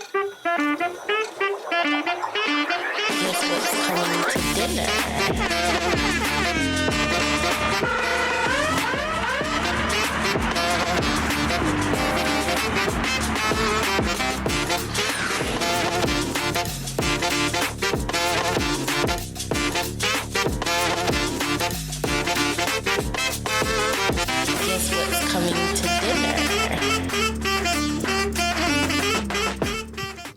Guess what's coming to dinner? Guess what's coming to dinner?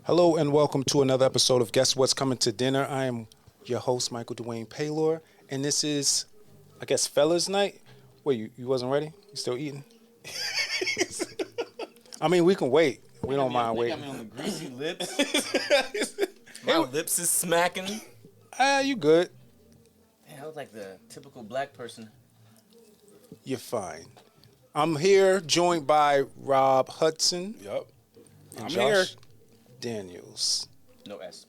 Hello and welcome to another episode of Guess What's Coming to Dinner. I am your host, Michael Dwayne Paylor, and this is, I guess, fellas night. Wait, you wasn't ready? You still eating? I mean, we can wait. We don't mind waiting. Got me on the greasy lips. My lips is smacking. You good. Man, I was like the typical black person. You're fine. I'm here joined by Rob Hudson. Yep. And I'm Josh here. Daniels. No S.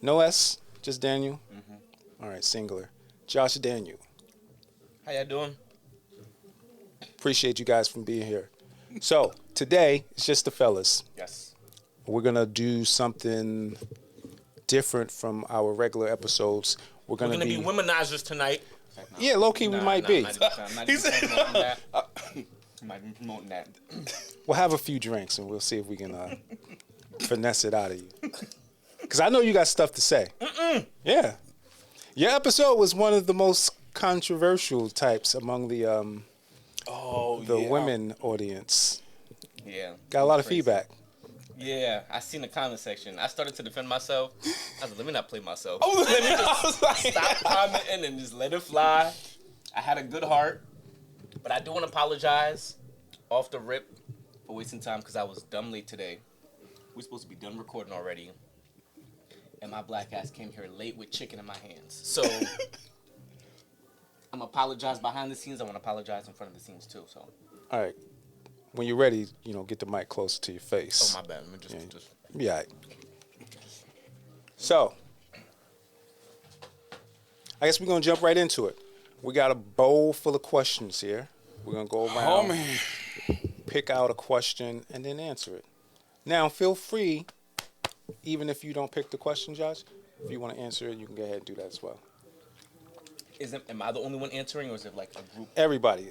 No S, just Daniel? Mm-hmm. All right, singular. Josh Daniel. How y'all doing? Appreciate you guys from being here. So, today, it's just the fellas. Yes. We're going to do something different from our regular episodes. We're We're going gonna be womanizers tonight. Yeah, low-key we might be. I'm not even promoting that. I'm not even promoting that. We'll have a few drinks and we'll see if we can finesse it out of you. Because I know you got stuff to say. Yeah. Your episode was one of the most controversial types among the women audience. Yeah. Got a lot of Crazy. feedback. Yeah, I seen the comment section. I started to defend myself. I was like, let me not play myself. Oh, Let me I was like, stop commenting and just let it fly. I had a good heart, but I do want to apologize off the rip for wasting time because I was dumb late today. We're supposed to be done recording already, and my black ass came here late with chicken in my hands. So I'm apologize behind the scenes. I want to apologize in front of the scenes too. So. All right. When you're ready, get the mic closer to your face. Oh my bad. Let me just. Yeah. All right. So, I guess we're going to jump right into it. We got a bowl full of questions here. We're going to go around, oh man. pick out a question, and then answer it. Now, feel free, even if you don't pick the question, Josh, if you want to answer it, you can go ahead and do that as well. Am I the only one answering, or is it like a group? Everybody's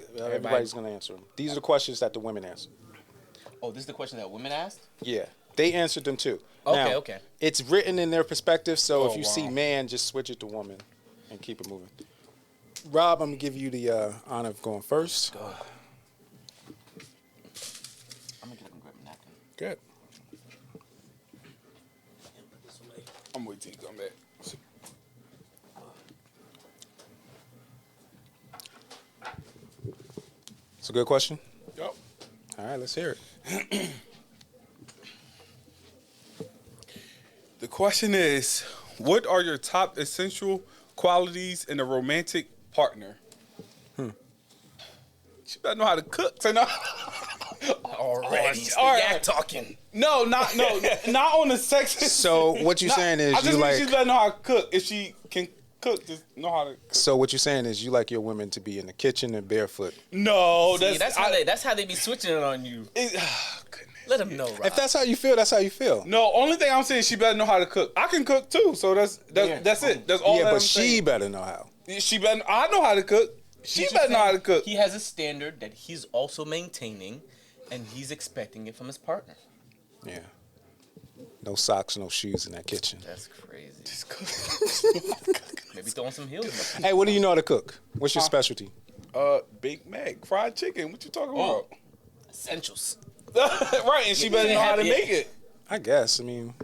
going to answer them. These are the questions that the women answer. Oh, this is the question that women asked? Yeah. They answered them too. Okay, now, okay. It's written in their perspective, so if you see wow. man, just switch it to woman and keep it moving. Rob, I'm going to give you the honor of going first. I'm going to get up and grab a napkin. Good. I'm waiting till you come back. It's a good question. Yep. All right, let's hear it. The question is, what are your top essential qualities in a romantic partner? She better know how to cook. So no. Already. all right. Yak talking. No, not on the sex. So what you're saying is I just you mean like. she better know how to cook. If she can cook, just know how to cook. So what you're saying is you like your women to be in the kitchen and barefoot. No, See, that's how they be switching it on you. Goodness. Let them know, Rob. If that's how you feel, that's how you feel. No, only thing I'm saying, she better know how to cook. I can cook too, so that's it. That's all. Yeah, that but I'm she saying. better know how. She better. I know how to cook. She He's better just know how to saying cook. He has a standard that he's also maintaining, and he's expecting it from his partner. Yeah. No socks, no shoes in that kitchen. That's crazy. Just cook. Maybe throwing some heels in Hey, what do you know how to cook? What's your specialty? Big Mac, fried chicken. What you talking Oh. Essentials. about? Right, and she better know how to make it. I guess. I mean,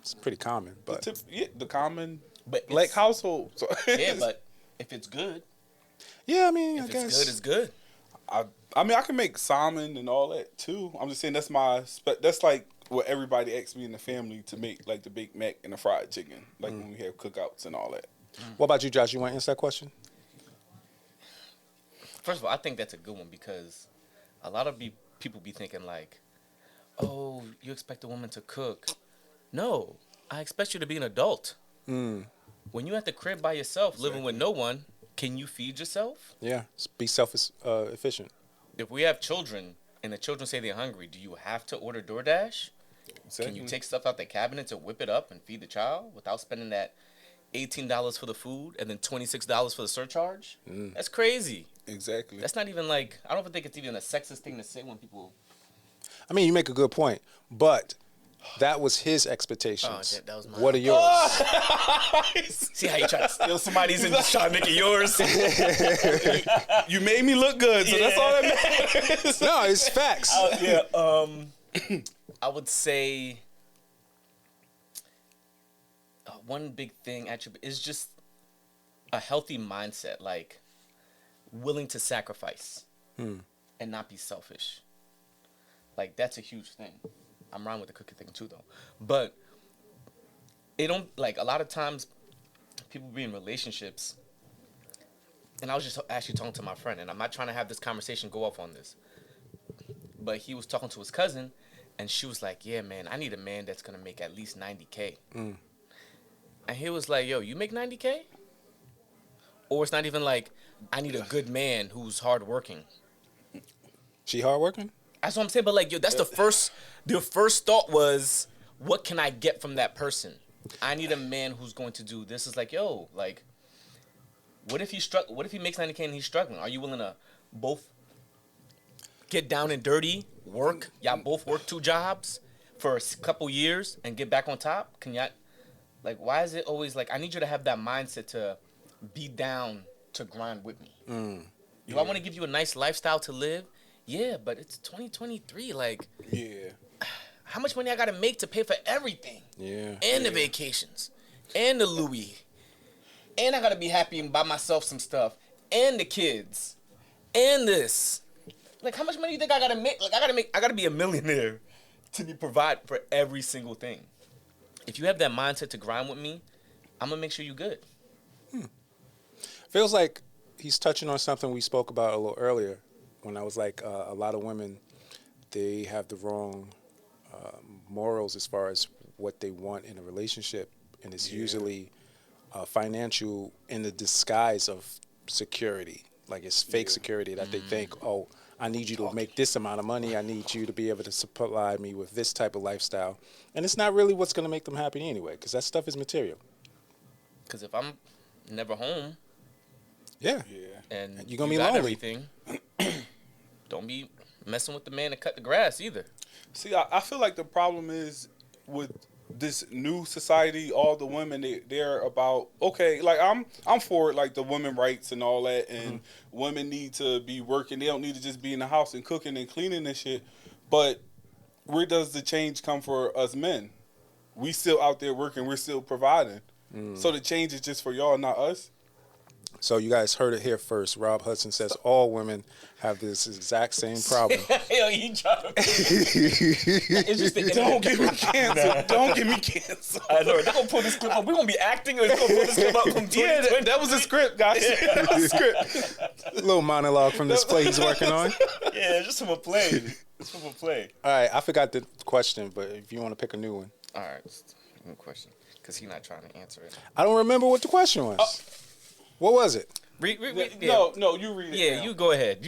it's pretty common, but The common But black it's- household. So Yeah, but if it's good, yeah, I mean, if I it's guess. good, it's good. I mean, I can make salmon and all that too. I'm just saying that's like what everybody asks me in the family to make, like the Big Mac and the fried chicken, like when we have cookouts and all that. What about you, Josh? You want to answer that question? First of all, I think that's a good one because a lot of people be thinking like, oh, you expect a woman to cook. No, I expect you to be an adult. When you're at the crib by yourself, living with no one, can you feed yourself? Yeah, be self-efficient. If we have children and the children say they're hungry, do you have to order DoorDash? Can you take stuff out the cabinet to whip it up and feed the child without spending that $18 for the food and then $26 for the surcharge? That's crazy. Exactly. That's not even like, I don't even think it's even a sexist thing to say when people. I mean, you make a good point, but that was his expectations. That was mine. What are yours? See how you try to steal somebody's and just try to make it yours? You made me look good, so that's all that matters. No, it's facts. I would say one big thing attribute is just a healthy mindset, like willing to sacrifice and not be selfish. Like, that's a huge thing. I'm wrong with the cookie thing too, though. But it don't, like, a lot of times people be in relationships, and I was just actually talking to my friend, and I'm not trying to have this conversation go off on this, but he was talking to his cousin, and she was like, yeah, man, I need a man that's going to make at least $90K. And he was like, yo, you make $90K? Or it's not even like, I need a good man who's hardworking. She hardworking? That's what I'm saying, but like, yo, that's the first thought was, what can I get from that person? I need a man who's going to do this. Is like, yo, like, what if he makes $90K and he's struggling? Are you willing to both get down and dirty, work? Y'all both work 2 jobs for a couple years and get back on top? Can y'all, like, why is it always like, I need you to have that mindset to be down to grind with me. Do I want to give you a nice lifestyle to live? Yeah, but it's 2023. Like, how much money I got to make to pay for everything? Yeah. And the vacations. And the Louis. And I got to be happy and buy myself some stuff. And the kids. And this. Like, how much money do you think I got to make? Like, I got to be a millionaire to provide for every single thing. If you have that mindset to grind with me, I'm going to make sure you're good. Feels like he's touching on something we spoke about a little earlier when I was like, a lot of women, they have the wrong morals as far as what they want in a relationship. And it's usually financial in the disguise of security. Like, it's fake security that they think, oh, I need you to make this amount of money. I need you to be able to supply me with this type of lifestyle. And it's not really what's going to make them happy anyway, because that stuff is material. Because if I'm never home, and you're gonna you be got lonely. everything, don't be messing with the man that cut the grass either. See, I feel like the problem is with this new society, all the women, they're about, okay, like I'm for like the women rights and all that, and women need to be working. They don't need to just be in the house and cooking and cleaning and shit. But where does the change come for us men? We still out there working. We're still providing. So the change is just for y'all, not us. So you guys heard it here first. Rob Hudson says all women have this exact same problem. Yo, you trying to... It's just the Don't get me canceled. Don't get me canceled. I know. They're going to pull this clip up. We're going to be acting or they're going to pull this clip up from 2020. That was a script, guys. That was a script. A little monologue from this play he's working on. Yeah, just from a play. Just from a play. All right, I forgot the question, but if you want to pick a new one. All right. Good question. Because he's not trying to answer it. I don't remember what the question was. What was it? Read, No, you read it. Yeah, now. you go ahead.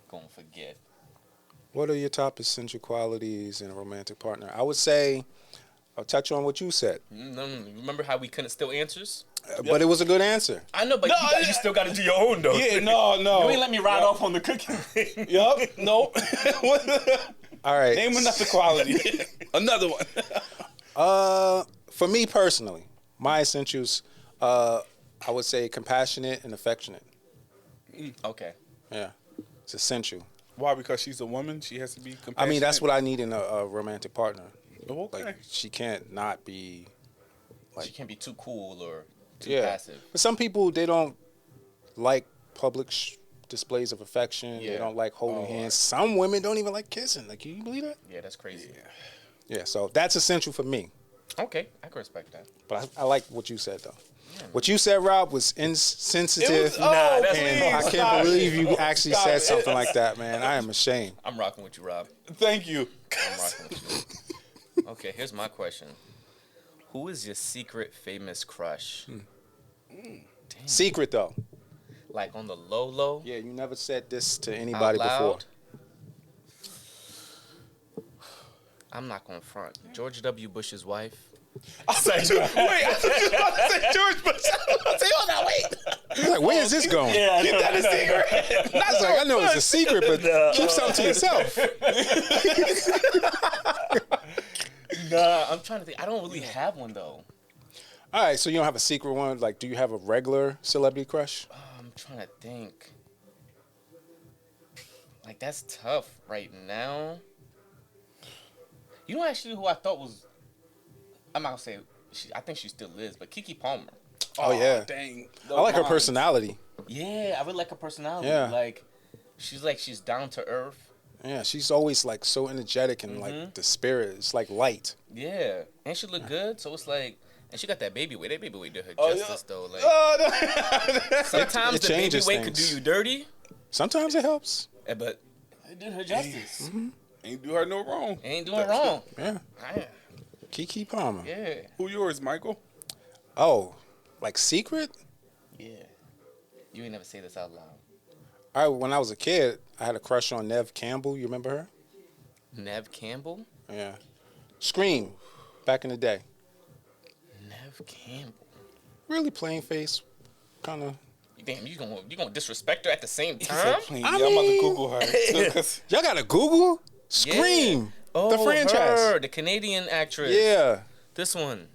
Gonna forget. What are your top essential qualities in a romantic partner? I would say, I'll touch on what you said. No. Remember how we couldn't steal answers? But it was a good answer. I know, but you still got to do your own, though. Yeah, no. You ain't let me ride off on the cooking thing. Yup, no. All right. Name another quality. Another one. For me personally, my essentials, I would say compassionate and affectionate. Okay. Yeah, it's essential. Why? Because she's a woman. She has to be compassionate. I mean, that's what I need in a romantic partner. Okay. Like, she can't not be. She can't be too cool or too passive. But some people, they don't like public displays of affection. Yeah. They don't like holding hands. Some women don't even like kissing. Like, can you believe that? Yeah, that's crazy. Yeah, so that's essential for me. Okay, I can respect that. But I like what you said, though. What you said, Rob, was insensitive. It was- nah, that's and me. I can't Stop believe it. you actually Stop said it. something like that, man. I am ashamed. I'm rocking with you, Rob. Thank you. I'm rocking with you. Okay, here's my question. Who is your secret famous crush? Damn. Secret, though. Like on the low? Yeah, you never said this to Out anybody before. loud? I'm not gonna front. George W. Bush's wife. I was like, wait, I was just about to say George Bush. I was like, hold on, wait. He's like, where is this going? Yeah, Keep that a secret. Not He's like, I know it's a secret, but keep something to yourself. Nah, I'm trying to think. I don't really have one though. All right, so you don't have a secret one? Like, do you have a regular celebrity crush? I'm trying to think. Like, that's tough right now. You know, actually, who I thought was, I'm not gonna say, I think she still is, but Keke Palmer. Oh, yeah. Dang. I like her personality. Yeah, I really like her personality. Yeah. Like, she's down to earth. Yeah, she's always like so energetic and like the spirit is like light. Yeah, and she look good, so it's like, and she got that baby weight. That baby weight did her Oh, justice though. Like, no. sometimes it the baby changes weight could things. do you dirty, Sometimes it helps. but it did her justice. Ain't do her no wrong. Ain't doing wrong. Yeah. Man, Keke Palmer. yeah, Who yours, Michael? Oh, like secret? yeah. You ain't never say this out loud. All right, when I was a kid, I had a crush on Neve Campbell. You remember her? Nev Campbell. Yeah. Scream, back in the day. Nev Campbell. Really plain face, kind of. Damn, you gonna disrespect her at the same He time? said plain. I Yeah, I'm about to mean- Google her. too, 'cause- Y'all got to Google? Scream, Oh, the franchise. her, the Canadian actress. Yeah. This one.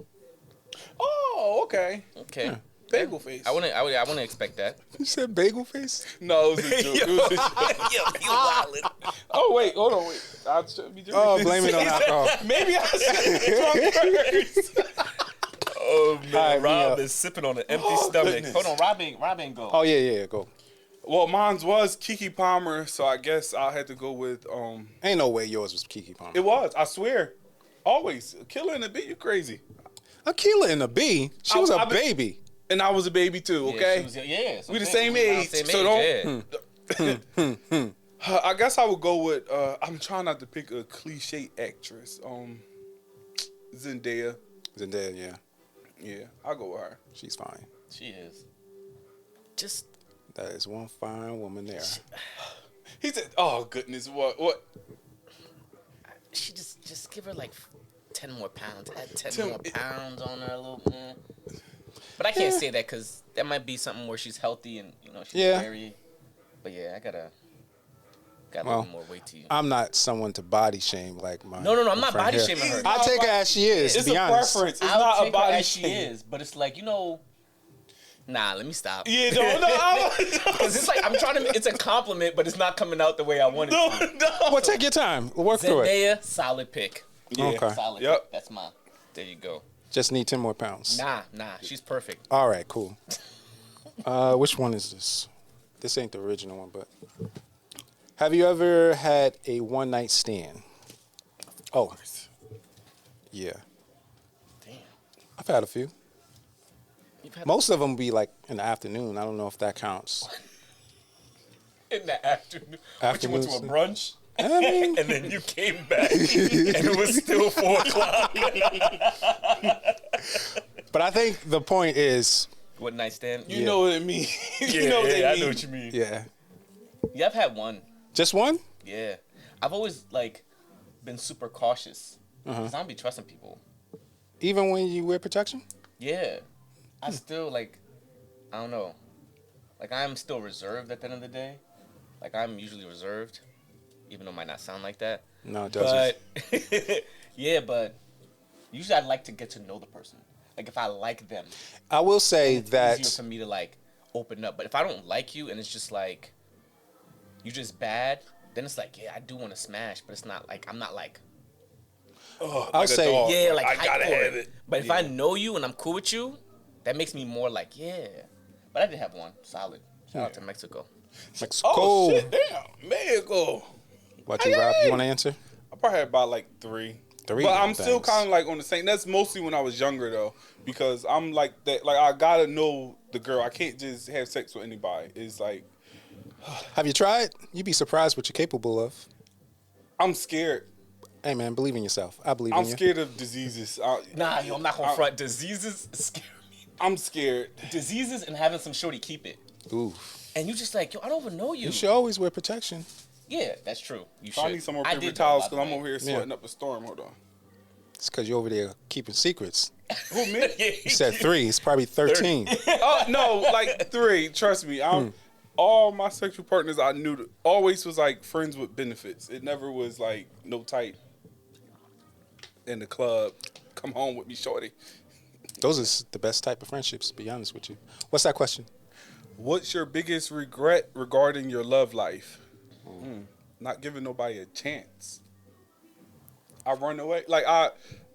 Oh, okay. Okay. Yeah. Bagel face. I wouldn't expect that. You said bagel face? No, it was a joke. It was a joke. Yo, you wildin'. Oh, wait. Hold on. Wait. I should be doing Oh, this. blame it on alcohol. Maybe I should drunk first. Oh man, All right, Rob me is sipping on an empty Oh, stomach. goodness. Hold on, Rob ain't go. Oh, yeah, go. Well, mine was Keke Palmer, so I guess I had to go with Ain't no way yours was Keke Palmer. It was. I swear. Always. Killer in the beat. You crazy. Akilah and the Bee, she was a baby. And I was a baby too. Okay. Yeah, We the same age, so don't- I guess I would go with. I'm trying not to pick a cliche actress. Zendaya. Zendaya, yeah. Yeah, I'll go with her. She's fine. She is. Just That is one fine woman there. He said, "Oh goodness, what? she just give her like 10 more pounds. Add 10 Tim, more pounds on her a little bit. But I can't say that because that might be something where she's healthy and she's Yeah. very. But yeah, I got a Well, little more weight to you. I'm not someone to body shame like my. No, I'm my not friend body here. shaming her. I take her as she is. It's to be a honest. preference. It's I'll not take a body her as she shaming. is, but it's like Nah, let me stop. Yeah, no. Because it's like I'm trying to. It's a compliment, but it's not coming out the way I want it to. No. Well, take your time. We'll work through it. Zendaya, solid pick. Yeah. Okay. Solid. Yep. Pick. That's mine. There you go. Just need 10 more pounds. Nah, she's perfect. All right, cool. Which one is this? This ain't the original one, but have you ever had a one night stand? Oh, yeah. Damn. I've had a few. You've had Most of them be like in the afternoon. I don't know if that counts. in the afternoon. But you went to a Afternoons. brunch. I mean, And then you came back, and it was still 4 o'clock. but I think the point is, What nightstand? You know what it means. You know what they I mean. know what you mean. yeah. Yeah, I've had one. Just one? Yeah, I've always been super cautious because I don't be trusting people. Even when you wear protection? Yeah, I still I don't know. I'm still reserved at the end of the day. I'm usually reserved, even though it might not sound like that. No, it doesn't. But yeah, but usually I'd like to get to know the person. If I like them, I will say it's that easier for me to open up. But if I don't like you and it's just you just bad, then it's yeah, I do want to smash, but it's not I'm not Oh, I'll like a say- dog. yeah, I hype gotta for have it. But if I know you and I'm cool with you, that makes me more yeah. But I did have one solid. Shout out to Mexico. Mexico. Oh shit! Damn, Mexico. What you, Rob? You want to answer? I probably had about 3. Three But I'm still things. kind of on the same. That's mostly when I was younger though, because I'm like that. I gotta know the girl. I can't just have sex with anybody. It's Have you tried? You'd be surprised what you're capable of. I'm scared. Hey, man, believe in yourself. I believe I'm in you. scared of diseases. Nah, I'm not gonna front. Diseases scare me. I'm scared. Diseases and having some shorty keep it. Ooh. And you just yo, I don't even know you. You should always wear protection. Yeah, that's true. You So should. I need some more I paper did towels know, by because the I'm way. over here sweating up a storm. Hold on. It's because you're over there keeping secrets. Who, me? You said 3. It's probably 13. Oh, no, like 3. Trust me. All my sexual partners I knew always was like friends with benefits. It never was like no type in the club. Come home with me, shorty. Those are the best type of friendships, to be honest with you. What's that question? What's your biggest regret regarding your love life? Not giving nobody a chance. I run away. Like I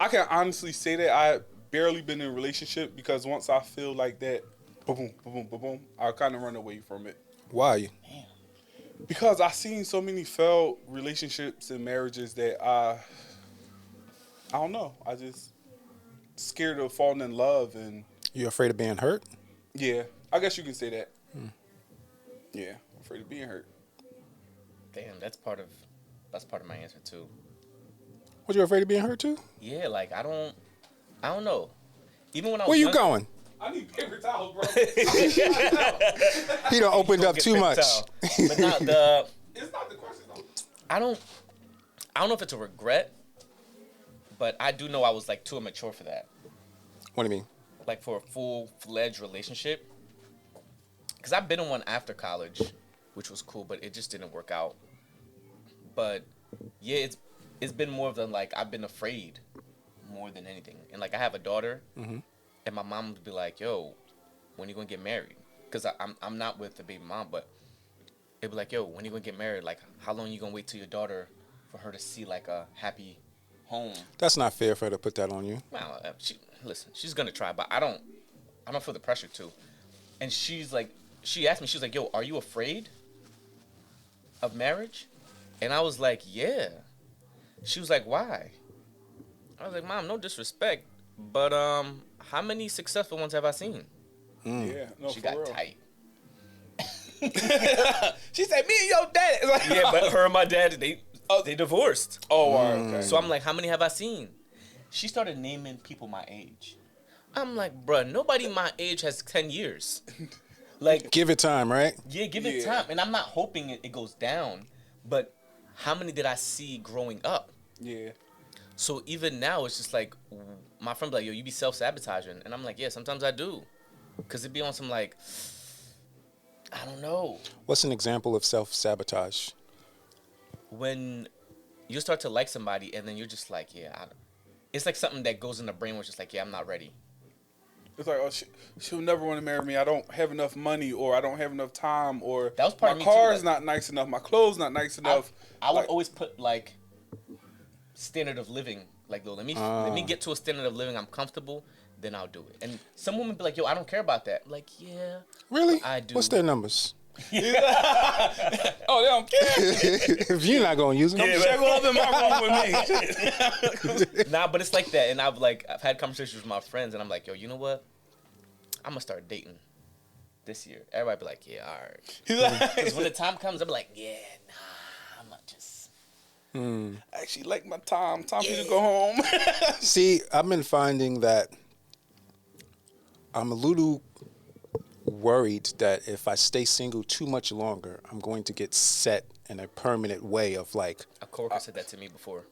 can honestly say that I barely been in a relationship because once I feel like that, boom, boom, boom, boom, boom, I kind of run away from it. Why? Because I seen so many failed relationships and marriages that I don't know. I just scared of falling in love and You afraid of being hurt? yeah, I guess you can say that. Yeah, I'm afraid of being hurt. Damn, that's part of my answer too. Was you afraid of being hurt too? Yeah, like I don't know. Even when I was Where you younger- going? I need paper towels, bro. He done opened up Get too paper much. towel. But not It's not the question though. I don't know if it's a regret, but I do know I was like too immature for that. What do you mean? Like for a full-fledged relationship. Because I've been in one after college, which was cool, but it just didn't work out. But yeah, it's been more of the like I've been afraid more than anything. And like I have a daughter, and my mom would be like, "Yo, when you gonna get married?" Because I'm not with the baby mom, but it'd be like, "Yo, when you gonna get married? Like, how long you gonna wait till your daughter for her to see like a happy home?" That's not fair for her to put that on you. Well, she's gonna try, but I don't feel the pressure to. And she's like, she asked me, she's like, "Yo, are you afraid of marriage?" And I was like, "Yeah." She was like, "Why?" I was like, "Mom, no disrespect, but how many successful ones have I seen?" Yeah, no, She for got real. tight. She said, "Me and your dad." Like, Yeah, but her and my dad, they divorced. oh, all right, okay. So I'm like, "How many have I seen?" She started naming people my age. I'm like, "Bruh, nobody my age has 10 years." Like, Give it time, right? yeah, give it Yeah. time. And I'm not hoping it goes down, but how many did I see growing up? Yeah. So even now, it's just like, my friend be like, "Yo, you be self-sabotaging." And I'm like, "Yeah, sometimes I do." Because it be on some like, I don't know. What's an example of self-sabotage? When you start to like somebody and then you're just like, yeah, it's like something that goes in the brain where it's just like, yeah, I'm not ready. It's like, oh, she'll never want to marry me. I don't have enough money, or I don't have enough time, or That was part my of me too, car's like- not nice enough, my clothes not nice enough. I would Like, always put like standard of living. Like, let me get to a standard of living I'm comfortable, then I'll do it. And some women be like, "Yo, I don't care about that." I'm like, yeah, Really? I do. What's their numbers? oh, they don't care. If you're not going to use them. Check up in my room with me. Nah, but it's like that. And I've had conversations with my friends, and I'm like, "Yo, you know what? I'm gonna start dating this year." Everybody be like, "Yeah, all right." He's like, Because when the time comes, I'm like, "Yeah, nah, I'm not just." I actually like my time. Time for you to go home. See, I've been finding that I'm a little worried that if I stay single too much longer, I'm going to get set in a permanent way of like, A coworker said that to me before.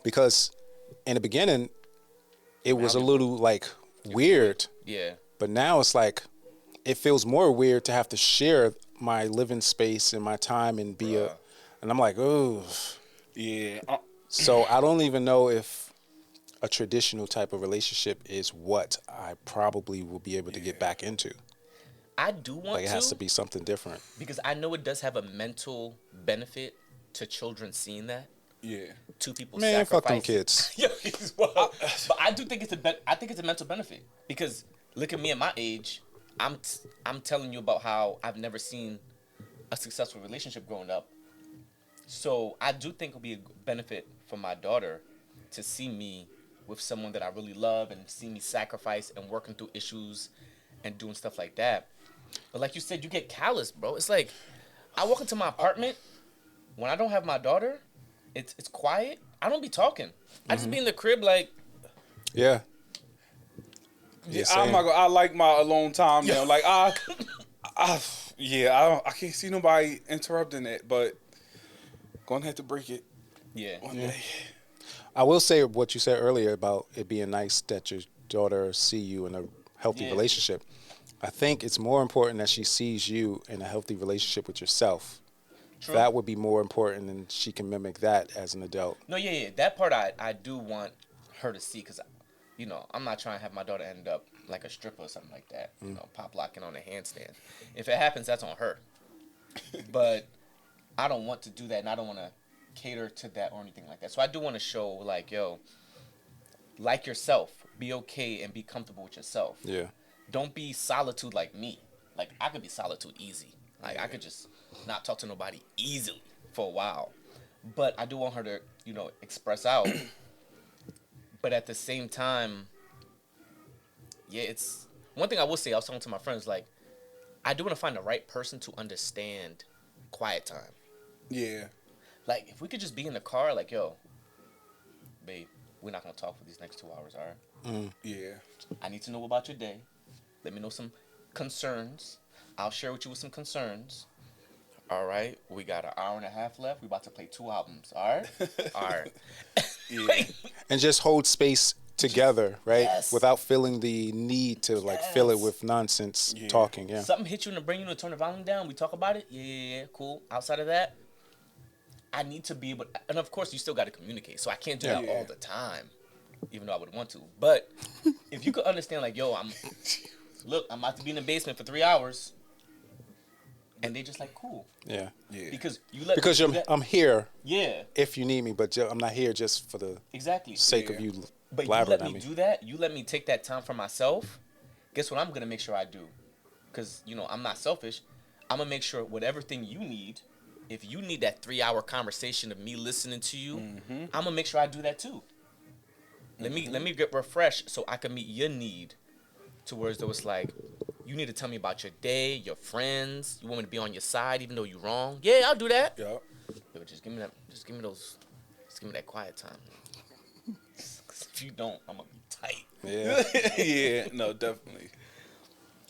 because in the beginning, it was a little like weird, Yeah. but now it's like, it feels more weird to have to share my living space and my time and be and I'm like, oh. yeah. So I don't even know if a traditional type of relationship is what I probably will be able to get back into. I do want Like it has to be something different. because I know it does have a mental benefit to children seeing that. Yeah. Two people Man, fuck them sacrifice. kids. Yo, he's wild. But I do think I think it's a mental benefit because look at me at my age. I'm telling you about how I've never seen a successful relationship growing up. So I do think it'll be a benefit for my daughter to see me with someone that I really love and see me sacrifice and working through issues and doing stuff like that. But like you said, you get callous, bro. It's like I walk into my apartment when I don't have my daughter. It's quiet. I don't be talking. I just be in the crib like. Yeah. Yeah, same. I'm not gonna, I like my alone time now. Like I can't see nobody interrupting it, but Gonna have to break it Yeah. one day. I will say what you said earlier about it being nice that your daughter see you in a healthy Yeah. relationship. I think it's more important that she sees you in a healthy relationship with yourself. True. That would be more important, and she can mimic that as an adult. No, yeah. That part I do want her to see, because, I'm not trying to have my daughter end up like a stripper or something like that. Pop locking on a handstand. If it happens, that's on her. But I don't want to do that, and I don't want to cater to that or anything like that. So I do want to show, like, yo, like yourself. Be okay and be comfortable with yourself. Yeah. Don't be solitude like me. Like, I could be solitude easy. Like, I could just not talk to nobody easily for a while. But I do want her to, express out. But at the same time, yeah, it's... One thing I will say, I was talking to my friends, like, I do want to find the right person to understand quiet time. Yeah. Like, if we could just be in the car, like, yo, babe, we're not going to talk for these next 2 hours, all right? Yeah. I need to know about your day. Let me know some concerns. I'll share with you with some concerns. All right? We got an hour and a half left. We're about to play 2 albums, all right? All right. Yeah. And just hold space together, right? Yes. Without feeling the need to like fill it with nonsense talking. Yeah. Something hit you in the brain, you want to turn the volume down. We talk about it. Yeah, cool. Outside of that, I need to be able, and of course, you still got to communicate. So I can't do that all the time, even though I would want to. But if you could understand, like, yo, I'm about to be in the basement for 3 hours, and they just like, cool. Yeah. Yeah. Because you let Because me do that. I'm here Yeah, if you need me, but I'm not here just for the exactly. sake Yeah. of you But you blabbering let at me me. do that. You let me take that time for myself. Guess what I'm going to make sure I do? Because, I'm not selfish. I'm going to make sure whatever thing you need, if you need that 3-hour conversation of me listening to you, I'm going to make sure I do that too. Let me get refreshed so I can meet your need, to where it's like, you need to tell me about your day, your friends. You want me to be on your side even though you're wrong? Yeah, I'll do that. Yeah. Yo, just give me that quiet time. 'Cause if you don't, I'm gonna be tight. Yeah. Yeah. No, definitely.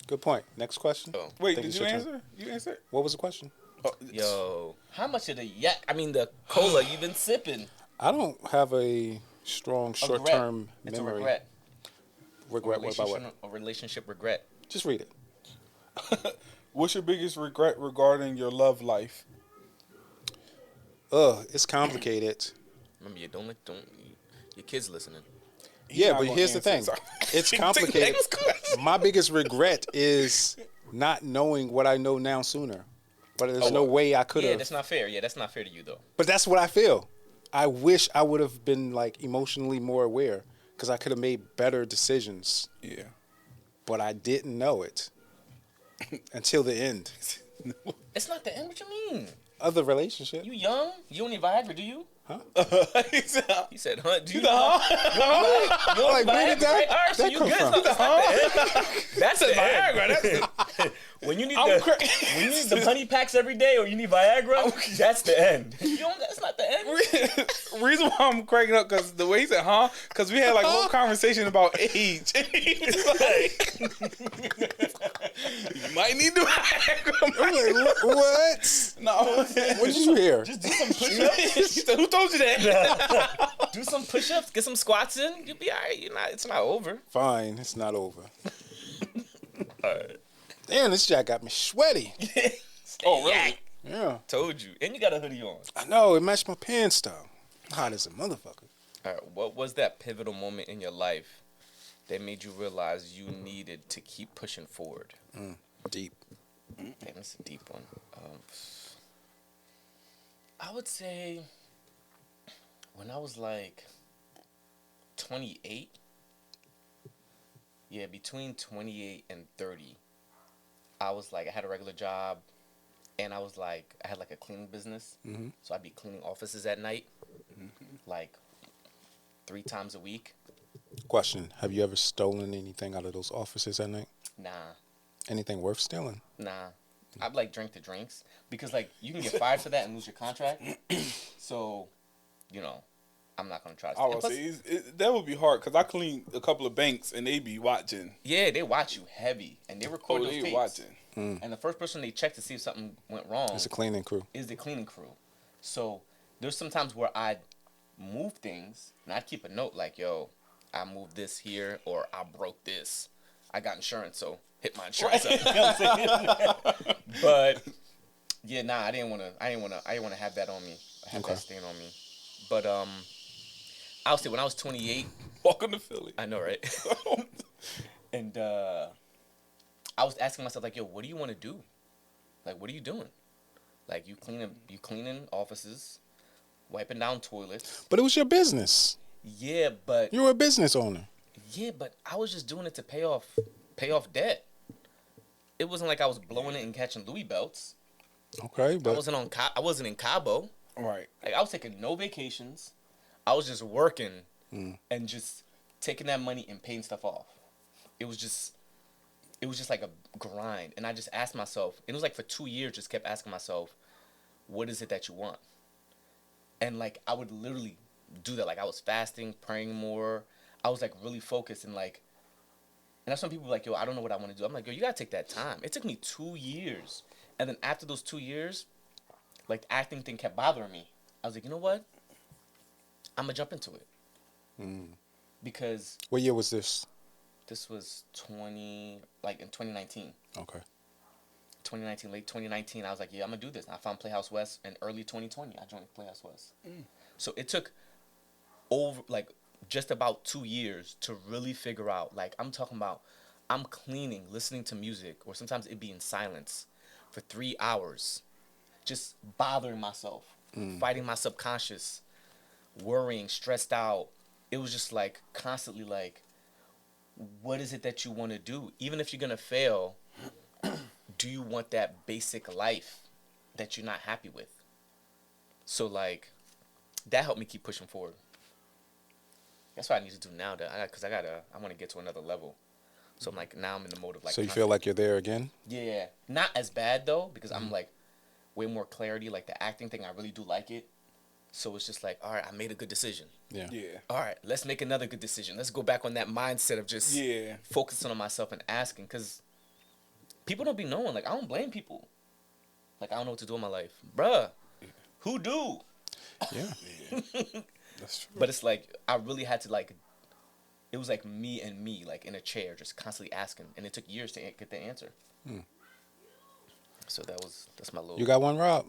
Good point. Next question. Oh. Wait, Think did it's you your turn. answer? You answered? What was the question? Oh, Yo, how much of the cola you been sipping? I don't have a strong short-term It's memory. a regret. Regret. What about what? A relationship regret. Just read it. What's your biggest regret regarding your love life? It's complicated. Remember, your kids listening. Yeah, not but gonna here's the answer, thing. sorry. It's complicated. My biggest regret is not knowing what I know now sooner. But there's no way I could Yeah, have. that's not fair. Yeah, that's not fair to you though. But that's what I feel. I wish I would have been like emotionally more aware, because I could have made better decisions. Yeah. But I didn't know it until the end It's not the end. What you mean? of the relationship. You young? You don't need Viagra, do you? Huh? He said, huh? Do you Like, where did that, All right, so that you come good. from? That's the Viagra. That's when you need the honey packs every day, or you need Viagra. That's the end. That's not the end. Reason why I'm cracking up, because the way he said, huh? Because we had like one conversation about age. And he was like, you might need to I'm like, what? No. What did you hear? Just do some push-ups. He said, who told you that? Do some push-ups. Get some squats in. You'll be all right. It's not over. Fine, it's not over. All right. Damn, this jack got me sweaty. Oh, really? Yeah. Told you. And you got a hoodie on. I know, it matched my pants though. Hot as a motherfucker. All right. What was that pivotal moment in your life that made you realize you needed to keep pushing forward? Deep. Damn, that's a deep one. I would say when I was like 28. Yeah, between 28 and 30. I was like, I had a regular job, and I was like, I had like a cleaning business. So I'd be cleaning offices at night, like 3 times a week. Question, have you ever stolen anything out of those offices at night? Nah. Anything worth stealing? Nah. I'd like drink the drinks, because like you can get fired for that and lose your contract. So, I'm not gonna try to. I would say that would be hard, because I cleaned a couple of banks and they be watching. Yeah, they watch you heavy, and they record those They tapes. watching. And the first person they check to see if something went wrong It's a cleaning crew. is the cleaning crew. So there's some times where I'd move things and I'd keep a note like, yo, I moved this here or I broke this. I got insurance, so hit my insurance up. You know what I'm saying? But yeah, nah, I didn't wanna have that on me. Have that stain on me. But I would say when I was 28, Welcome to Philly. I know, right? And I was asking myself like, yo, what do you want to do? Like, what are you doing? Like, you cleaning offices, wiping down toilets. But it was your business. Yeah, but You were a business owner. yeah, but I was just doing it to pay off debt. It wasn't like I was blowing it and catching Louis belts. Okay, but I wasn't in Cabo. Right. Like, I was taking no vacations. I was just working and just taking that money and paying stuff off. It was just like a grind. And I just asked myself, and it was like for 2 years, just kept asking myself, what is it that you want? And like, I would literally do that. Like, I was fasting, praying more. I was like really focused and like, and that's when people were like, yo, I don't know what I want to do. I'm like, yo, you gotta take that time. It took me 2 years. And then after those 2 years, like, the acting thing kept bothering me. I was like, you know what? I'm gonna jump into it. Because what year was this? this was in 2019. Okay. 2019, late 2019, I was like, yeah, I'm gonna do this. And I found Playhouse West in early 2020. I joined Playhouse West. So it took over, like, just about 2 years to really figure out, like, I'm talking about, I'm cleaning, listening to music, or sometimes it'd be in silence for 3 hours, just bothering myself, fighting my subconscious, worrying, stressed out. It was just like constantly like, what is it that you want to do? Even if you're going to fail, do you want that basic life that you're not happy with? So like, that helped me keep pushing forward. That's what I need to do now, because I want to get to another level. So I'm like, now I'm in the mode of like. So you feel like you're there again? Yeah, not as bad though, because I'm like way more clarity. Like the acting thing, I really do like it. So it's just like, all right, I made a good decision. Yeah. Yeah. All right, let's make another good decision. Let's go back on that mindset of just focusing on myself and asking, because people don't be knowing. Like, I don't blame people. Like, I don't know what to do in my life, bruh. Who do? Yeah. That's true. But it's like, I really had to like, it was like me and me, like in a chair, just constantly asking, and it took years to get the answer. So that's my little. You got one, Rob?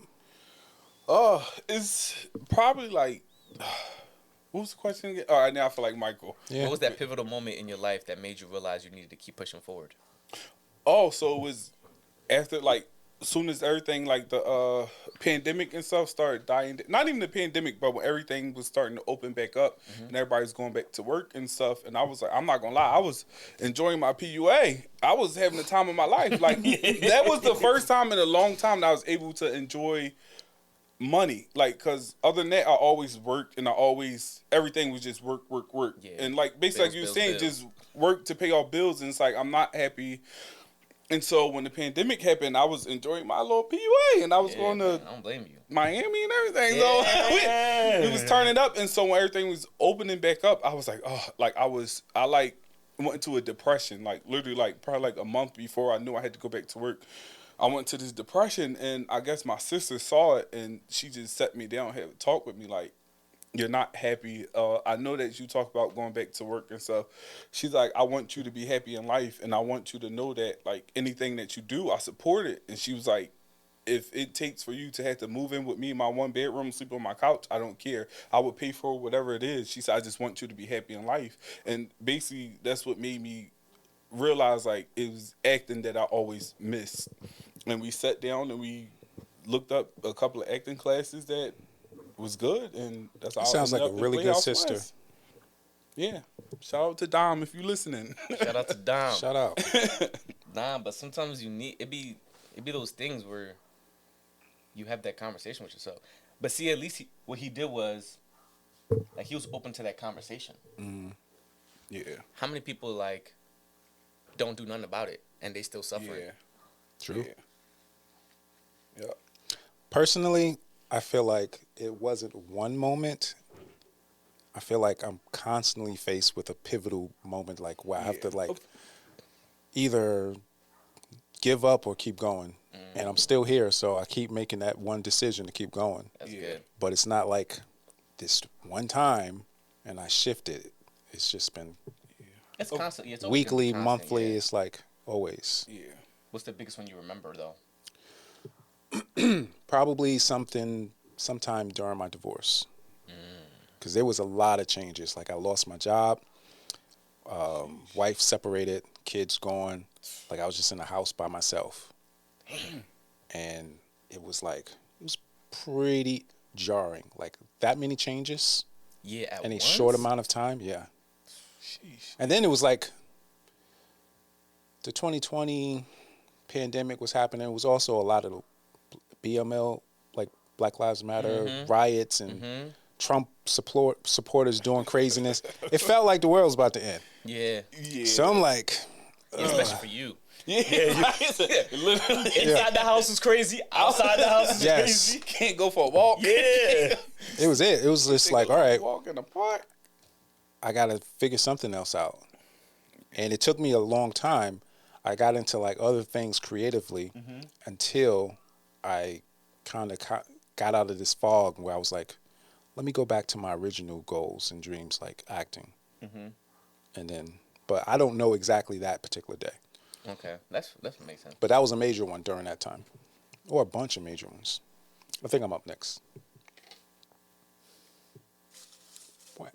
It's probably like, what was the question again? All right, now I feel like Michael. Yeah. What was that pivotal moment in your life that made you realize you needed to keep pushing forward? Oh, so it was after, like, soon as everything, like the pandemic and stuff started dying, not even the pandemic, but when everything was starting to open back up and everybody's going back to work and stuff, and I was like, I'm not gonna lie, I was enjoying my PUA. I was having the time of my life. Like, that was the first time in a long time that I was able to enjoy money. Like, because other than that, I always worked, and everything was just work. Yeah. And like, basically, like you were saying, just work to pay off bills, and it's like, I'm not happy. And so when the pandemic happened, I was enjoying my little PUA, and I was going to I don't blame you. Miami and everything. So it was turning up, and so when everything was opening back up, I was like, oh, like I went into a depression, like literally, like probably like a month before I knew I had to go back to work. I went to this depression, and I guess my sister saw it, and she just sat me down, had a talk with me, like, you're not happy. I know that you talk about going back to work and stuff. She's like, I want you to be happy in life, and I want you to know that, like, anything that you do, I support it. And she was like, if it takes for you to have to move in with me in my one bedroom, sleep on my couch, I don't care. I would pay for whatever it is. She said, I just want you to be happy in life. And basically, that's what made me realize, like, it was acting that I always missed. And we sat down and we looked up a couple of acting classes that was good, and that's all. Sounds like a really good sister. West. Yeah. Shout out to Dom if you listening. Shout out to Dom. Shout out. Nah, but sometimes you need it be those things where you have that conversation with yourself. But see, at least what he did was, like, he was open to that conversation. Yeah. How many people like don't do nothing about it and they still suffering? Yeah. True. Yeah. Personally, I feel like it wasn't one moment. I feel like I'm constantly faced with a pivotal moment, like where I have to like either give up or keep going. And I'm still here, so I keep making that one decision to keep going. That's good. But it's not like this one time and I shifted. It's just been It's constant. Yeah, it's always weekly, gonna be constant, monthly. yeah. It's like always. Yeah. What's the biggest one you remember though? Probably sometime during my divorce. Because there was a lot of changes. Like I lost my job, wife separated, kids gone. Like I was just in the house by myself. And it was pretty jarring. Like that many changes Yeah, in a once? short amount of time. Yeah. Sheesh. And then it was like the 2020 pandemic was happening. It was also a lot of BML, like Black Lives Matter riots and Trump supporters doing craziness. It felt like the world was about to end. Yeah. Yeah. So I'm like, Especially for you. Yeah. Literally. Inside the house is crazy. Outside the house is Yes. crazy. Can't go for a walk. Yeah. it was it. It was just like, all right, Walk in the park. I got to figure something else out. And it took me a long time. I got into like other things creatively until I kind of got out of this fog where I was like, let me go back to my original goals and dreams, like acting. And then, but I don't know exactly that particular day. Okay, that's makes sense. But that was a major one during that time, or a bunch of major ones. I think I'm up next. What?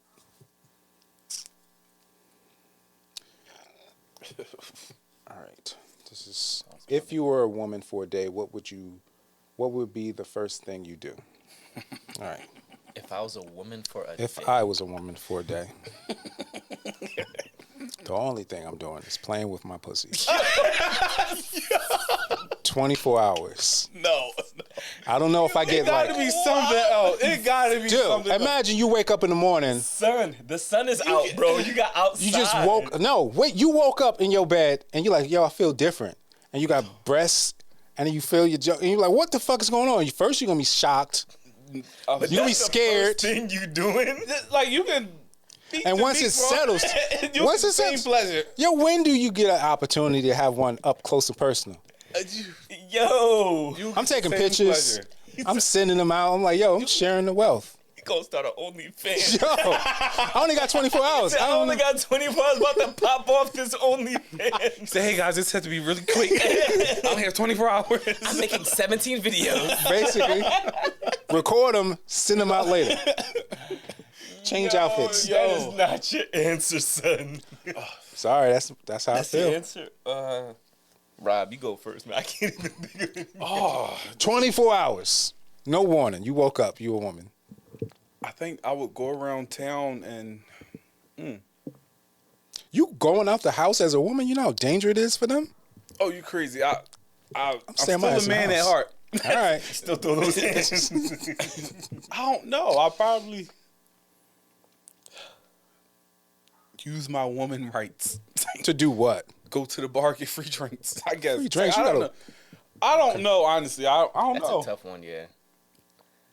All right. This is. If you were a woman for a day, what would be the first thing you do? All right. If I was a woman for a If day, I was a woman for a day, the only thing I'm doing is playing with my pussy. 24 hours. No. I don't know if I It get gotta like. be something else. It gotta be Dude, something else. imagine you wake up in the morning. son, the sun is out, bro. You got outside. You just woke. No, wait. You woke up in your bed and you're like, yo, I feel different. And you got breasts, and then you feel your and you're like, what the fuck is going on? First, you're gonna be shocked. But You'll be That's the scared. first thing you doing? like you can. beat And the once beat, it bro. settles, you once can it same settles, pleasure. yo, when do you get an opportunity to have one up close and personal? Yo, You I'm taking same pictures. pleasure. I'm sending them out. I'm like, yo, I'm sharing the wealth. you gonna start an OnlyFans? Yo, I only got 24 hours. I only got 24 hours. About to pop off this OnlyFans. Say, hey guys, this has to be really quick. I'm here 24 hours. I'm making 17 videos. Basically, record them, send them out later. Change outfits. That is not your answer, son. Sorry, that's how That's I the feel. answer. Rob, you go first, man. I can't even think of it. 24 hours. No warning. You woke up. You a woman. I think I would go around town and You going out the house as a woman? You know how dangerous it is for them? oh, you crazy. I'm staying still my ass a in the man at house. heart. All right. Still throw those hands. I don't know. I'll probably use my woman rights. To do what? Go to the bar, get free drinks. I guess. Free drinks? I You don't gotta- know. I don't know, honestly. I don't That's know. a tough one, yeah.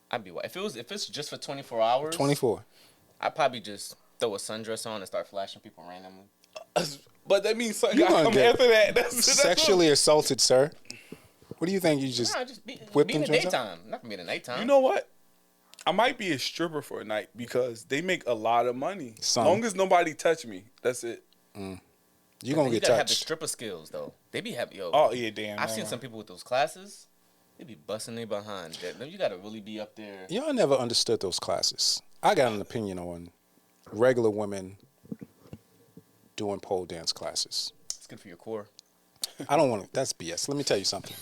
I'd be if it's just for 24 hours. 24. I'd probably just throw a sundress on and start flashing people randomly. But that means something You got to gonna come get after that. That's Sexually assaulted, sir. What do you think? You just Nah, just be whip in them the joints out? daytime. Not gonna be in the nighttime. You know what? I might be a stripper for a night because they make a lot of money. Some. Long as nobody touch me, that's it. you gonna you get gotta have the touched. stripper skills though. They be happy, yo. Oh yeah, damn. I've seen some people with those classes. They be busting their behind. You gotta really be up there. Y'all never understood those classes. I got an opinion on regular women doing pole dance classes. It's good for your core. I don't want to. That's BS. Let me tell you something.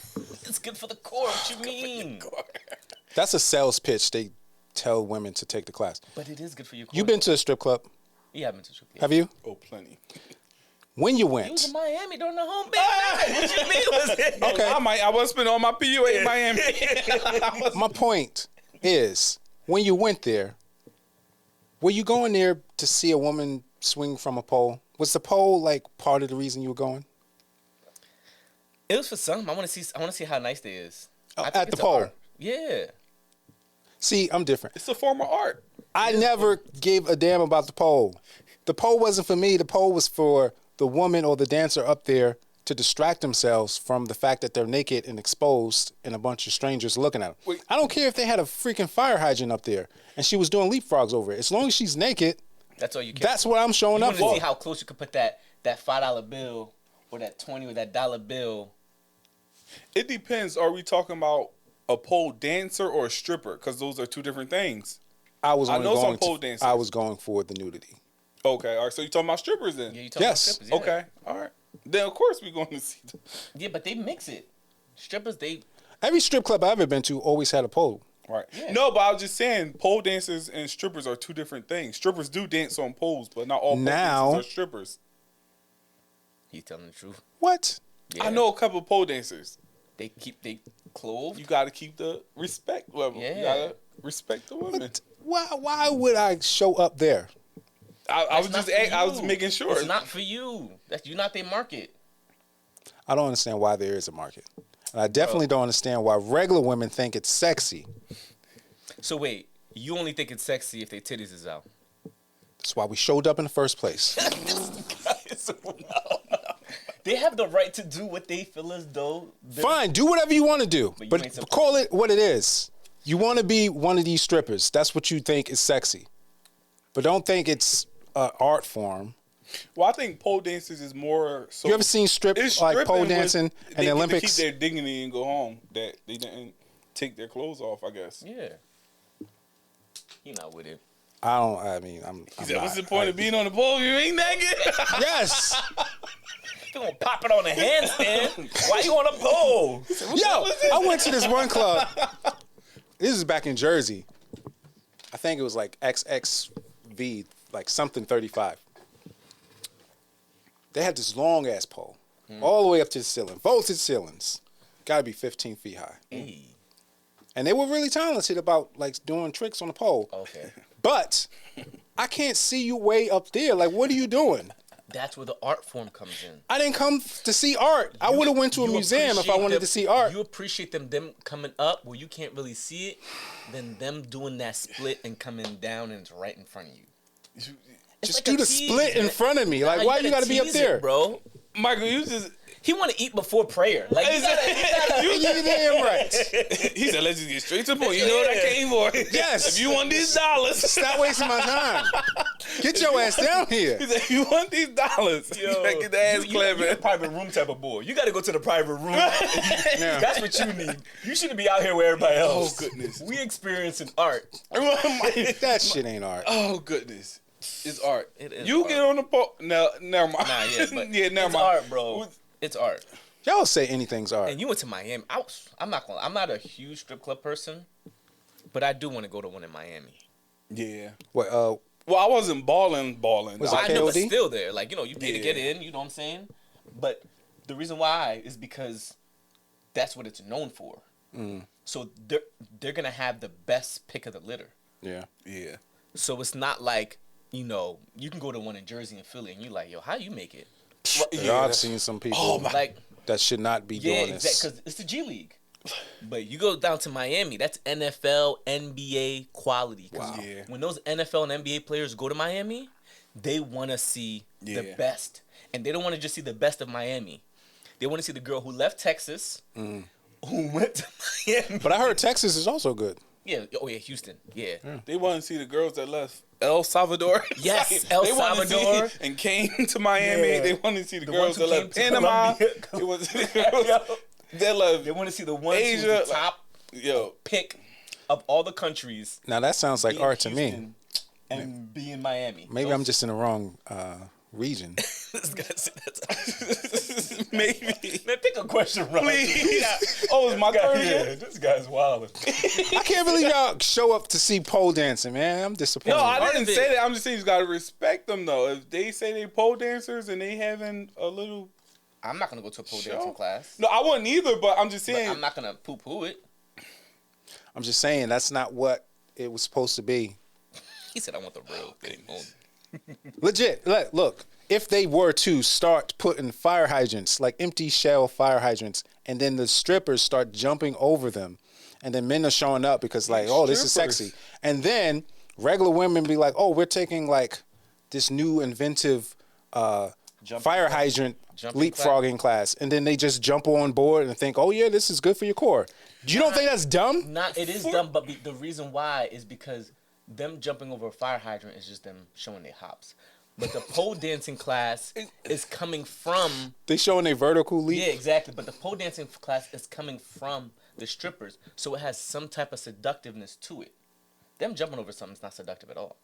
It's good for the core. What you mean? That's a sales pitch. They tell women to take the class. But it is good for your core. You been to a strip club? Yeah, I've been to strip. Have you? Oh, plenty. When you You was went, in Miami during the home base. What you mean was it? Okay. I was spending all my PUA in Miami. my point is, when you went there, were you going there to see a woman swing from a pole? Was the pole like part of the reason you were going? It was for some. I want to see how nice they is. Oh, I think at it's the an pole. art. Yeah. See, I'm different. It's a form of art. I never gave a damn about the pole. The pole wasn't for me. The pole was for the woman or the dancer up there to distract themselves from the fact that they're naked and exposed and a bunch of strangers looking at them. Wait. I don't care if they had a freaking fire hydrant up there and she was doing leapfrogs over it. As long as she's naked, That's all you care. that's what I'm showing You up want to for. see how close you can put that $5 bill or that 20 or that dollar bill. It depends. Are we talking about a pole dancer or a stripper? Because those are two different things. I was I only know some going pole to, dancers. I was going for the nudity. Okay, all right. So you're talking about strippers then? Yeah, you talking Yes. about strippers. Yeah. Okay, all right. Then of course we're going to see them. Yeah, but they mix it. Strippers, they. Every strip club I've ever been to always had a pole. Right. Yeah. No, but I was just saying, pole dancers and strippers are two different things. Strippers do dance on poles, but not all pole Now- dancers are strippers. He's telling the truth. What? Yeah. I know a couple of pole dancers. They keep they clothed. You got to keep the respect level. Yeah. You got to respect the women. What? Why would I show up there? I was That's just, not for I was you. making sure. It's not for you. That's you not their market. I don't understand why there is a market. And I definitely don't understand why regular women think it's sexy. So wait, you only think it's sexy if their titties is out. That's why we showed up in the first place. They have the right to do what they feel as though. Fine, do whatever you want to do, But you but ain't supposed call it what it is. You want to be one of these strippers. That's what you think is sexy. But don't think it's an art form. Well, I think pole dancers is more. So You ever seen it's like stripping pole with- dancing in they the get Olympics? to keep their dignity and go home. That they didn't take their clothes off. I guess. Yeah. He not with it. I mean, I'm He said, not- "What's the point of being on the pole if you ain't naked?" Yes. You gonna pop it on a handstand? Why you on a pole? Yo, I went to this one club. This is back in Jersey. I think it was like XXV, like something 35. They had this long ass pole, all the way up to the ceiling, vaulted ceilings. Gotta be 15 feet high. Hey. And they were really talented about like doing tricks on the pole. Okay. But I can't see you way up there. Like, what are you doing? That's where the art form comes in. I didn't come to see art. I would have went to a You museum if I appreciate wanted them- to see art. You appreciate them coming up where you can't really see it, then them doing that split and coming down and it's right in front of you. It's Just like do a the tease, split in man. front of me. Like, Nah, why you gotta be up tease it, there? bro? Michael, you just. He want to eat before prayer. Like you gotta You damn right. He said, "Let's just get straight to the point." You know what I came for? Yes. If you want these dollars, Stop wasting my time. Get your ass down here. he said, "If you want these dollars, you gotta get the ass you're a clapping." private room type of boy. You got to go to the private room. Yeah. That's what you need. You shouldn't be out here with everybody else. Oh, goodness. We experiencing art. That shit ain't art. Oh goodness, it's art. It is You art. get on the pole. No, never mind. Nah, yeah, but yeah, never it's mind. art, bro. It's art. Y'all say anything's art. And you went to Miami. I'm not a huge strip club person, but I do want to go to one in Miami. Yeah. What? Well, I wasn't balling. Was I it know, but KOD? still there. Like, you pay to Yeah. get in, you know what I'm saying? But the reason why is because that's what it's known for. So they're going to have the best pick of the litter. Yeah. Yeah. So it's not like, you can go to one in Jersey and Philly and you're like, yo, how you make it? Yeah, I've seen some people Like, that should not be yeah, doing this. exactly, because it's the G League. But you go down to Miami, that's NFL, NBA quality. 'Cause Wow. Yeah. when those NFL and NBA players go to Miami, they want to see the best. And they don't want to just see the best of Miami. They want to see the girl who left Texas, who went to Miami. But I heard Texas is also good. Yeah, oh yeah, Houston, yeah. They want to see the girls that left El Salvador. Yes, El they wanna Salvador. see, and came to Miami. Yeah. They want to see the, The girls ones who that left came to Panama. Colombia. They want to see the girls that left. They want to see the ones Asia, who's the top Yo, pick of all the countries. Now that sounds like be in art to me. Houston And be in Miami. Maybe I'm just in the wrong region. This guy said that's maybe. Man, pick a question, right? Please. Oh, it's my turn Yeah, again? this guy's wild. I can't believe y'all show up to see pole dancing, man. I'm disappointed. No, I Part didn't of say it. that. I'm just saying you gotta respect them though. If they say they pole dancers and they having a little, I'm not gonna go to a pole Show. dancing class. no, I wouldn't either. But I'm just But saying. I'm not gonna poo-poo it. I'm just saying that's not what it was supposed to be. He said I want the real thing. Legit. Look, if they were to start putting fire hydrants, like empty shell fire hydrants, and then the strippers start jumping over them, and then men are showing up because like, oh, this is Strippers. sexy. And then regular women be like, oh, we're taking like this new inventive fire hydrant Jumping leapfrogging class, and then they just jump on board and think, "Oh yeah, this is good for your core." You don't think that's dumb? It is dumb, but the reason why is because them jumping over a fire hydrant is just them showing their hops. But the pole dancing class is coming from... They showing a vertical leap. Yeah, exactly. But the pole dancing class is coming from the strippers, so it has some type of seductiveness to it. Them jumping over something is not seductive at all.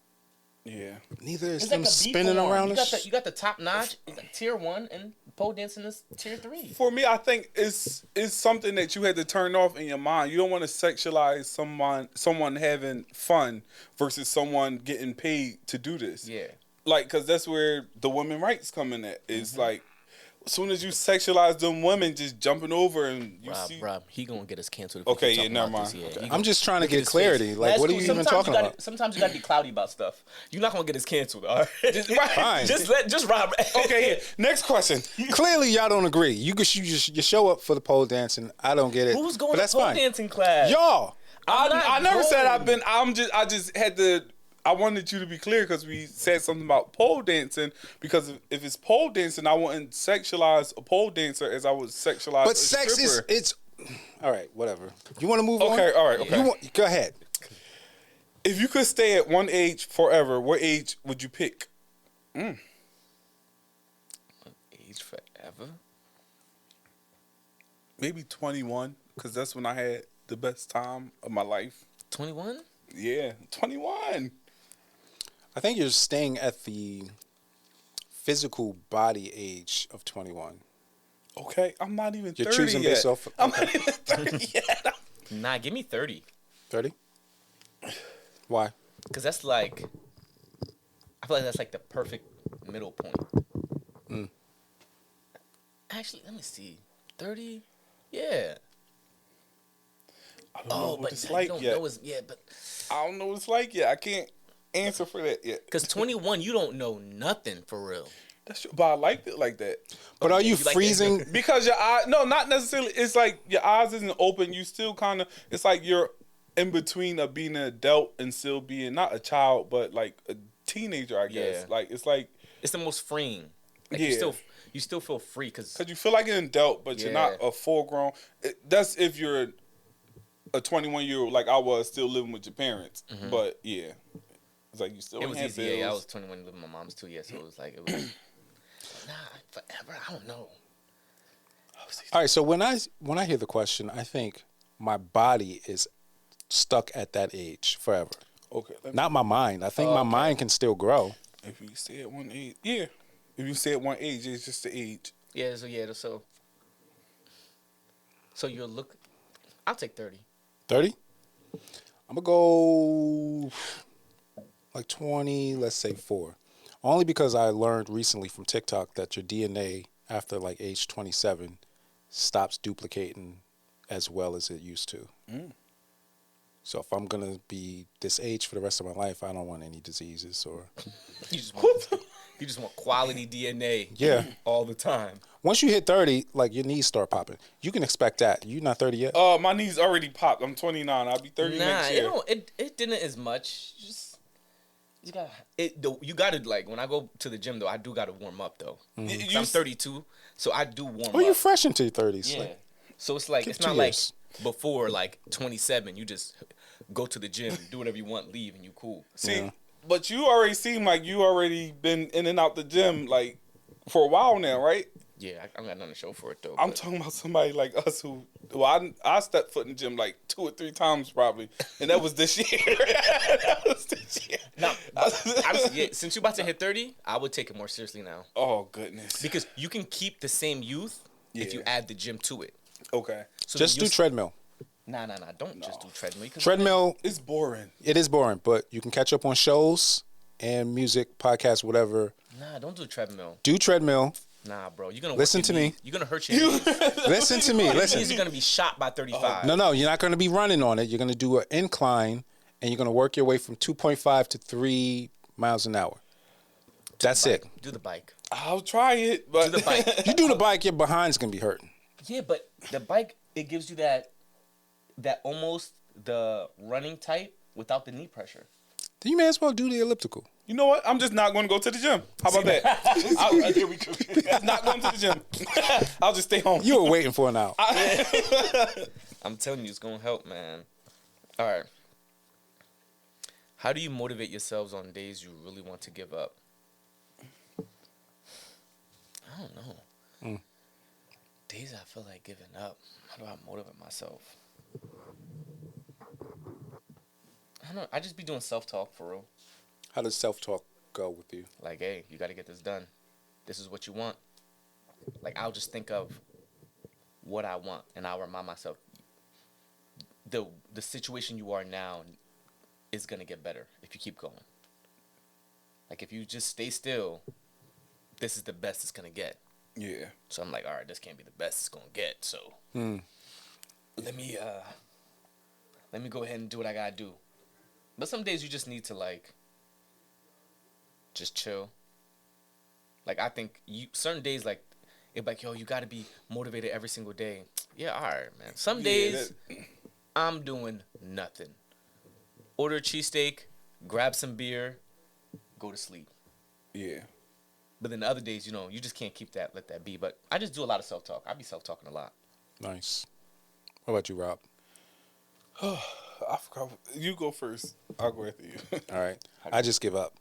Yeah. Neither is It's them like a spinning B-form. around. You got the top notch, it's like tier 1, and pole dancing is tier 3. For me, I think it's something that you had to turn off in your mind. You don't want to sexualize someone having fun versus someone getting paid to do this. Yeah. Like, because that's where the women rights come in at. It's like, as soon as you sexualize them women just jumping over and you see... Rob, he gonna get us canceled. If Okay, we keep yeah, talking never about mind. this. Yeah, Okay. he I'm gonna- just trying to look at get his clarity. face. Like, That's what are cool. you even Sometimes talking gotta- about? Sometimes you gotta be cloudy about stuff. You're not gonna get us canceled, all right? Fine. Just Rob. Okay, yeah. Next question. Clearly, y'all don't agree. You show up for the pole dancing. I don't get it. Who's but going to that's pole fine. dancing class? Y'all. I never said going. I've been. I just had to. I wanted you to be clear because we said something about pole dancing. Because if it's pole dancing, I wouldn't sexualize a pole dancer as I would sexualize But a sex stripper. it's all right. Whatever. You want to move on? Okay, all right, okay. Go ahead. If you could stay at one age forever, what age would you pick? Age forever. Maybe 21, because that's when I had the best time of my life. 21. Yeah, 21. I think you're staying at the physical body age of 21. Okay, I'm not even 30 You're choosing yet. based off. I'm not even 30 yet. Nah, give me 30. 30. Why? Cause that's like, I feel like that's like the perfect middle point. Actually, let me see. 30. Yeah. I don't know what but it's you like don't yet. know but I don't know what it's like yet. I can't answer for that yet. cause 21, you don't know nothing for real. That's true, but I liked it like that. But are you you like that? freezing? Because your eye, no, not necessarily. It's like your eyes isn't open. You still kind of. It's like you're in between of being an adult and still being not a child, but like a teenager. I guess. Yeah. Like it's like It's the most freeing. Like Yeah. you still feel free cause because you feel like an adult, but you're not Yeah. a full grown. That's if you're a 21-year-old like I was, still living with your parents. But yeah, it's like you still. it was have easy. Yeah, I bills. was 21 living with my mom's too. Yeah, so it was like it was. Nah, forever. I don't know. All right. So when I hear the question, I think my body is stuck at that age forever. Okay. Not my mind. I think my mind can still grow. If you stay at one age, yeah. If you stay at one age, it's just the age. Yeah. So you'll look. I'll take 30. 30. I'm gonna go like 20. Let's say 4. Only because I learned recently from TikTok that your DNA after like age 27 stops duplicating as well as it used to. So if I'm gonna be this age for the rest of my life, I don't want any diseases or. You just want quality DNA. Yeah. All the time. Once you hit 30, like your knees start popping. You can expect that. You're not 30 yet. My knees already popped. I'm 29. I'll be 30 next year. It didn't as much. You gotta like when I go to the gym though, I do gotta warm up though. 'Cause I'm 32, so I do warm Oh, up. you're fresh into your 30s. Yeah. Like, So it's like Give it's 2 not years. like before like 27. You just go to the gym, do whatever you want, leave, and you cool. See, but you already seem like you already been in and out the gym like for a while now, right? Yeah, I got nothing to show for it though. I'm but- talking about somebody like us who, I stepped foot in the gym like 2 or 3 times probably, and that was this year. That was this year. Now, since you're about to hit 30, I would take it more seriously now Oh goodness. because you can keep the same youth if you Yeah. add the gym to it. Okay. So just then do treadmill. Nah. Don't just do treadmill. 'Cause Treadmill, It's boring. it is boring, but you can catch up on shows and music, podcasts, whatever. Nah, don't do treadmill. Do treadmill. Nah, bro. You're gonna Listen work to your me. knees. You're gonna hurt your knees. Listen to me. Your Listen. knees are gonna be shot by 35. No, you're not going to be running on it. You're going to do an incline, and you're going to work your way from 2.5 to 3 miles an hour. That's it. Do the bike. I'll try it, but Do the bike. You do the bike, your behind's going to be hurting. Yeah, but the bike it gives you that almost the running type without the knee pressure. Then you may as well do the elliptical. You know what? I'm just not going to go to the gym. How about that? Here we go. Not going to the gym. I'll just stay home. You were waiting for an out. I'm telling you, it's gonna help, man. All right. How do you motivate yourselves on days you really want to give up? I don't know. Days I feel like giving up. How do I motivate myself? I don't know. I just be doing self-talk for real. How does self-talk go with you? Like, hey, you got to get this done. This is what you want. Like, I'll just think of what I want, and I'll remind myself, the situation you are now is going to get better if you keep going. Like, if you just stay still, this is the best it's going to get. Yeah. So I'm like, all right, this can't be the best it's going to get. So let me go ahead and do what I got to do. But some days you just need to, like, just chill. Like, I think certain days, like, it's like, yo, you got to be motivated every single day. Yeah, all right, man. Some days I'm doing nothing. Order a cheesesteak, grab some beer, go to sleep. Yeah. But then the other days, you just can't let that be. But I just do a lot of self-talk. I be self-talking a lot. Nice. What about you, Rob? I forgot. You go first. I'll go after you. All right. I just give up.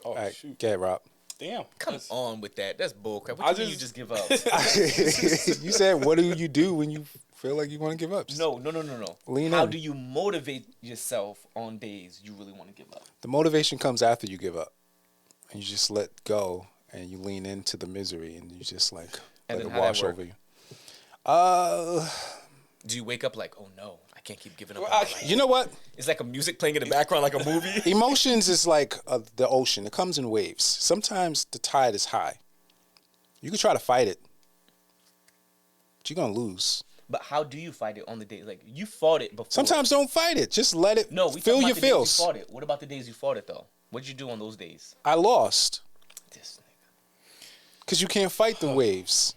Oh, All right. shoot. Get it, Rob. Damn. Come on with that. That's bullcrap. What do you mean you just give up? You said, what do you do when you feel like you want to give up? Just No. Lean How in. do you motivate yourself on days you really want to give up? The motivation comes after you give up. And you just let go and you lean into the misery and you just like And let then it how that wash work? over you. Do you wake up like, oh no, I can't keep giving up? Well, on life? You know what? It's like a music playing in the background, like a movie. Emotions is like the ocean. It comes in waves. Sometimes the tide is high. You can try to fight it, but you're going to lose. But how do you fight it on the day? Like, you fought it before. Sometimes don't fight it. Just let it No, we feel talking your about the days feels. you fought it. What about the days you fought it, though? What'd you do on those days? I lost This nigga. because you can't fight the waves.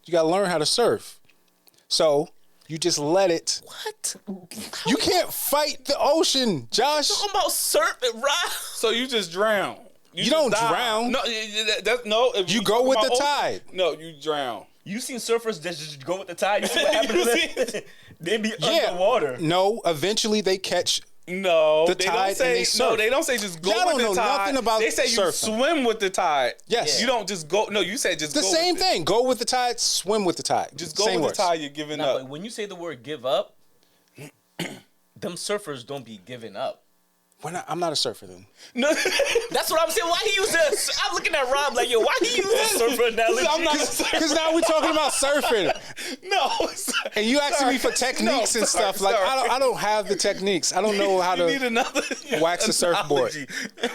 You got to learn how to surf. So you just let it. What? You can't fight the ocean, Josh. Talking about surfing, right? So you just drown. You just don't die. drown. No, no. If You go with talking the about tide. No, you drown. You seen surfers that just go with the tide? You see what happens to them? They be Yeah. underwater. No, eventually they catch. No, The they tide don't and say they surf. no. They don't say just go Y'all with don't the know tide. nothing about they say you surfing. swim with the tide. Yes. You don't just go. No, you said just The go same with thing. Go with the tide, swim with the tide. Just go Same with words. the tide. You're giving Nah, up. but when you say the word give up, them surfers don't be giving up. I'm not a surfer then. No, That's what I'm saying. Why he use that? I'm looking at Rob like, yo, why he use the surfer analogy? I'm not. Because now we're talking about surfing. No, And you asking me for techniques and stuff. Like, I don't have the techniques. I don't know how you need to another wax a surfboard.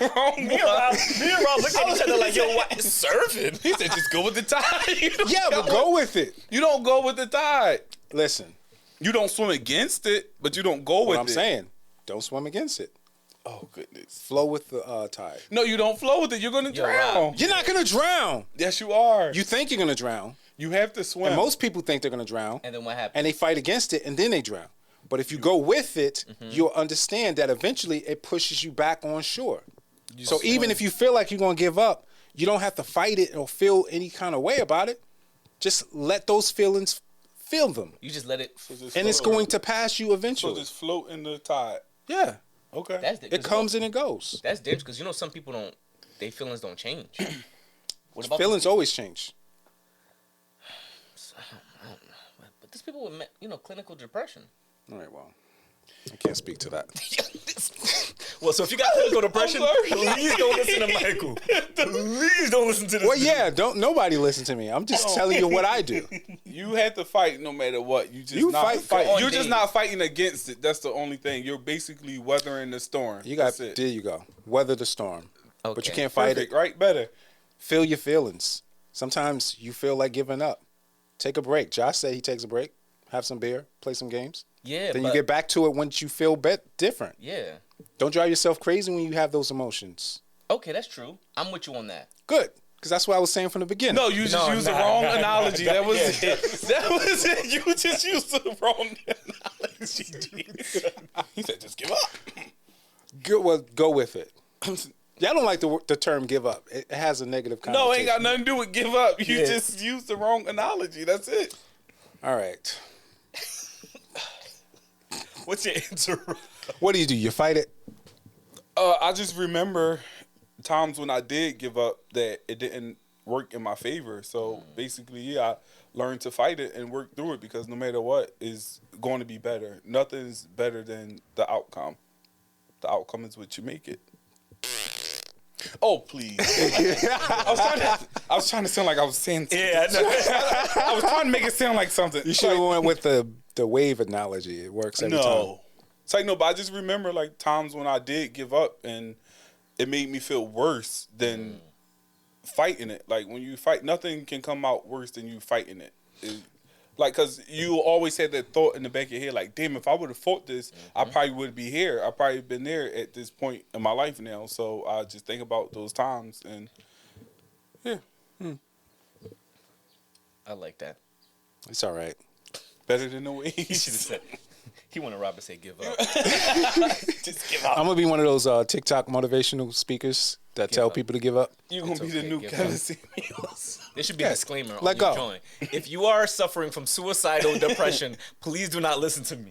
Wrong Me and Rob look at each other like, yo, what? Surfing? He said, just go with the tide. You don't Yeah, but go with it. You don't go with the tide. Listen, You don't swim against it, but you don't go with what it. I'm saying, don't swim against it. Oh goodness. Flow with the tide. No, you don't flow with it. You're gonna drown. You're not going to drown. Yes, you are. You think you're going to drown. You have to swim. And most people think they're going to drown. And then what happens? And they fight against it, and then they drown. But if you go with it, you'll understand that eventually it pushes you back on shore. So even if you feel like you're going to give up, you don't have to fight it or feel any kind of way about it. Just let those feelings feel them. You just let it. And it's going to pass you So eventually. just float in the tide. Yeah. Okay. That's It comes and it goes. That's dangerous because some people don't. Their feelings don't change. What about Feelings always change. I don't know. But there's people with clinical depression. All right, well, I can't speak to that. Well, so if you got clinical depression, please don't listen to Michael. Please don't listen to this. Well, yeah, nobody listen to me. I'm just telling you what I do. You have to fight no matter what. You just You not fight fight. on You're just days. not fighting against it. That's the only thing. You're basically weathering the storm. There you go. Weather the storm. But Okay. you can't fight Perfect, it. right? Better. Feel your feelings. Sometimes you feel like giving up. Take a break. Josh said he takes a break. Have some beer. Play some games. Yeah, Then but, you get back to it once you feel different. Yeah. Don't drive yourself crazy when you have those emotions. Okay, that's true. I'm with you on that. Good. Because that's what I was saying from the beginning. No, you just used the wrong analogy. That was it. That was it. You just used the wrong analogy. He said, just give up. Go with it. Y'all don't like the term "give up." It has a negative connotation. No, it ain't got nothing to do with give up. You Yeah. just used the wrong analogy. That's it. All right. What's your answer? What do? You fight it? I just remember times when I did give up that it didn't work in my favor. So basically, yeah, I learned to fight it and work through it because no matter what is going to be better. Nothing's better than the outcome. The outcome is what you make it. Oh, please. I was trying to sound like I was saying something. Yeah, I know. I was trying to make it sound like something. You should have went with the wave analogy. It works every time. It's like, no, but I just remember like times when I did give up and it made me feel worse than fighting it. Like when you fight, nothing can come out worse than you fighting it. Like, cause you always had that thought in the back of your head, like, damn, if I would have fought this, I probably would be here. I probably been there at this point in my life now. So I just think about those times and yeah. I like that. It's all right. Better than the way He should have said. He wanted Rob to say give up. just give up. I'm gonna be one of those TikTok motivational speakers that tell up. people to give up. You're going to be the okay, new give Kevin up. Samuels. There should be Yeah, a disclaimer on let your go. joint. If you are suffering from suicidal depression, please do not listen to me.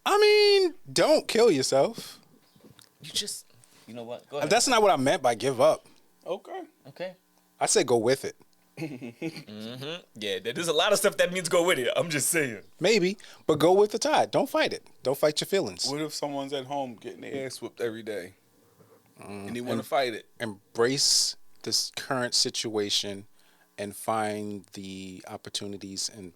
I mean, don't kill yourself. You know what? Go ahead. That's not what I meant by give up. Okay. Okay. I said go with it. Yeah, there's a lot of stuff that means go with it. I'm just saying. Maybe, but go with the tide. Don't fight it. Don't fight your feelings. What if someone's at home getting their ass whooped every day and they want to fight it? Embrace this current situation and find the opportunities and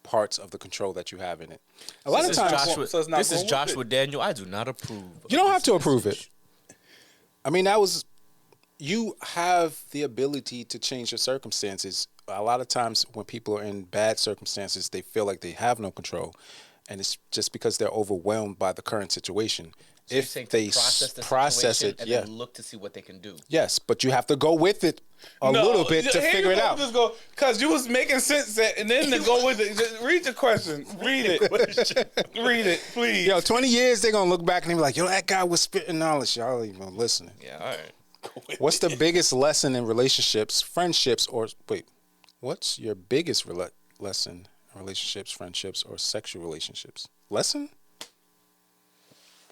parts of the control that you have in it. A lot of This is times, Joshua, so it's not this is going with Joshua it. Daniel. I do not approve. you don't have to approve it. I mean, you have the ability to change your circumstances. A lot of times when people are in bad circumstances, they feel like they have no control. And it's just because they're overwhelmed by the current situation. So you're If saying to they process it, and yeah. then look to see what they can do. Yes, but you have to go with it a little bit to here figure you it go, out. Just go, because you was making sense that, and then to go with it. Just read the question. Read it. Read it, please. Yo, 20 years, they're going to look back and they be like, yo, that guy was spitting knowledge. Y'all ain't even listening. Yeah, all right. What's the biggest lesson in relationships, friendships, or wait, what's your biggest lesson in relationships, friendships, or sexual relationships? Lesson?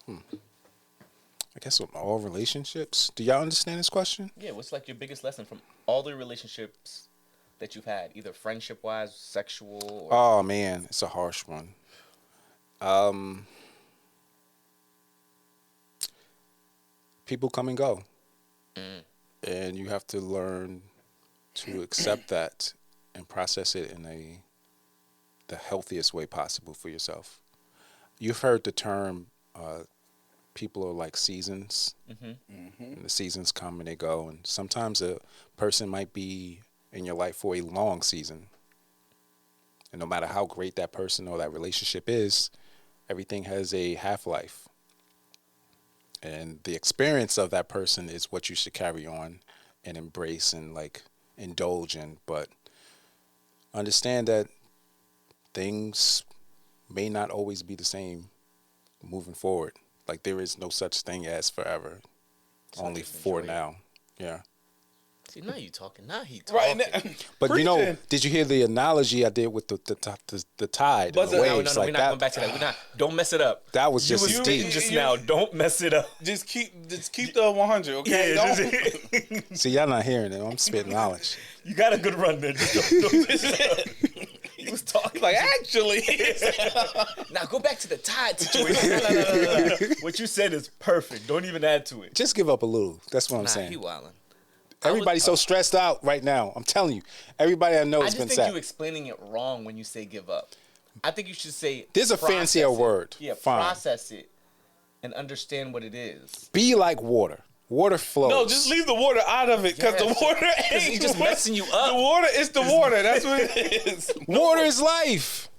I guess with all relationships. Do y'all understand this question? Yeah, what's like your biggest lesson from all the relationships that you've had, either friendship wise, sexual, or Oh man, it's a harsh one. People come and go. And you have to learn to accept that and process it in the healthiest way possible for yourself. You've heard the term people are like seasons. And the seasons come and they go, and sometimes a person might be in your life for a long season. And no matter how great that person or that relationship is, everything has a half-life. And the experience of that person is what you should carry on and embrace and like indulge in. But understand that things may not always be the same moving forward. Like there is no such thing as forever. Only just for enjoy it. now. Yeah. see, now you talking, now he talking. Right now. But you know, Preaching. did you hear the analogy I did with the tide and the No, waves? we're Like not that, going back to that. We're not. Don't mess it up. that was You just was as speaking deep. just You- now. Don't mess it up. Just keep the 100, okay? Don't- See, y'all not hearing it. I'm spitting knowledge. You got a good run there. Just don't he was talking like, actually. Now go back to the tide situation. No. What you said is perfect. Don't even add to it. Just give up a little. That's what I'm Nah, saying. he wildin'. Everybody's so stressed out right now. I'm telling you. Everybody I know I has just been think sad. you're explaining it wrong when you say give up. I think you should say There's a process fancier it. word. Yeah, Fine. process it and understand what it is. Be like water. Water flows. No, just leave the water out of it, because Yeah, the water ain't he's just what- messing you up. The water is the water. That's what it is. Water is life.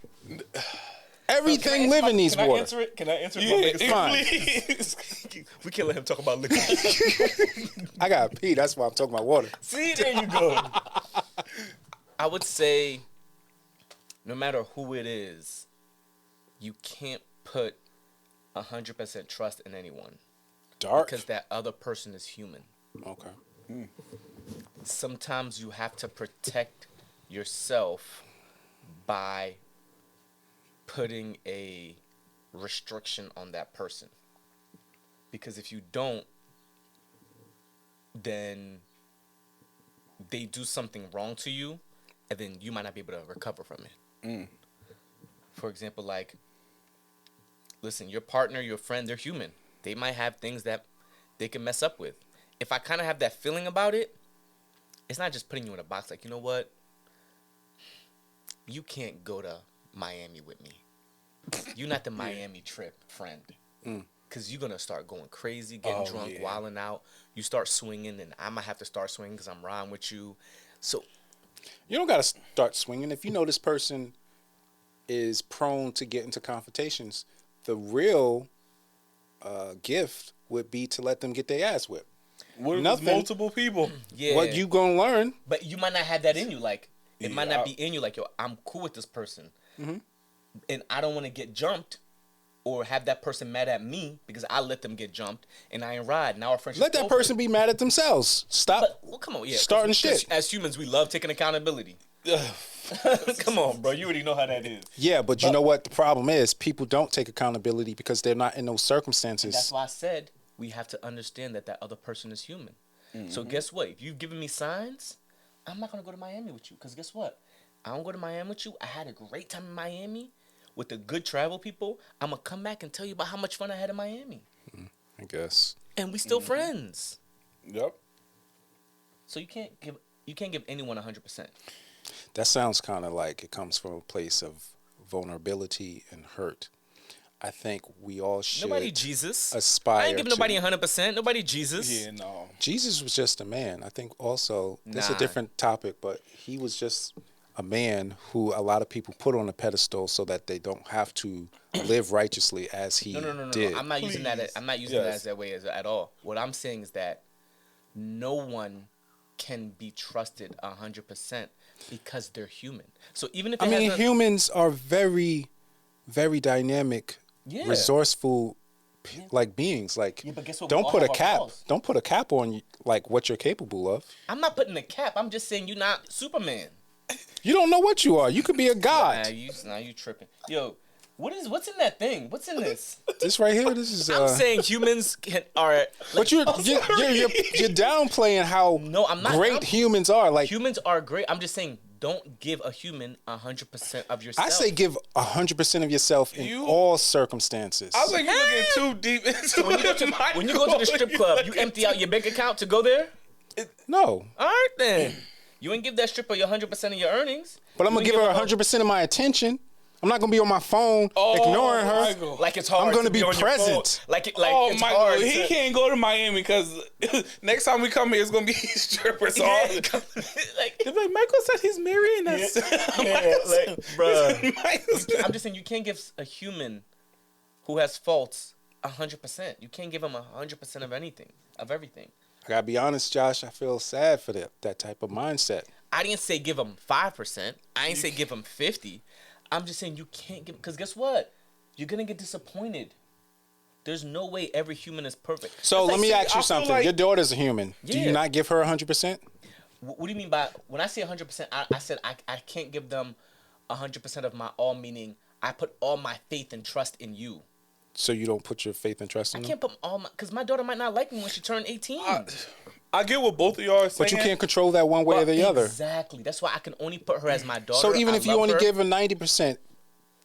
Everything living needs Can water. I answer it? Can I answer it? Yeah, My biggest- fine. please. We can't let him talk about liquor. I got to pee. That's why I'm talking about water. See, there you go. I would say, no matter who it is, you can't put 100% trust in anyone. Dark. Because that other person is human. Okay. Sometimes you have to protect yourself by putting a restriction on that person. Because if you don't, then they do something wrong to you, and then you might not be able to recover from it. For example, like, listen, your partner, your friend, they're human. They might have things that they can mess up with. If I kind of have that feeling about it, it's not just putting you in a box like, you know what? You can't go to Miami with me. You're not the Miami trip friend. Because you're going to start going crazy, getting drunk, wilding out. You start swinging, and I might have to start swinging because I'm riding with you. So You don't got to start swinging. If you know this person is prone to get into confrontations, the real gift would be to let them get their ass whipped. What if Nothing. it's multiple people? yeah. What you gonna learn? But you might not have that in you. Like, it might Yeah. not be in you. Like, yo, I'm cool with this person. And I don't want to get jumped or have that person mad at me because I let them get jumped and I ain't ride. Now our friendship Let that over. person be mad at themselves. Stop. But, well, come on, yeah. 'cause- starting 'cause shit. As humans, we love taking accountability. Come on, bro. You already know how that is. Yeah, but you know what the problem is? People don't take accountability because they're not in those circumstances. That's why I said we have to understand that that other person is human. So guess what? If you've given me signs, I'm not going to go to Miami with you. Because guess what? I don't go to Miami with you. I had a great time in Miami with the good travel people. I'm going to come back and tell you about how much fun I had in Miami. I guess. And we still friends. Yep. So you can't give anyone 100%. That sounds kind of like it comes from a place of vulnerability and hurt. I think we all should Nobody Jesus. aspire I ain't giving to- nobody 100%. Nobody Jesus. Yeah, no. Jesus was just a man. I think also that's Nah. a different topic, but he was just a man who a lot of people put on a pedestal so that they don't have to live righteously as he No. did. I'm not using that. Please. I'm not using that Yes. as that way at all. What I'm saying is that no one can be trusted 100% because they're human. So even if it I mean, has humans are very, very dynamic, Yeah. resourceful, like beings. Like, Yeah, but guess what? We don't all put a have our cap. flaws. Don't put a cap on like what you're capable of. I'm not putting a cap. I'm just saying you're not Superman. You don't know what you are. You could be a god. Now you tripping. Yo, what's in that thing? What's in this? This right here. This is. I'm saying humans are. But you're downplaying how No, I'm not great downplaying. humans are. Like, Humans are great. I'm just saying don't give a human 100% of yourself. I say give 100% of yourself in You- all circumstances. I was like, you're looking too deep into when you go to the strip club, you empty out your bank account to go there? no, All right, then. You ain't give that stripper your 100% of your earnings. but I'm You gonna ain't give her her 100% of my attention. I'm not gonna be on my phone Oh, ignoring her. Michael. Like it's hard. I'm gonna to be on your phone. present. Like Oh it's my hard. God, he to- can't go to Miami because next time we come here, it's gonna be strippers. All Yeah, like, like, like Michael said, he's marrying us. like, bruh. Michael said- I'm just saying you can't give a human who has faults 100%. You can't give him 100% of anything, of everything. I gotta be honest, Josh. I feel sad for that type of mindset. I didn't say give him 5%. I didn't say give him 50. I'm just saying you can't give, because guess what? You're gonna get disappointed. There's no way every human is perfect. So It's let me saying- ask you I feel something. like- Your daughter's a human. Do you Yeah. not give her 100%? What do you mean by when I say 100%? I said I can't give them 100% of my all. Meaning I put all my faith and trust in you. So you don't put your faith and trust I in them? can't put all my because my daughter might not like me when she turned 18. I get what both of y'all are saying. But you can't control that one way or the other. Exactly. That's why I can only put her as my daughter. So even I if you love only her. give her 90%,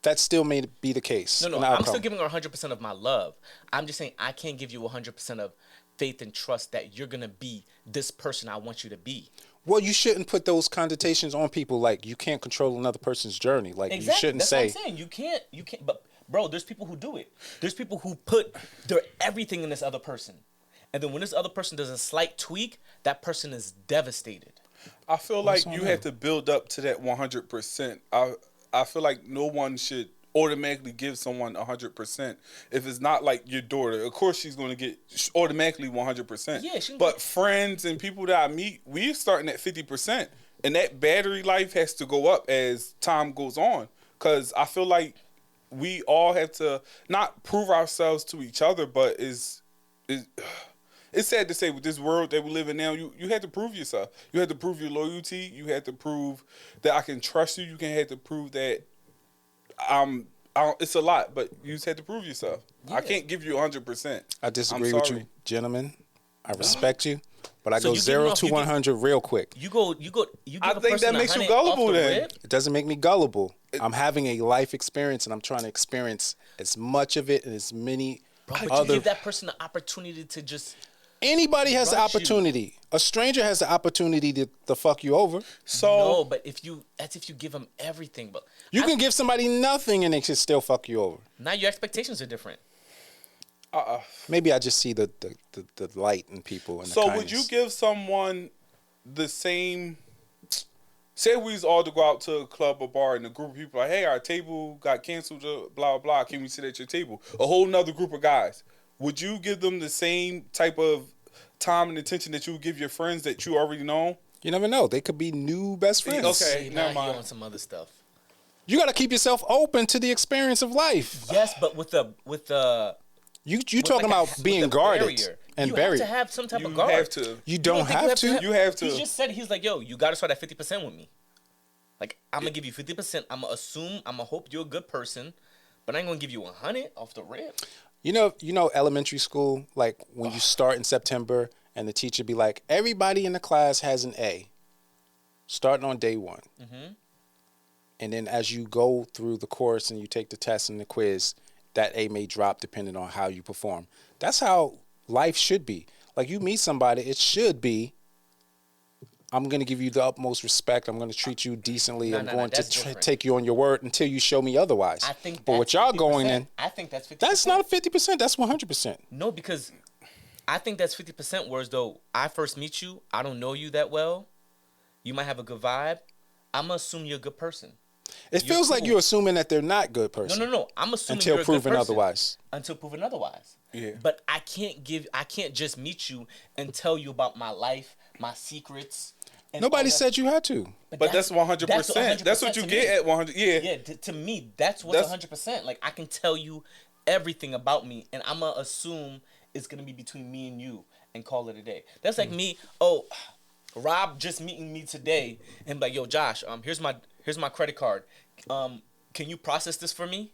that still may be the case. No, an I'm outcome. still giving her 100% of my love. I'm just saying I can't give you 100% of faith and trust that you're gonna be this person I want you to be. Well, you shouldn't put those connotations on people. Like, you can't control another person's journey. Like, you shouldn't That's say. what I'm saying. You can't. But bro, there's people who do it. There's people who put their everything in this other person, and then when this other person does a slight tweak, that person is devastated. I feel like on you that? have to build up to that 100%. I feel like no one should automatically give someone 100% if it's not like your daughter. Of course, she's going to get automatically 100%. Yeah, she can but get- friends and people that I meet, we're starting at 50%, and that battery life has to go up as time goes on. Because I feel like we all have to not prove ourselves to each other, but is it's sad to say with this world that we live in now, you had to prove yourself. You had to prove your loyalty. You had to prove that I can trust you. Had to prove that it's a lot, but you just had to prove yourself. Yeah. I can't give you 100%. I disagree with you, gentlemen. I respect you, but I go 0 to 100 real quick. You give I think that makes you gullible then. It doesn't make me gullible. I'm having a life experience, and I'm trying to experience as much of it and as many but other. You give that person the opportunity to just. Anybody has the opportunity. A stranger has the opportunity to fuck you over. So no, but that's if you give them everything. But you can give somebody nothing and they can still fuck you over. Now your expectations are different. Maybe I just see the light in people. And so kindness. would you give someone the same? Say we was all to go out to a club or bar and a group of people like, hey, our table got canceled, blah, blah, can we sit at your table? A whole nother group of guys. Would you give them the same type of time and attention that you would give your friends that you already know? You never know. They could be new best friends. Okay, never mind. On some other stuff. You got to keep yourself open to the experience of life. Yes, but with the you talking about being guarded and buried. You have to have some type of guard. You have to. You don't have to. You have to. He just said, he's like, yo, you got to start at 50% with me. Like, I'm going to give you 50%. I'm going to assume, I'm going to hope you're a good person, but I ain't going to give you 100 off the rip. You know, elementary school, like when you start in September and the teacher be like, everybody in the class has an A starting on day one. Mm-hmm. And then as you go through the course and you take the test and the quiz, that A may drop depending on how you perform. That's how life should be. Like you meet somebody, it should be, I'm going to give you the utmost respect. I'm going to treat you decently. I'm going to take you on your word until you show me otherwise. I think but what y'all going in, I think that's 50%. That's not 50%. That's 100%. No, because I think that's 50%. Whereas though I first meet you, I don't know you that well. You might have a good vibe. I'm going to assume you're a good person. It feels like you're assuming that they're not good person. No. I'm assuming until you're a good person. otherwise. Until proven otherwise. Yeah. But I can't just meet you and tell you about my life, my secrets. Nobody said you had to. But that's 100%. That's what you get at 100. Yeah. Yeah. To me, that's what's 100%. Like I can tell you everything about me, and I'm gonna assume it's gonna be between me and you, and call it a day. That's like me. Oh, Rob just meeting me today, and like, yo, Josh, here's my credit card. Can you process this for me?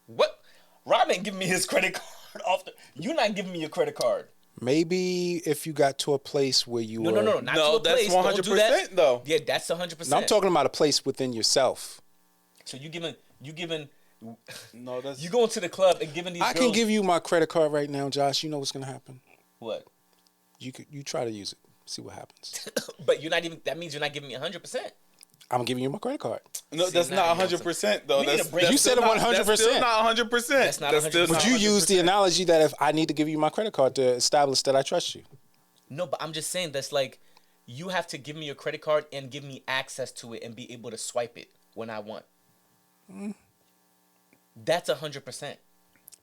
What? Rob ain't giving me his credit card off the. You're not giving me your credit card. Maybe if you got to a place where you were... No, not to a place. That's 100% though. Yeah, that's 100%. No, I'm talking about a place within yourself. So you giving... No, that's... You going to the club and giving these I can give you my credit card right now, Josh. You know what's going to happen? What? You try to use it. See what happens. But you're not even... That means you're not giving me 100%. I'm giving you my credit card. No, that's not 100% though. You said it 100%. That's still not 100%. That's not 100%. Would you use the analogy that if I need to give you my credit card to establish that I trust you? No, but I'm just saying that's like you have to give me your credit card and give me access to it and be able to swipe it when I want. That's 100%.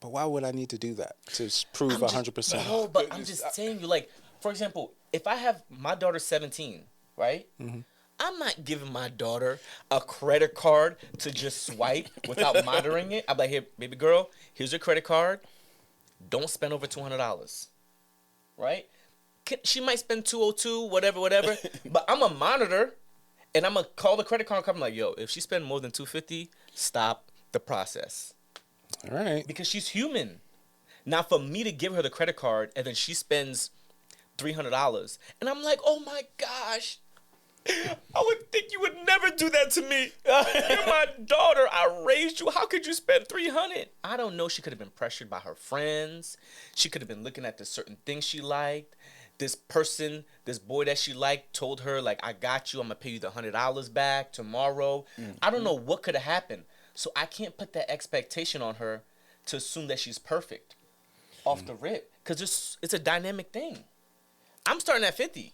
But why would I need to do that to prove 100%? No, but I'm just saying you like, for example, if I have my daughter's 17, right? Mm-hmm. I'm not giving my daughter a credit card to just swipe without monitoring it. I'm like, here, baby girl, here's your credit card. Don't spend over $200, right? She might spend $202, whatever. But I'm a monitor, and I'm gonna call the credit card company like, yo, if she spend more than $250, stop the process. All right. Because she's human. Now, for me to give her the credit card and then she spends $300, and I'm like, oh my gosh. I would think you would never do that to me. You're my daughter. I raised you. How could you spend $300? I don't know. She could have been pressured by her friends. She could have been looking at the certain things she liked. This person, this boy that she liked, told her like, "I got you. I'm gonna pay you the $100 back tomorrow." Mm-hmm. I don't know what could have happened. So I can't put that expectation on her to assume that she's perfect off the rip, because it's a dynamic thing. I'm starting at 50.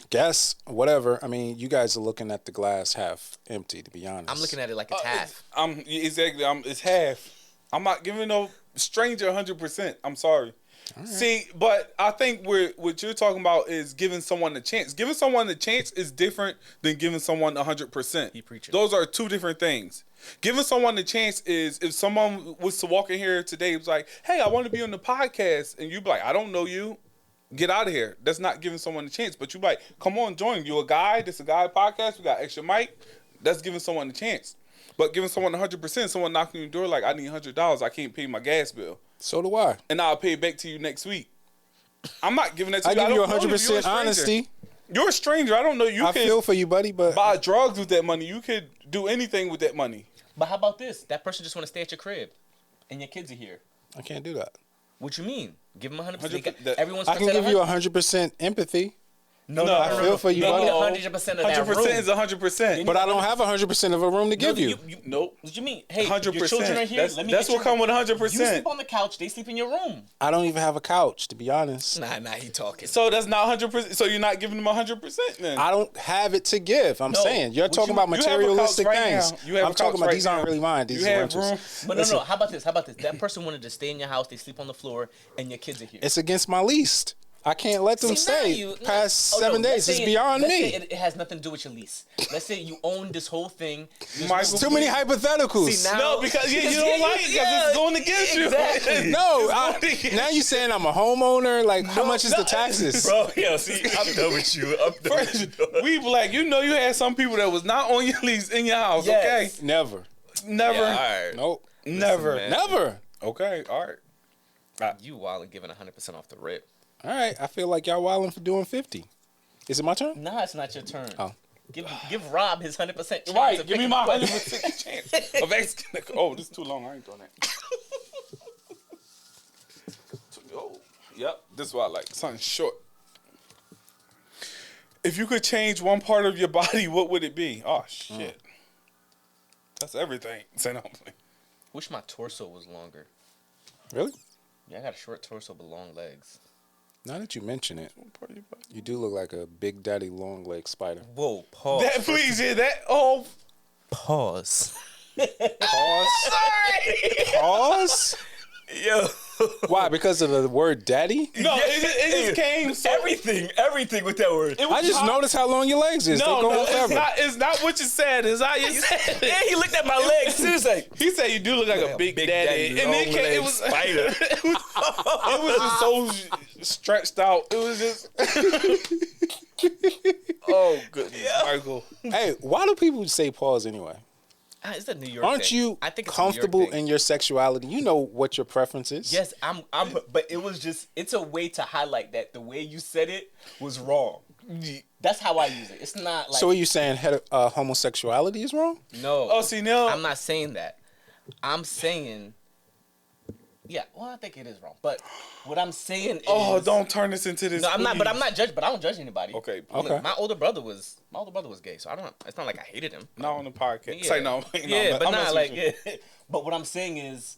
Guess, whatever. I mean, you guys are looking at the glass half empty, to be honest. I'm looking at it like it's half. It's half. I'm not giving no stranger 100%. I'm sorry. See, but I think what you're talking about is giving someone a chance. Giving someone a chance is different than giving someone 100%. He preaching. Those are two different things. Giving someone a chance is if someone was to walk in here today, it was like, hey, I want to be on the podcast. And you be like, I don't know you. Get out of here. That's not giving someone a chance. But you be like, come on, join. You a guy. This a guy podcast. We got extra mic. That's giving someone a chance. But giving someone 100%, someone knocking on your door like, I need $100. I can't pay my gas bill. So do I. And I'll pay it back to you next week. I'm not giving that to you. I give you don't know 100% You're a stranger. honesty. You're a stranger. I don't know you. I feel for you, buddy, but buy drugs with that money. You could do anything with that money. But how about this? That person just want to stay at your crib, and your kids are here. I can't do that. What you mean? Give them 100%. 100%. Everyone's I can give you 100% empathy. No, I feel for you, They need buddy. 100% of that 100% room. is 100%. But I don't have 100% of a room to give you. Nope. What you mean? Hey, 100%. your children are here. Let me That's get what come with 100%. You sleep on the couch. They sleep in your room. I don't even have a couch, to be honest. Nah, he talking. So that's not 100%. So you're not giving them 100% then. I don't have it to give. I'm No. saying you're What talking you- about you have a couch materialistic right things. now. You have I'm a talking couch about right these aren't now. really mine. These You are have rentals. room. But Listen. no. How about this? That person wanted to stay in your house. They sleep on the floor, and your kids are here. It's against my lease. I can't let them stay past 7 days. It's beyond let's me. say it has nothing to do with your lease. Let's say you own this whole thing. Michael, Too many hypotheticals. See, now- No, because you don't like it because it's going against you. Exactly. No, going against now you saying I'm a homeowner. Like, how much is the taxes? Bro, yo, see, I'm done with you. First, we black. You know you had some people that was not on your lease in your house, okay? Yes. Never. Never. Yeah, all right. Nope. Never. man. Never. Okay, all right. You wild and giving 100% off the rip. All right. I feel like y'all wilding for doing 50. Is it my turn? Nah, it's not your turn. Oh. Give Rob his 100% chance. Right, of give me picking my the 100% chance of asking. Oh, this is too long. I ain't doing that. Oh, yep, this is what I like. Something short. If you could change one part of your body, what would it be? Oh, shit. That's everything. Say no. Wish my torso was longer. Really? Yeah, I got a short torso but long legs. Now that you mention it, One part of your body. you do look like a big daddy long leg spider. Whoa, pause. That, please, yeah, that. Oh, Pause. Pause. Pause? Yo. Why? Because of the word daddy? no, it just came. So, Everything with that word. it was I just hot. noticed how long your legs is. No, they go no, forever. it's not what you said. It's how you said Yeah, it. he looked at my legs too. He's like, He said you do look like a big daddy. And then it was spider. it was just so stretched out. It was just oh goodness, Michael. Hey, why do people say pause anyway? It's a New York Aren't thing. you I think it's a New York comfortable thing. in your sexuality? You know what your preference is. Yes, I'm. But it was just. It's a way to highlight that the way you said it was wrong. That's how I use it. It's not like. So are you saying homosexuality is wrong? No. Oh, see now I'm not saying that. I'm saying. Yeah, well, I think it is wrong. But what I'm saying is. Oh, don't turn this into this. No, I'm not. But I'm please. not judged. But I don't judge anybody. Okay, Look, okay. my older brother was gay, so I don't. It's not like I hated him. not on the podcast. Yeah. Say no. Yeah, but I'm not messing like. with you. Yeah. But what I'm saying is,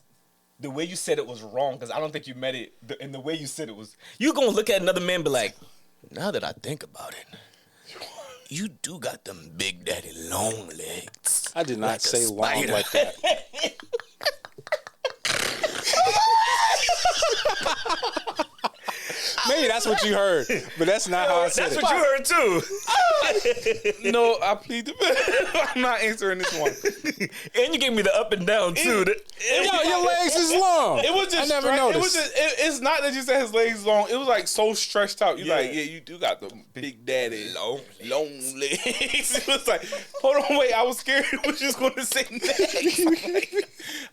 the way you said it was wrong because I don't think you meant it. And the way you said it was, you gonna look at another man and be like, now that I think about it, you do got them big daddy long legs. I did not Like a say long spider. like that. Maybe that's what you heard, but that's not how I said That's it. what you heard too. No, I plead the fifth. I'm not answering this one. And you gave me the up and down too. Yo, your legs is long. It was just. I never It noticed. was just. It's not that you said his legs long. It was like so stretched out. You Yeah. like, yeah, you do got the big daddy long legs. It was like, hold on, wait. I was scared it was just going to say next.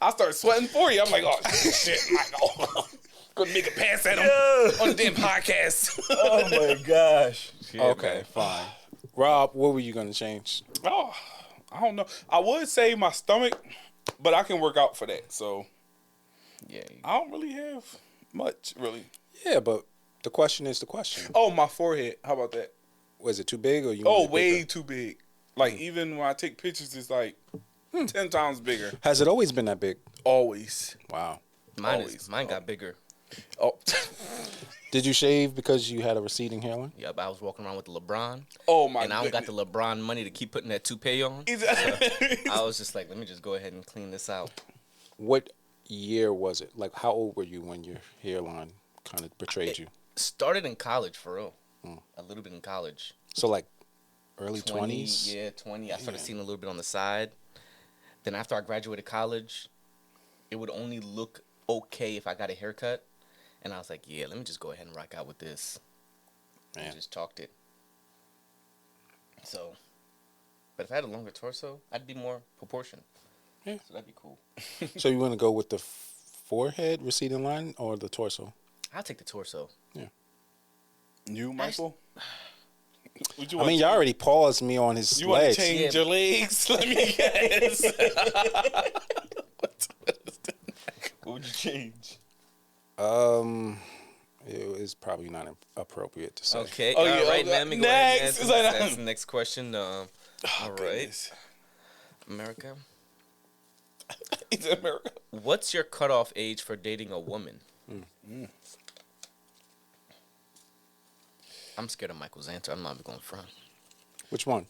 I started sweating for you. I'm like, oh shit, Michael. Gonna make a pass at him on the damn podcast. Oh my gosh. Okay, fine. Rob, what were you gonna change? Oh, I don't know. I would say my stomach, but I can work out for that. So Yeah. I don't really have much, really. Yeah, but the question is the question. Oh, my forehead. How about that? Was it too big or you? Oh, want it way bigger? too big. Like even when I take pictures, it's like 10 times bigger. Has it always been that big? Always. Wow. Mine got bigger. Oh, Did you shave because you had a receding hairline? Yep, I was walking around with the LeBron. oh my. And I don't got the LeBron money to keep putting that toupee on. I was just like, let me just go ahead and clean this out. What year was it? Like, how old were you when your hairline kind of betrayed you? Started in college for real. A little bit in college. So like early 20s? Yeah, 20. I started seeing a little bit on the side. Then after I graduated college, it would only look okay if I got a haircut. And I was like, yeah, let me just go ahead and rock out with this. Man. And just chalked it. So, but if I had a longer torso, I'd be more proportioned. Yeah. So that'd be cool. So you want to go with the forehead receding line or the torso? I'll take the torso. Yeah. You, Michael? Would you I mean, y'all already paused me on his You want to legs. change your legs? Let me guess. What would you change? It is probably not appropriate to say. Okay. Oh, all yeah, right, okay. man. Let me go ahead and Next. answer It's like- that's the next question. All right, Goodness. America. He's in America. What's your cutoff age for dating a woman? I'm scared of Michael's answer. I'm not even going front. Which one?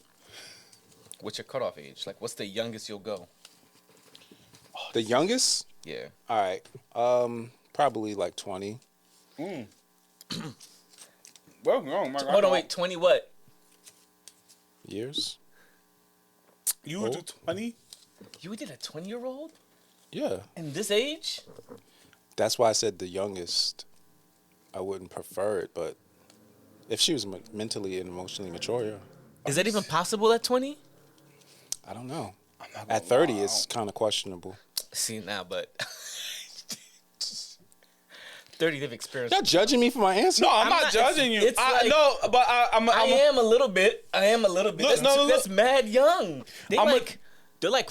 What's your cutoff age? Like, what's the youngest you'll go? The youngest? Yeah. All right. Probably like 20. Well, wrong, Mike. Hold on, wait. 20 what? Years? You would do 20? You did a 20-year-old Yeah. in this age? That's why I said the youngest. I wouldn't prefer it, but if she was mentally and emotionally mature, yeah. Is that even possible at 20? I don't know. I'm not gonna At 30, lie. it's kind of questionable. See, now, but 30 they've experienced. Y'all judging me for my answer? No, I'm I'm not not- judging you. it's like- No, but I'm I am a little bit. Look, That's, no, look. that's mad young. They I'm a- they're like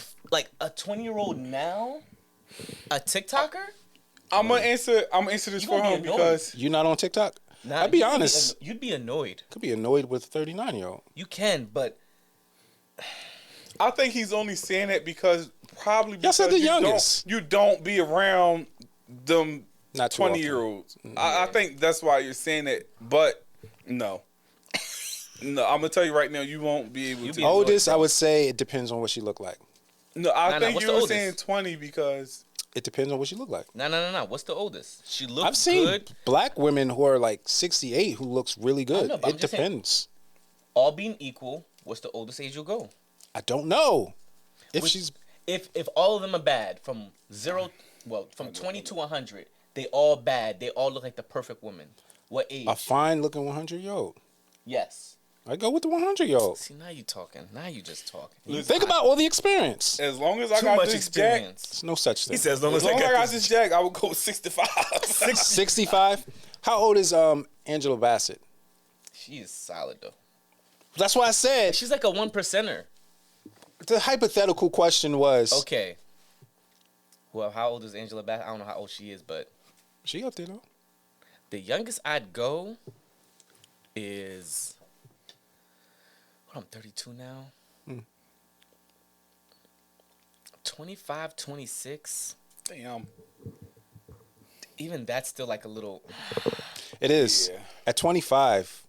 a 20-year-old now, a TikToker. I'm gonna answer this You for gonna be him annoyed. because You not on TikTok? Nah, I'll be you'd honest. You'd be annoyed. Could be annoyed with a 39-year-old. You can, but I think he's only saying that because Y'all said the youngest. You don't be around them Not too often. 20-year-olds. I think that's why you're saying that. But no, no. I'm gonna tell you right now, you won't be able to. be Oldest, I would say it depends on what she look like. No, I Nah, think what's you the were saying oldest? 20 because It depends on what she look like. no. What's the oldest? She looks I've seen good. black women who are like 68 who looks really good. know, but I'm It just saying- depends. All being equal, what's the oldest age you'll go? I don't know. If Which- she's If all of them are bad, from 20 to 100, they all bad. They all look like the perfect woman. What age? a fine looking 100-year-old, Yes. I go with the 100-year-old. See, now you talking. Now you just talking. Think about all the experience. as long as I Too got much this experience. There's no such thing. says, jack, as long as I got this jack, I would go with 65. 65. How old is Angela Bassett? She is solid though. That's why I said She's like a 1%er. the hypothetical question was Okay. Well, how old is Angela Bassett? I don't know how old she is, but she up there though. the youngest I'd go is. What, I'm 32 now. 25, 26. Damn. Even that's still like a little. It is Yeah. at 25.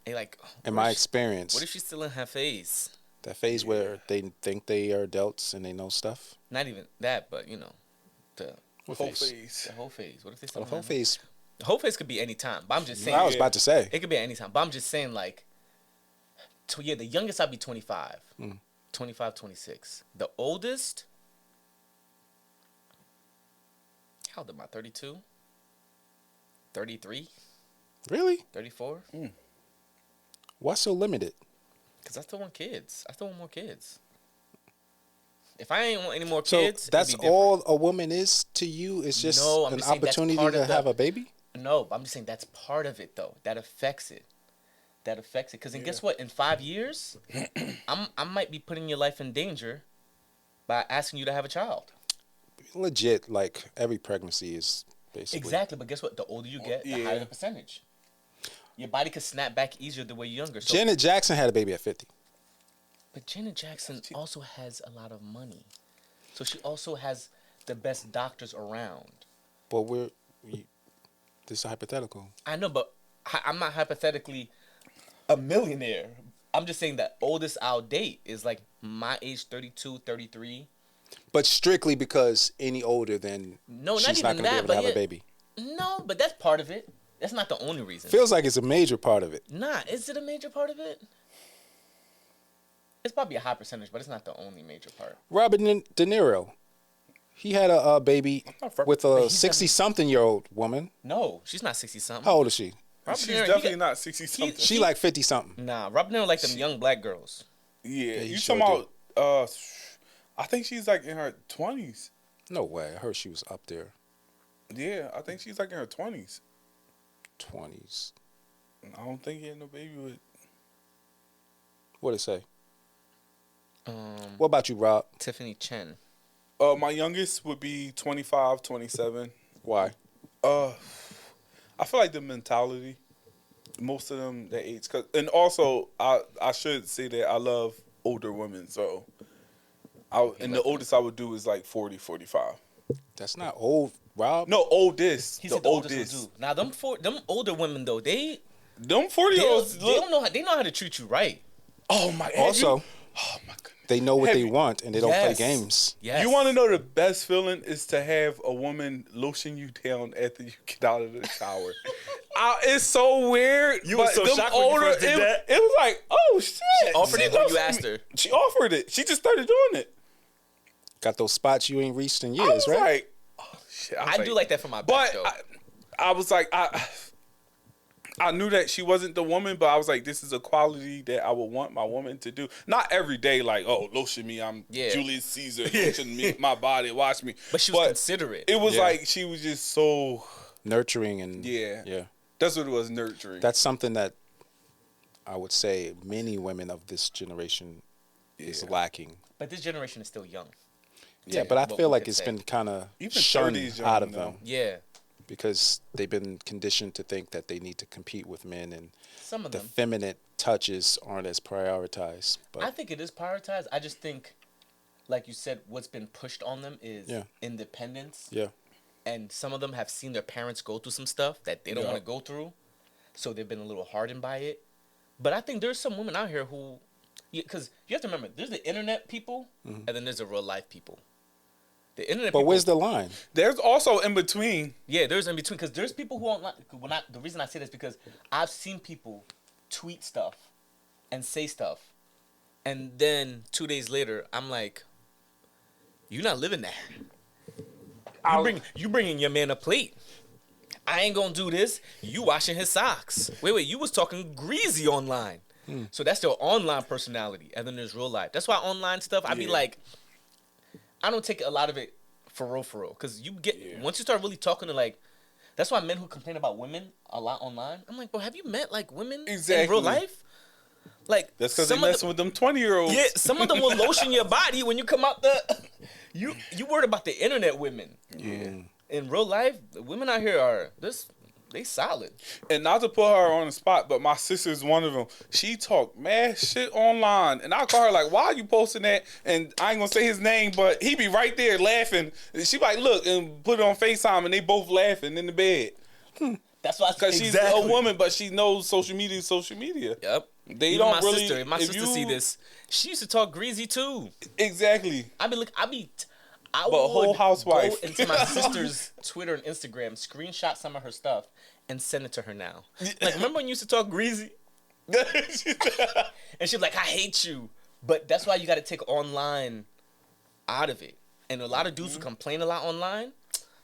Hey, like, In what my if she- experience, What if she's still in her phase? that phase where they think they are adults and they know stuff. Not even that, but you know, the What Whole phase? face. the whole phase. What if they still The whole in her- phase. The whole phase could be any time. But I'm just saying. I was about to say. It could be any time. But I'm just saying, like, yeah, the youngest I'd be 25. 25, 26. The oldest, how old am I? 32? 33? Really? 34? Why so limited? Because I still want kids. I still want more kids. If I ain't want any more So kids, it'd that's be different. all a woman is to you? It's just No, I'm an just saying that's opportunity part to of the- have a baby? No, I'm just saying that's part of it, though. That affects it. That affects it. Because then guess what? In 5 years, I might be putting your life in danger by asking you to have a child. Legit, like every pregnancy is basically. Exactly. But guess what? The older you get, the yeah. higher the percentage. Your body can snap back easier the way you're younger. So, Janet Jackson had a baby at 50. but Janet Jackson also has a lot of money. So she also has the best doctors around. But this is hypothetical. I know, but I'm not hypothetically a millionaire. I'm just saying that oldest I'll date is like my age, 32, 33. But strictly because any older than No, not she's even not going to be that, able to but have yeah. a baby. No, but that's part of it. That's not the only reason. Feels like it's a major part of it. Nah, is it a major part of it? It's probably a high percentage, but it's not the only major part. Robert De Niro, he had a baby with a he's 60-something-year-old woman. No, she's not 60-something. How old is she? Robert She's De Niro, definitely not 60-something. She like 50-something. Nah, Robert De Niro like them young black girls. Yeah, he you sure talking about? I think she's like in her 20s. No way. I heard she was up there. Yeah, I think she's like in her 20s. 20s. I don't think he had no baby with. What'd it say? What about you, Rob? Tiffany Chen. My youngest would be 25, 27. Why? I feel like the mentality, most of them that age, and also I should say that I love older women, so and the oldest I would do is like 40, 45. That's not old, Rob. No, oldest. He The said the oldest oldest. will do. Now them older women though, they Them 40-year-olds they look. don't know how, they know how to treat you right. Oh my. Also, Oh my goodness. they know what Have they you- want and they don't play Yes. games. Yes. You want to know the best feeling is to have a woman lotion you down after you get out of the shower. It's so weird. You was but so them shocked when you first did that? It was like, oh shit. She offered it or loves you me. asked her? She offered it. She just started doing it. Got those spots you ain't reached in I years, was right? like, oh shit. I do like that for my back But though. I was like, I knew that she wasn't the woman, but I was like, this is a quality that I would want my woman to do. Not every day, like, oh, lotion me, I'm Yeah. Julius Caesar, lotion me, my body, wash me. But she was considerate. It was Yeah. like she was just so, Nurturing and yeah. That's what it was, nurturing. That's something that I would say many women of this generation is lacking. But this generation is still young. Yeah, but I what feel we like could it's say. been kind of Even shunned 30 is young out of now. them Yeah. because they've been conditioned to think that they need to compete with men and Some of the them. feminine touches aren't as prioritized. But I think it is prioritized. I just think, like you said, what's been pushed on them is Yeah. independence. yeah, And some of them have seen their parents go through some stuff that they don't Yeah. want to go through. So they've been a little hardened by it. But I think there's some women out here who, because you have to remember, there's the internet people and then there's the real life people. The internet but people. where's the line? There's also in between. Yeah, there's in between because there's people who online. The reason I say this is because I've seen people tweet stuff and say stuff, and then 2 days later, I'm like, "You're not living there. You bringing your man a plate. I ain't gonna do this. You washing his socks. Wait, you was talking greasy online. So that's their online personality, and then there's real life. That's why online stuff, I be Yeah. like, I don't take a lot of it for real, because you get once you start really talking to like, that's why men who complain about women a lot online, I'm like, bro, have you met like women in Exactly. real life? Like That's because they some of messing with them 20-year-olds. yeah, some of them will lotion your body when you come out the. You worried about the internet women. Yeah. In real life, the women out here are they solid. And not to put her on the spot, but my sister's one of them. She talk mad shit online, and I call her like, "Why are you posting that?" And I ain't gonna say his name, but he be right there laughing. And she like, "Look," and put it on FaceTime, and they both laughing in the bed That's why because she's a woman, but she knows social media is social media. Yep. They Even don't my really. sister, if my sister see this, she used to talk greasy too. Exactly. I But a would whole housewife. go into my sister's Twitter and Instagram, screenshot some of her stuff, and send it to her now. Like, remember when you used to talk greasy? And she's like, I hate you. But that's why you got to take online out of it. And a lot of dudes who complain a lot online,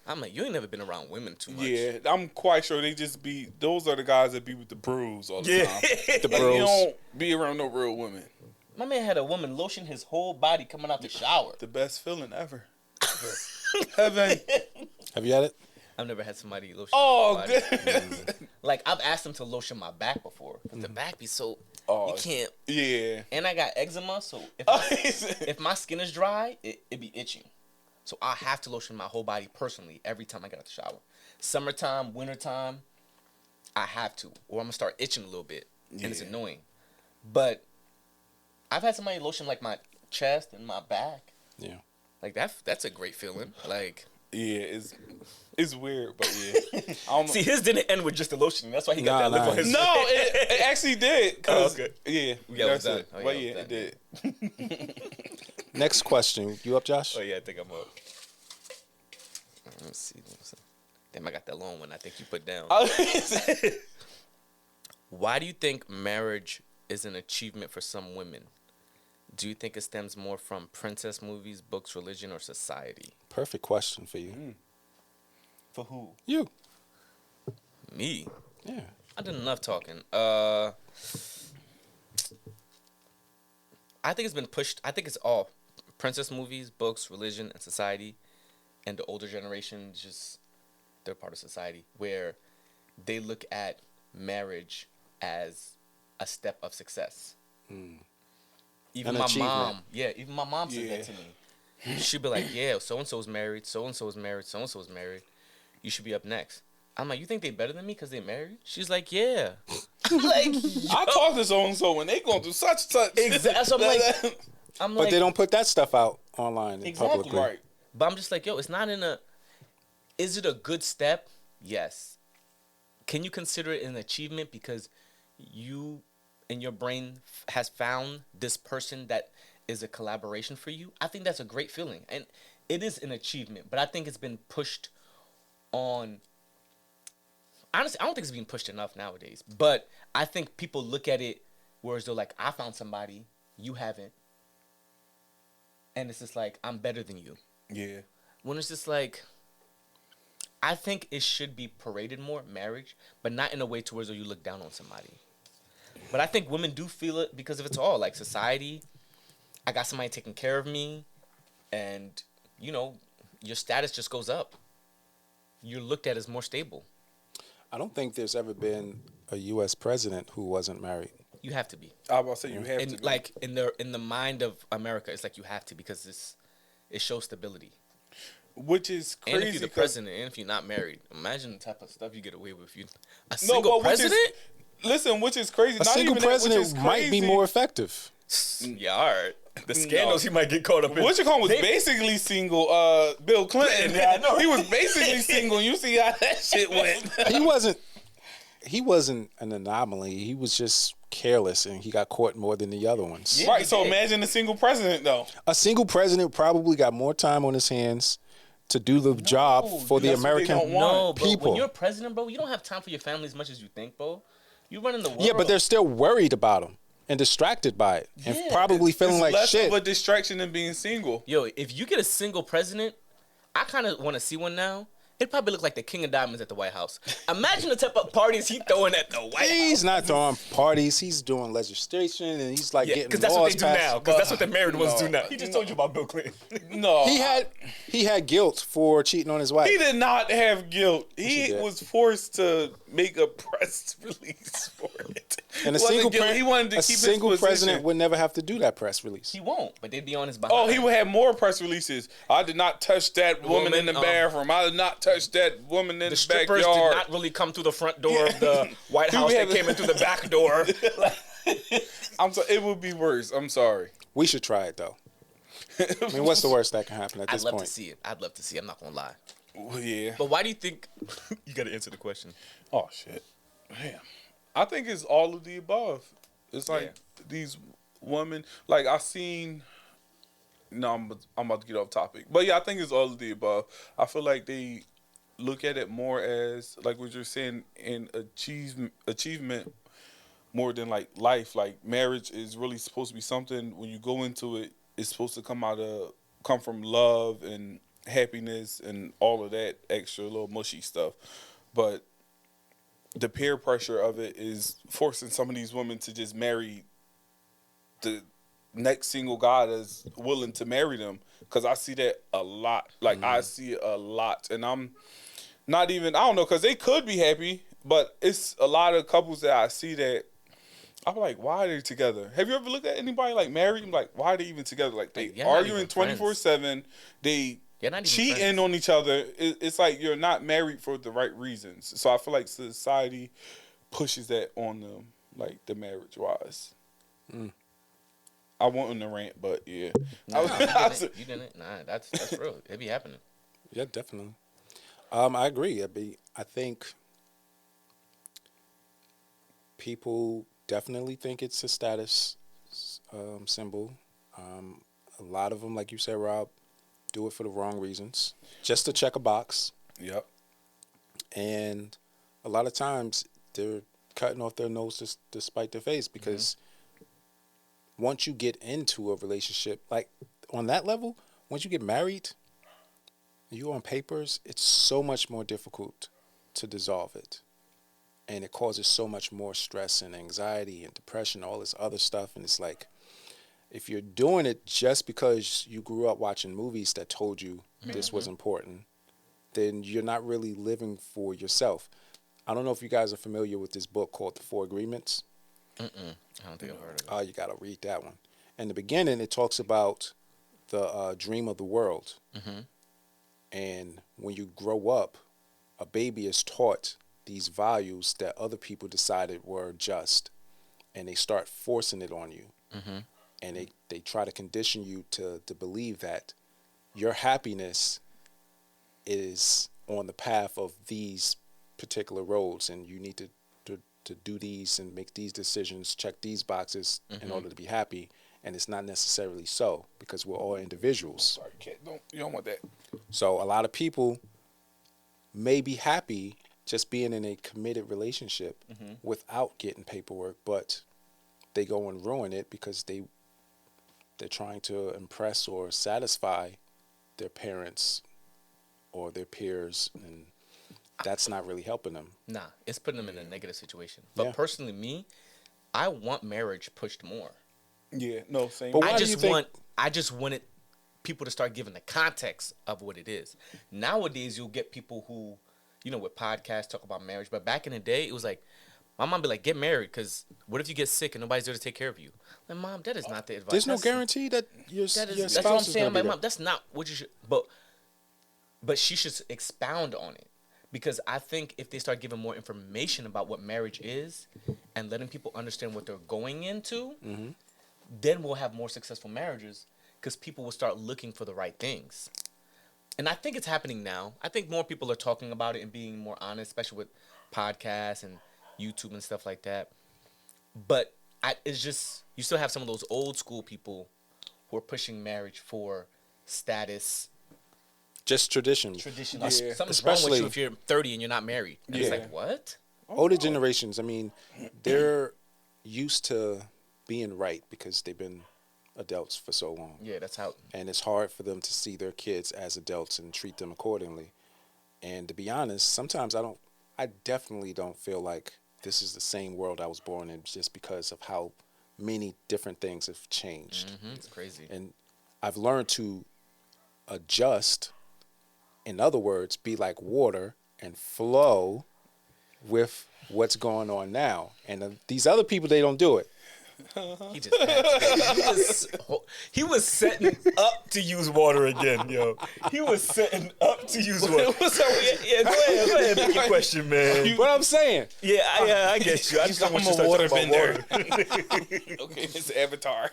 I'm like, you ain't never been around women too much. Yeah, I'm quite sure they just be. Those are the guys that be with the bros all the Yeah. time. The Like, bros. you don't be around no real women. My man had a woman lotion his whole body coming out the shower. The best feeling ever. Heaven. Have you had it? I've never had somebody lotion Oh, my body. good. Like, I've asked them to lotion my back before. But the back be so, Oh, you can't. Yeah. And I got eczema, so Oh, if my skin is dry, it be itching. So I have to lotion my whole body personally every time I get out the shower. Summertime, wintertime, I have to. Or I'm going to start itching a little bit. And it's Yeah. annoying. But I've had somebody lotion like my chest and my back. Yeah. Like that's a great feeling. Like, Yeah, it's weird, but yeah. I don't know. see, his didn't end with just the lotion. That's why he got Nah, that look nah. on his No, it actually did. 'Cause- Oh, okay. Yeah, Yeah, it was that's done. it. Oh, yeah, But it yeah, was it did. Next question. You up, Josh? Oh, yeah, I think I'm up. Let me see. Damn, I got that long one I think you put down. I- Why do you think marriage is an achievement for some women? Do you think it stems more from princess movies, books, religion, or society? Perfect question for you. For who? You. Me? Yeah. I did enough talking. I think it's been pushed. I think it's all princess movies, books, religion, and society. And the older generation, just they're part of society where they look at marriage as a step of success. Even An my achievement. mom, even my mom said that to me. She'd be like, "Yeah, so and so's married, so and so's married, so and so's married. You should be up next." I'm like, "You think they better than me because they married?" She's like, "Yeah." I'm like, I talk to so and so when they going through such and such. Exactly. So I'm But like, they don't put that stuff out online Exactly. publicly. Right. But I'm just like, yo, it's not in a. Is it a good step? Yes. Can you consider it an achievement because you and your brain has found this person that is a collaboration for you? I think that's a great feeling, and it is an achievement. But I think it's been pushed on. Honestly, I don't think it's being pushed enough nowadays. But I think people look at it whereas they're like, I found somebody, you haven't, and it's just like I'm better than you. Yeah. When it's just like, I think it should be paraded more, marriage, but not in a way towards where you look down on somebody. But I think women do feel it because of it's all like society. I got somebody taking care of me, and your status just goes up. You're looked at as more stable. I don't think there's ever been a U.S. president who wasn't married. You have to be, I was about to say you have and to be. like in the mind of America, it's like you have to because it shows stability. Which is And if crazy. you're the 'cause- president, and if you're not married, imagine the type of stuff you get away with. You a No, single but which is, president. listen, which is crazy. A Not single even that, which president is might be crazy. more effective. Yeah, all right. The scandals he might get caught up in. What you call was basically single. Bill Clinton. Yeah, I know. He was basically single. You see how that shit went. He wasn't an anomaly. He was just careless, and he got caught more than the other ones. Yeah. Right. So did. imagine a single president though. A single president probably got more time on his hands to do the job for the that's what they American don't want. No, bro. people. When you're a president, bro, you don't have time for your family as much as you think, bro. You running the world. Yeah, but they're still worried about him and distracted by it, and Yeah. probably feeling It's like less shit. of a distraction than being single. Yo, if you get a single president, I kind of want to see one now. It'd probably look like the King of Diamonds at the White House. Imagine the type of parties he throwing at the White He's House. not throwing parties. He's doing legislation, and he's like Yeah, getting because that's what laws they do passed. now. Because that's what the married ones No. do now. He just told you about Bill Clinton. No, He had guilt for cheating on his wife. He did not have guilt. he He did. was forced to make a press release for it. And a He wasn't single, guilty. He wanted to a keep his single position. president would never have to do that press release. He won't, but they'd be on his behind. Oh, he would have more press releases. I did not touch that woman in the bathroom. I did not touch that woman in The the strippers backyard. did not really come through the front door of the White He House. would They have- came in through the back door. I'm sorry. It would be worse. I'm sorry. We should try it though. I mean, what's the worst that can happen at I'd this love point? to see it. I'd love to see it. I'm not going to lie. Well, yeah. But why do you think... you got to answer the question. Oh shit. Damn. I think it's all of the above. It's like these women. Like I seen. No, I'm about to get off topic. But yeah, I think it's all of the above. I feel like they look at it more as like what you're saying in achievement more than like life. Like marriage is really supposed to be something when you go into it. It's supposed to come from love and happiness and all of that extra little mushy stuff. But the peer pressure of it is forcing some of these women to just marry the next single guy that's willing to marry them. Because I see that a lot. Like, I see it a lot. And I'm not even, I don't know, because they could be happy, but it's a lot of couples that I see that I'm like, why are they together? Have you ever looked at anybody like married? I'm like, why are they even together? Like, they You're not arguing even 24/7. They You're not even cheating friends. on each other. It's like you're not married for the right reasons. So I feel like society pushes that on them, like the marriage wise. I want on the rant, but yeah. Nah, you didn't. Nah, that's real. It be happening. Yeah, definitely. I agree. I think people definitely think it's a status symbol. A lot of them, like you said, Rob, do it for the wrong reasons, just to check a box. Yep. And a lot of times they're cutting off their nose to spite their face because once you get into a relationship, like on that level, once you get married, you on papers, it's so much more difficult to dissolve it. And it causes so much more stress and anxiety and depression, all this other stuff. And it's like, if you're doing it just because you grew up watching movies that told you this was important, then you're not really living for yourself. I don't know if you guys are familiar with this book called The Four Agreements. I don't think I've heard of it. Oh, you got to read that one. In the beginning, it talks about the dream of the world. And when you grow up, a baby is taught these values that other people decided were just, and they start forcing it on you. And they try to condition you to believe that your happiness is on the path of these particular roads, and you need to do these and make these decisions, check these boxes in order to be happy. And it's not necessarily so, because we're all individuals. Sorry, kid. You don't want that. So a lot of people may be happy just being in a committed relationship without getting paperwork, but they go and ruin it because they're trying to impress or satisfy their parents or their peers, and that's not really helping them. Nah, it's putting them in a negative situation. But personally, me, I want marriage pushed more. Yeah, no, same. But why do you think? I just wanted people to start giving the context of what it is. Nowadays, you'll get people who, with podcasts talk about marriage. But back in the day, it was like, my mom be like, get married, because what if you get sick and nobody's there to take care of you? Like, Mom, that is not the advice. There's no guarantee that your That's spouse what I'm is saying. going to be Mom, that's not what you should. But she should expound on it, because I think if they start giving more information about what marriage is and letting people understand what they're going into, then we'll have more successful marriages, because people will start looking for the right things. And I think it's happening now. I think more people are talking about it and being more honest, especially with podcasts and YouTube and stuff like that. But it's just, you still have some of those old school people who are pushing marriage for status. Just tradition. Something's wrong Especially with you if you're 30 and you're not married. And it's like, what? Older generations, I mean, they're used to being right because they've been adults for so long. Yeah, that's how. And it's hard for them to see their kids as adults and treat them accordingly. And to be honest, sometimes I definitely don't feel like this is the same world I was born in, just because of how many different things have changed. It's crazy. And I've learned to adjust. In other words, be like water and flow with what's going on now. And these other people, they don't do it. He just he was setting up to use water again, yo. He was setting up to use water. Yeah, go ahead, make your question, man. What I'm saying. Yeah, I get you. I just don't want you to start water talking about bender. water. Okay, Mr. Avatar.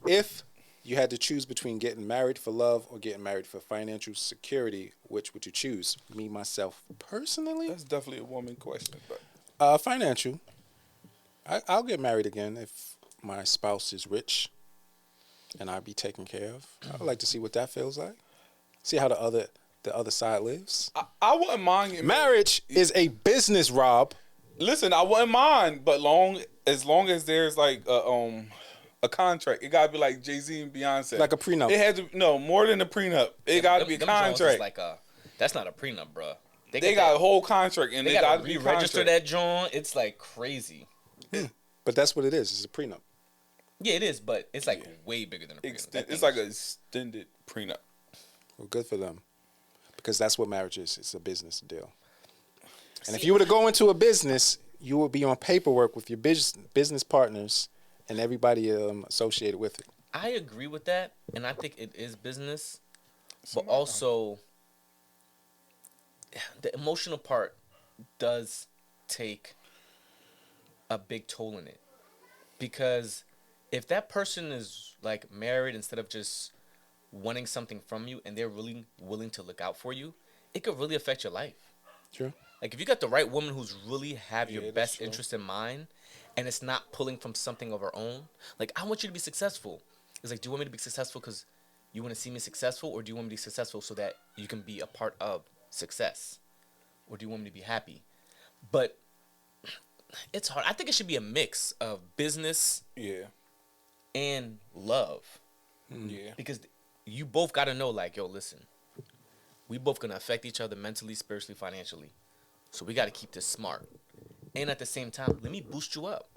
If you had to choose between getting married for love or getting married for financial security, which would you choose? Me, myself, personally? That's definitely a woman question, but Financial. I'll get married again if my spouse is rich and I'll be taken care of. I'd like to see what that feels like. See how the other side lives. I wouldn't mind getting Marriage is a business, Rob. Listen, I wouldn't mind, but as long as there's like a contract, it gotta be like Jay-Z and Beyonce, Like a prenup. It had to more than a prenup. It gotta be a Them Jones is contract. like that's not a prenup, bro. They got a whole contract, and They they got gotta to be re-register contract. that joint. It's like crazy. But that's what it is. It's a prenup. Yeah, it is, but it's like way bigger than a prenup. It's like an extended prenup. Well, good for them. Because that's what marriage is. It's a business deal. And if you were to go into a business, you would be on paperwork with your business partners and everybody associated with it. I agree with that, and I think it is business, but also the emotional part does take a big toll in it, because if that person is like married instead of just wanting something from you, and they're really willing to look out for you, it could really affect your life. True. Like if you got the right woman who's really have your that's best true. interest in mind, and it's not pulling from something of her own. Like, I want you to be successful. It's like, do you want me to be successful because You want to see me successful, or do you want me to be successful so that you can be a part of success? Or do you want me to be happy? But it's hard. I think it should be a mix of business Yeah. and love. Yeah. Because you both got to know, like, yo, listen, we both going to affect each other mentally, spiritually, financially. So we got to keep this smart. And at the same time, let me boost you up.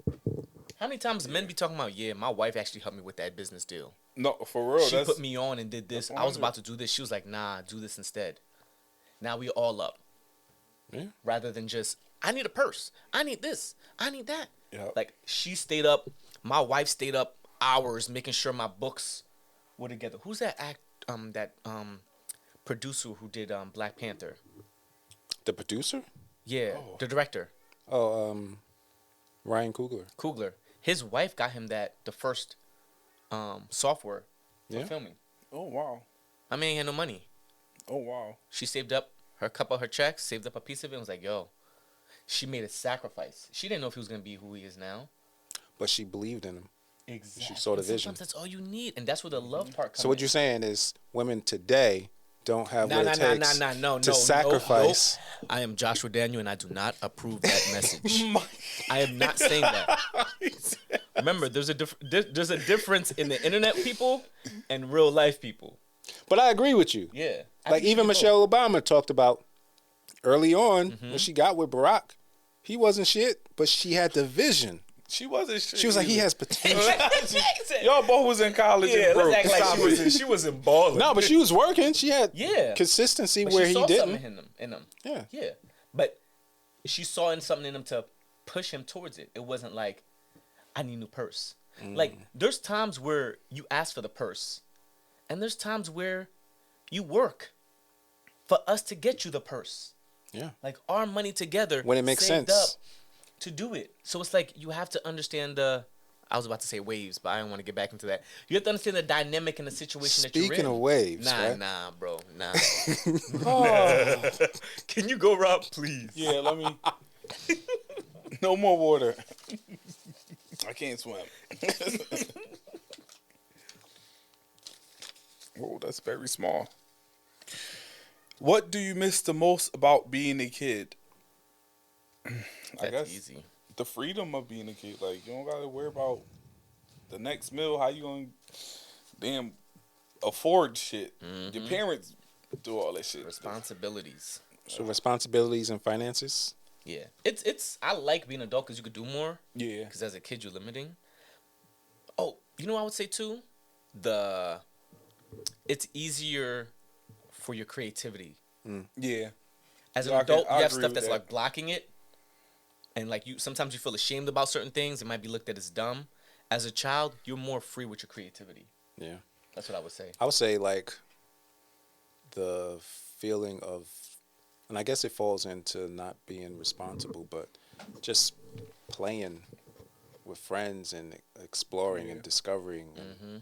How many times men be talking about, yeah, my wife actually helped me with that business deal. No, for real. She put me on and did this. that's I was 100. about to do this. She was like, nah, do this instead. Now we all up. Yeah. Rather than just, I need a purse. I need this. I need that. Yep. Like, she stayed up. My wife stayed up hours making sure my books were together. Who's that producer who did Black Panther? The producer? Yeah, the director. Oh, Ryan Coogler. His wife got him the first software for Yeah. filming. Oh wow. I mean, he had no money. Oh wow. She saved up her couple of her checks, saved up a piece of it, and was like, yo, she made a sacrifice. She didn't know if he was going to be who he is now. But she believed in him. Exactly. She saw the vision. Sometimes that's all you need. And that's where the love part comes So what you're saying is women today don't have what it takes no, to sacrifice. Nope. I am Joshua Daniel, and I do not approve that message. I am not saying that. Remember, there's a difference in the internet people and real life people. But I agree with you. Yeah. I Like think even you Michelle Obama talked about early on when she got with Barack. He wasn't shit, but she had the vision. She wasn't shit. She was like, he either. has potential. Y'all both was in college. Yeah, and broke. let's act Stop like it. she wasn't balling. No, but she was working. She had Yeah. consistency But where she he saw didn't. something in him. Yeah. Yeah. But she saw something in him to push him towards it. It wasn't like, I need a new purse. Like, there's times where you ask for the purse, and there's times where you work for us to get you the purse. Yeah. Like, our money together When it makes saved sense. up to do it. So it's like you have to understand the, I was about to say waves, but I don't want to get back into that. You have to understand the dynamic in the situation that you're in. Speaking of waves, Nah, right? nah, bro, nah. Oh. Can you go, Rob, please? Yeah, let me. No more water. I can't swim. Whoa, that's very small. What do you miss the most about being a kid? I guess That's easy. the freedom of being a kid. Like, you don't gotta worry about the next meal. How you gonna damn afford shit? Your parents do all that shit. Responsibilities. So responsibilities and finances. Yeah, it's. I like being an adult because you could do more. Yeah. Because as a kid, you're limiting. Oh, you know what I would say too? It's easier for your creativity. Yeah. As an Yeah, adult, I you have agree stuff with that's that. like blocking it, and like sometimes you feel ashamed about certain things. It might be looked at as dumb. As a child, you're more free with your creativity. Yeah. That's what I would say. I would say like the feeling of, and I guess it falls into not being responsible, but just playing with friends and exploring and discovering. And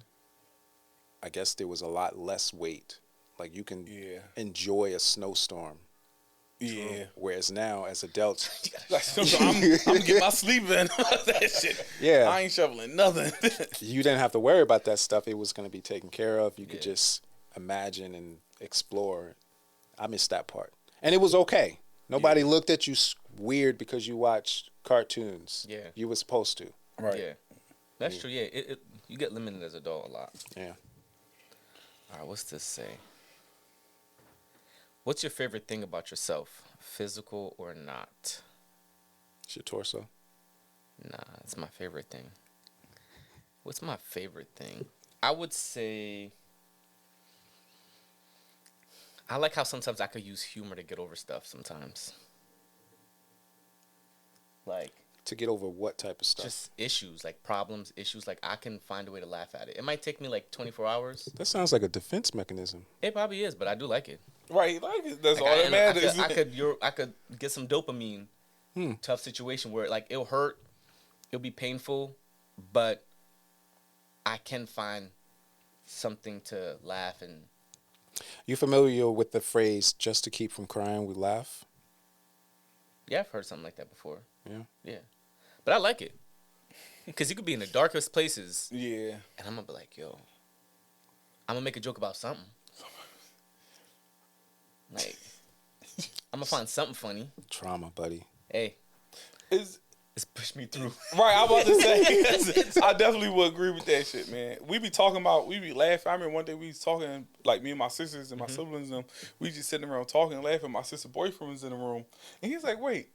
I guess there was a lot less weight. Like you can enjoy a snowstorm. Yeah. Whereas now, as adults, I'm getting my sleep in. That shit. Yeah. I ain't shoveling nothing. you didn't have to worry about that stuff. It was going to be taken care of. You could just imagine and explore. I missed that part. And it was okay. Nobody looked at you weird because you watched cartoons. Yeah. You were supposed to. Right. Yeah, that's true. Yeah, you get limited as an adult a lot. Yeah. All right, what's this say? What's your favorite thing about yourself, physical or not? It's your torso. Nah, it's my favorite thing. What's my favorite thing? I would say I like how sometimes I could use humor to get over stuff sometimes. Like To get over what type of stuff? just issues, like problems, issues, like I can find a way to laugh at it. It might take me like 24 hours. That sounds like a defense mechanism. It probably is, but I do like it. Right. Like, that's Like, all that matters. I could get some dopamine. Tough situation where like it'll hurt, it'll be painful, but I can find something to laugh and. You familiar with the phrase "just to keep from crying, we laugh"? Yeah, I've heard something like that before. Yeah. Yeah, but I like it because you could be in the darkest places, Yeah. and I'm gonna be like, yo, I'm gonna make a joke about something. Like, I'm gonna find something funny. Trauma, buddy. Hey, It's it's pushed me through. right. I'm about to say. I definitely would agree with that shit, man. We be laughing. I remember one day we was talking, like me and my sisters and my siblings and them. We just sitting around talking and laughing. My sister's boyfriend was in the room, and he's like, "Wait,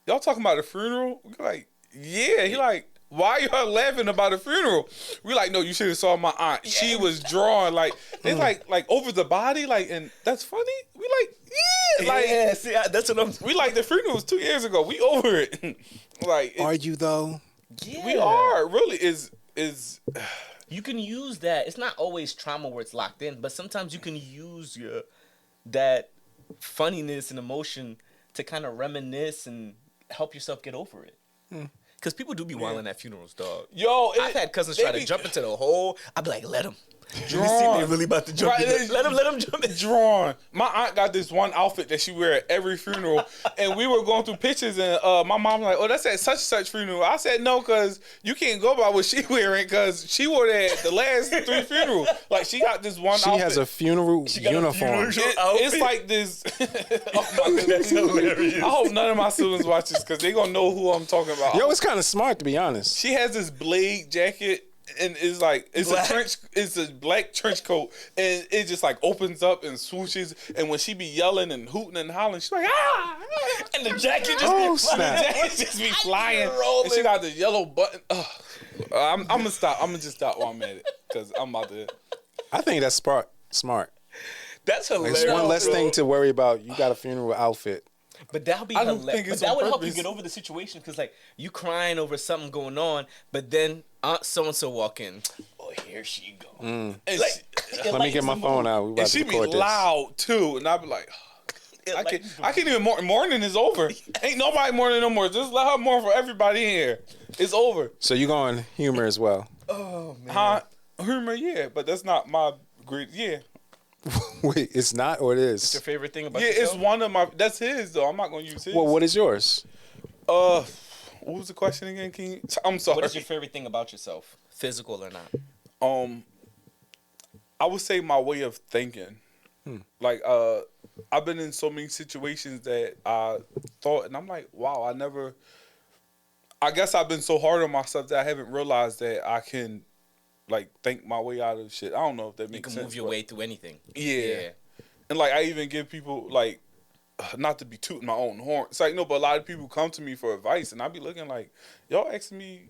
y'all talking about a funeral?" We're like, "Yeah." He like, "Why y'all laughing about a funeral?" We like, "No, you should have saw my aunt. Yeah. She was drawing like they like over the body, like, and that's funny." We like, yeah, like, yeah, see, that's what I'm. we like the funeral was 2 years ago. We over it. Like, Are you though? Yeah. we are really is. You can use that. It's not always trauma where it's locked in, but sometimes you can use that funniness and emotion to kind of reminisce and help yourself get over it. Because people do be wilding at funerals, dog. Yo, I've had cousins try to jump into the hole. I'd be like, let them. Let me see if Drawn. they really about to jump in. Let them jump in. Drawn. My aunt got this one outfit that she wear at every funeral, and we were going through pictures, and my mom was like, "Oh, that's at such and such funeral." I said, "No, because you can't go by what she wearing, because she wore that at the last 3 funerals. Like, she got this one She outfit. has a funeral uniform. It's like this. Oh my goodness. That's hilarious. I hope none of my siblings watch this, because they gonna know who I'm talking about. Yo, it's kind of smart to be honest. She has this blade jacket, and it's like it's a black trench coat, and it just like opens up and swooshes. And when she be yelling and hooting and hollering, she's like, ah! And the jacket just Oh, be snap. The jacket just be flying, rolling. and she got the yellow button. I'm gonna stop. I'm gonna just stop while I'm at it, because I'm about to. I think that's smart. That's Like, hilarious. it's one less thing to worry about. You got a funeral outfit. But that'll be I don't hilarious. think But it's that on would help you purpose. get over the situation, because like you crying over something going on, but then Aunt so and so walk in. Oh, here she go. And Like, she, it Let me get my lightens the phone mood. out. We and about she to be record this. loud too, and I be like. It I lightens the can't even mourn. Mourning is over. Ain't nobody mourning no more. Just let her mourn for everybody in here. It's over. So you going humor as well? Oh man. Huh? Humor, yeah, but that's not my great. Yeah, Wait, it's not or it What's your is? favorite thing about yeah, the it's show? one of my. That's his though. I'm not gonna use his. Well, what is yours? What was the question again, King? I'm sorry. What is your favorite thing about yourself, physical or not? I would say my way of thinking. Like, I've been in so many situations that I thought, and I'm like, wow, I guess I've been so hard on myself that I haven't realized that I can, like, think my way out of shit. I don't know if that You makes can sense. move your but- way through anything. Yeah. And, like, I even give people, like, not to be tooting my own horn. It's like, no, but a lot of people come to me for advice, and I be looking like, y'all asking me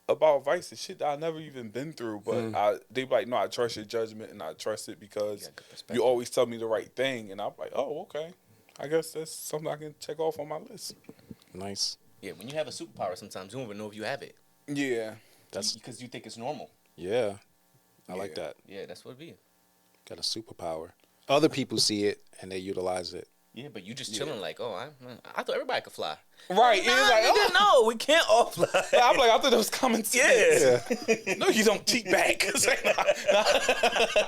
about advice and shit that I never even been through. But they be like, no, I trust your judgment, and I trust it because you always tell me the right thing. And I'm like, oh, okay. I guess that's something I can check off on my list. Nice. Yeah, when you have a superpower, sometimes you don't even know if you have it. Yeah. That's Because you think it's normal. yeah. I like Yeah. that. Yeah, that's what it be. Got a superpower. Other people see it and they utilize it. Yeah, but you just chilling like, oh, I thought everybody could fly. Right. Nah, It's like, nigga, no, we can't all fly. I'm like, I thought that was common sense. Yeah. No, you don't teach back. It's like,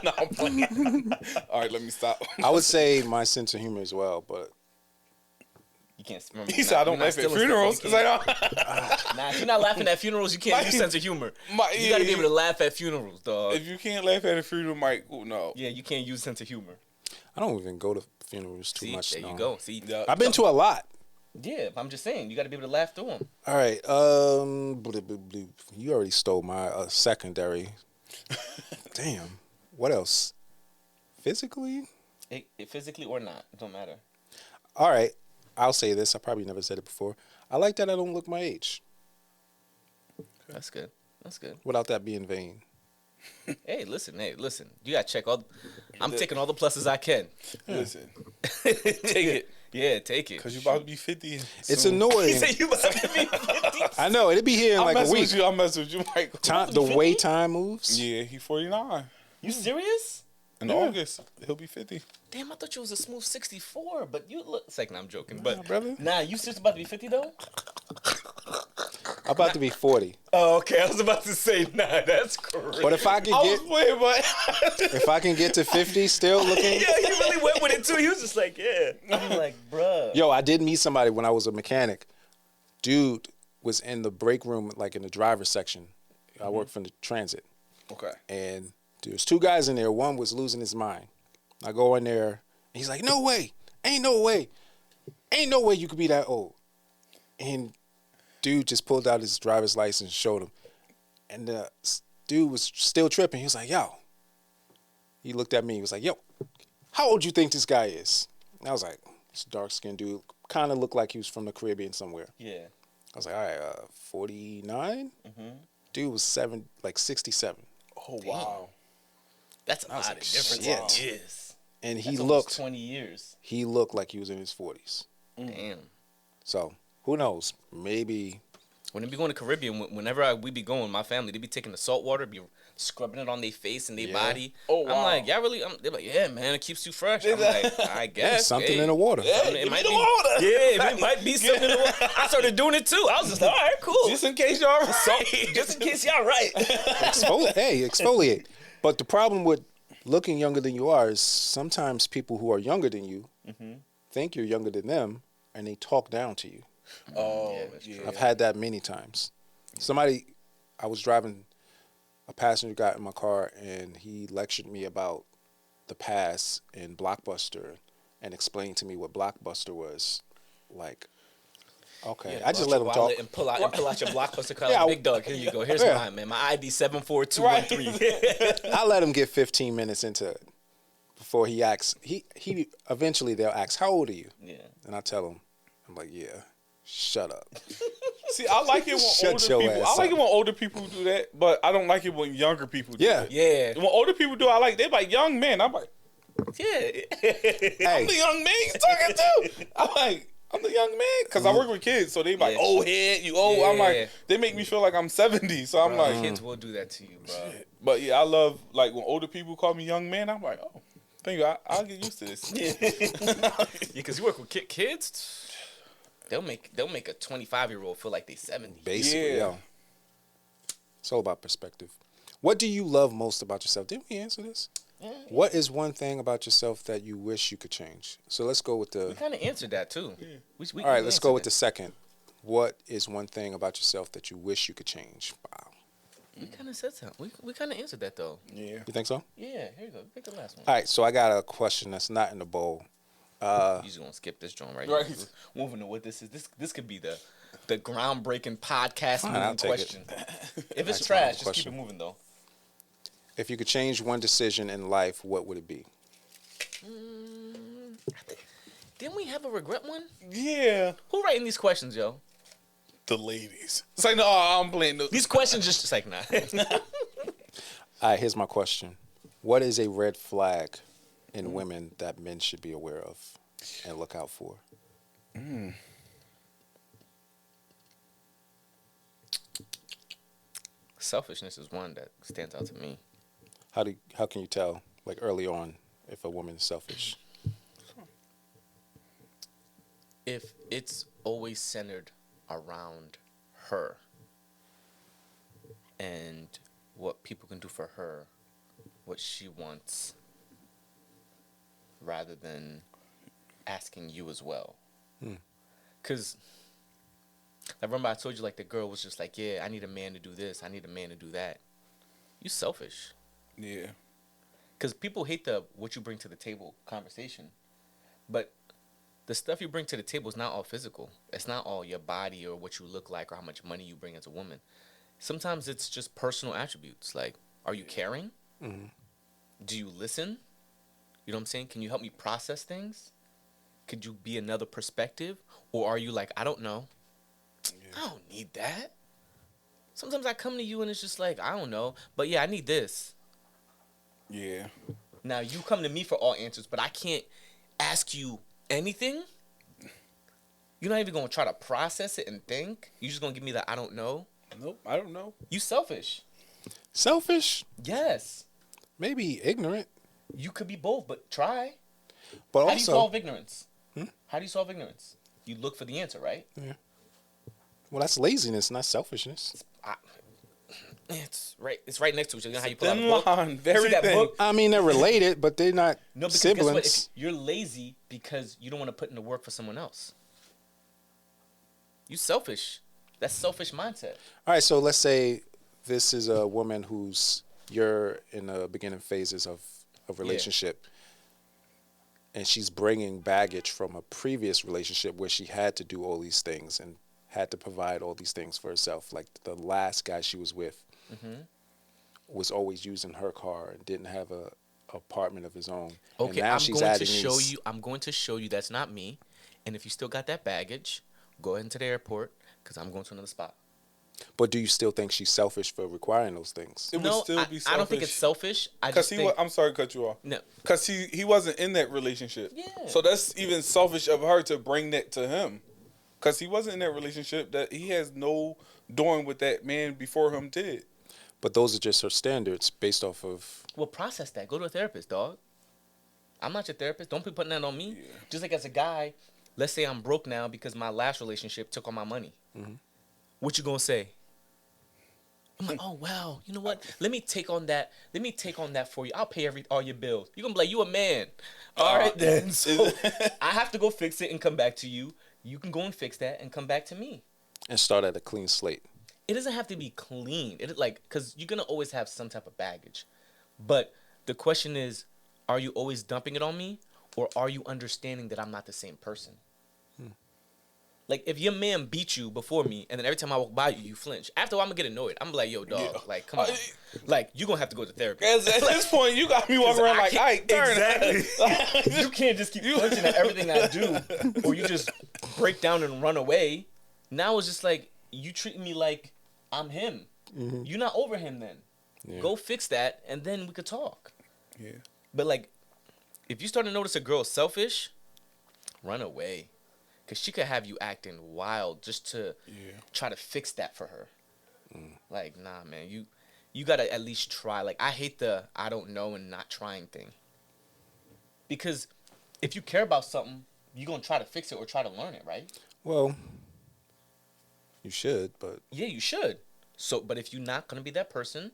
no, I'm playing. All right, let me stop. I would say my sense of humor as well, but You can't remember. He said, I don't laugh at funerals. It's like, Nah, if you're not laughing at funerals, you can't use sense of humor. You gotta be able to laugh at funerals, dog. if you can't laugh at a funeral, Mike, no. Yeah, you can't use sense of humor. I don't even go to funerals too See, much. there no. you go. See, Yeah. I've been to a lot. yeah, I'm just saying, you gotta be able to laugh through them. All right. You already stole my secondary. Damn. What else? Physically? It physically or not, it don't matter. All right. I'll say this. I probably never said it before. I like that I don't look my age That's good. That's good. without that being vain. Hey, listen. You gotta check all. I'm taking all the pluses I can. Listen, Take it. Yeah, take it. because you about to be 50. It's soon. annoying. He said you about to be 50. I know. It'll be here in I'm like a messing week. with you. I'm messing with you, Mike. Time, the way time moves. Yeah, he 49. You serious? In August, he'll be 50. Damn, I thought you was a smooth 64, but you look. It's like, nah, I'm joking. But brother. Nah, you serious about to be 50 though? I'm about to be 40. Oh, okay. I was about to say, nah, that's crazy. But if I can I was get playing, but if I can get to 50 still looking. Yeah, he really went with it too. He was just like, yeah. I'm like, bruh. Yo, I did meet somebody when I was a mechanic. Dude was in the break room, like in the driver's section. I worked for the transit. okay. And There's two guys in there. One was losing his mind. I go in there, and he's like, no way. Ain't no way. Ain't no way you could be that old. And dude just pulled out his driver's license and showed him. And the dude was still tripping. He was like, yo. He looked at me. He was like, yo, how old you think this guy is? And I was like, this dark-skinned dude. Kind of looked like he was from the Caribbean somewhere. Yeah. I was like, all right, 49? Mm-hmm. Dude was 67. Oh, wow. That's a lot of difference. Shit. Yes. And he That's almost looked 20 years. He looked like he was in his 40s. Damn. So, who knows? Maybe. When they be going to Caribbean, whenever we be going, my family, they be taking the salt water, be scrubbing it on their face and their body. Oh, wow. I'm like, y'all really? They're like, yeah, man, it keeps you fresh. I'm like, I guess. Something in the water. It might be water. Yeah, it might be something in the water. I started doing it too. I was just like, all right, cool. Just in case y'all right. Just in case y'all right. Exfoliate. But the problem with looking younger than you are is sometimes people who are younger than you think you're younger than them, and they talk down to you. Oh, yeah. I've had that many times. I was driving, a passenger got in my car, and he lectured me about the past in Blockbuster and explained to me what Blockbuster was. Like, okay. I just let him talk. And pull out your Blockbuster card. Yeah, Like, big dog, here you go. Here's mine, man. My ID 74213. I let him get 15 minutes into it before he asks. He eventually they'll ask, how old are you? Yeah. And I tell him, I'm like, yeah, shut up. See, I like it when Shut older your people. ass I like up. it when older people do that, but I don't like it when younger people do Yeah. that. Yeah. When older people do, I like. They're like young men. I'm like, Yeah. I'm the young man you talking to. I'm the young man because I work with kids, so they like, Yeah. old head, you old. I'm Yeah. like, they make me feel like I'm 70, so I'm like, Kids will do that to you, bro. but yeah, I love like when older people call me young man. I'm like, oh, thank you. I'll get used to this. Yeah, because you work with kids. They'll make a 25-year-old feel like they 70. Basically, Yeah. yo. It's all about perspective. What do you love most about yourself? Didn't we answer this? Yeah. What is one thing about yourself that you wish you could change? So let's go with We the. kind of answered that too. We All right, let's go with the second. What is one thing about yourself that you wish you could change? Wow. We kind of said something. We kind of answered that though. Yeah. You think so? Yeah. Here you go. Pick the last one. All right, so I got a question that's not in the bowl. You just gonna skip this joint right, Right. here. Moving to what this is. This could be the groundbreaking podcast Fine, moving I'll take question. If it's That's trash, fine, just question. keep it moving though. If you could change one decision in life, what would it be? Didn't we have a regret one? Yeah. Who writing these questions, yo? The ladies. It's like, no, I'm playing those. These questions just like nah. All right, here's my question. What is a red flag in women that men should be aware of and look out for? Selfishness is one that stands out to me. How can you tell, like early on, if a woman is selfish? If it's always centered around her and what people can do for her, what she wants, rather than asking you as well. Because I remember I told you, like, the girl was just like, yeah, I need a man to do this, I need a man to do that. You selfish. Yeah. Because people hate the what you bring to the table conversation. But the stuff you bring to the table is not all physical. It's not all your body or what you look like or how much money you bring as a woman. Sometimes it's just personal attributes. Like, are you caring? Mm-hmm. Do you listen? You know what I'm saying? Can you help me process things? Could you be another perspective? Or are you like, I don't know. I don't need that. Sometimes I come to you and it's just like, I don't know. But yeah, I need this. Yeah. Now, you come to me for all answers, but I can't ask you anything. You're not even going to try to process it and think. You're just going to give me the I don't know. Nope, I don't know. You selfish. Selfish? Yes. Maybe ignorant. You could be both, but try. But How do you also, solve ignorance? How do you solve ignorance? You look for the answer, right? well, that's laziness, not selfishness. It's right next to each other. You know how you pull out Thin a book? line, You very see that thin. book? I mean, they're related, but they're not No, because siblings. guess what? If you're lazy because you don't want to put in the work for someone else. You selfish. That's selfish mindset. All right, so let's say this is a woman who's you're in the beginning phases of a relationship, and she's bringing baggage from a previous relationship where she had to do all these things and had to provide all these things for herself. Like the last guy she was with was always using her car and didn't have a apartment of his own. Okay, and now she's adding these, I'm going to show you that's not me. And if you still got that baggage, go ahead into the airport because I'm going to another spot. But do you still think she's selfish for requiring those things? It would No, still be selfish. I don't think it's selfish. I Because just think I'm sorry to cut you off. no. Because he wasn't in that relationship. Yeah. So that's even selfish of her to bring that to him. Because he wasn't in that relationship. That he has no doing with that man before him did. But those are just her standards based off of. Well, process that. Go to a therapist, dog. I'm not your therapist. Don't be putting that on me. Just like as a guy, let's say I'm broke now because my last relationship took all my money. What you gonna say? I'm like, oh wow, you know what? Let me take on that. Let me take on that for you. I'll pay all your bills. You're gonna be like, you a man. All right then. So I have to go fix it and come back to you. You can go and fix that and come back to me. And start at a clean slate. It doesn't have to be clean. It like because you're gonna always have some type of baggage. But the question is, are you always dumping it on me, or are you understanding that I'm not the same person? Like if your man beat you before me, and then every time I walk by you, you flinch. After a while, I'm gonna get annoyed. I'm like, yo, dog, like come on, like you gonna have to go to therapy. At this point, you got me walking around like Ike Turner. Exactly. You can't just keep flinching at everything I do, or you just break down and run away. Now it's just like you treat me like I'm him. You're not over him then. Yeah. Go fix that, and then we could talk. Yeah. But like, if you start to notice a girl selfish, run away, cause she could have you acting wild just to try to fix that for her. Like, nah, man, you gotta at least try. Like, I hate the I don't know and not trying thing. Because if you care about something, you're gonna try to fix it or try to learn it, right? Well, you should, but Yeah, you should. So, but if you're not gonna be that person,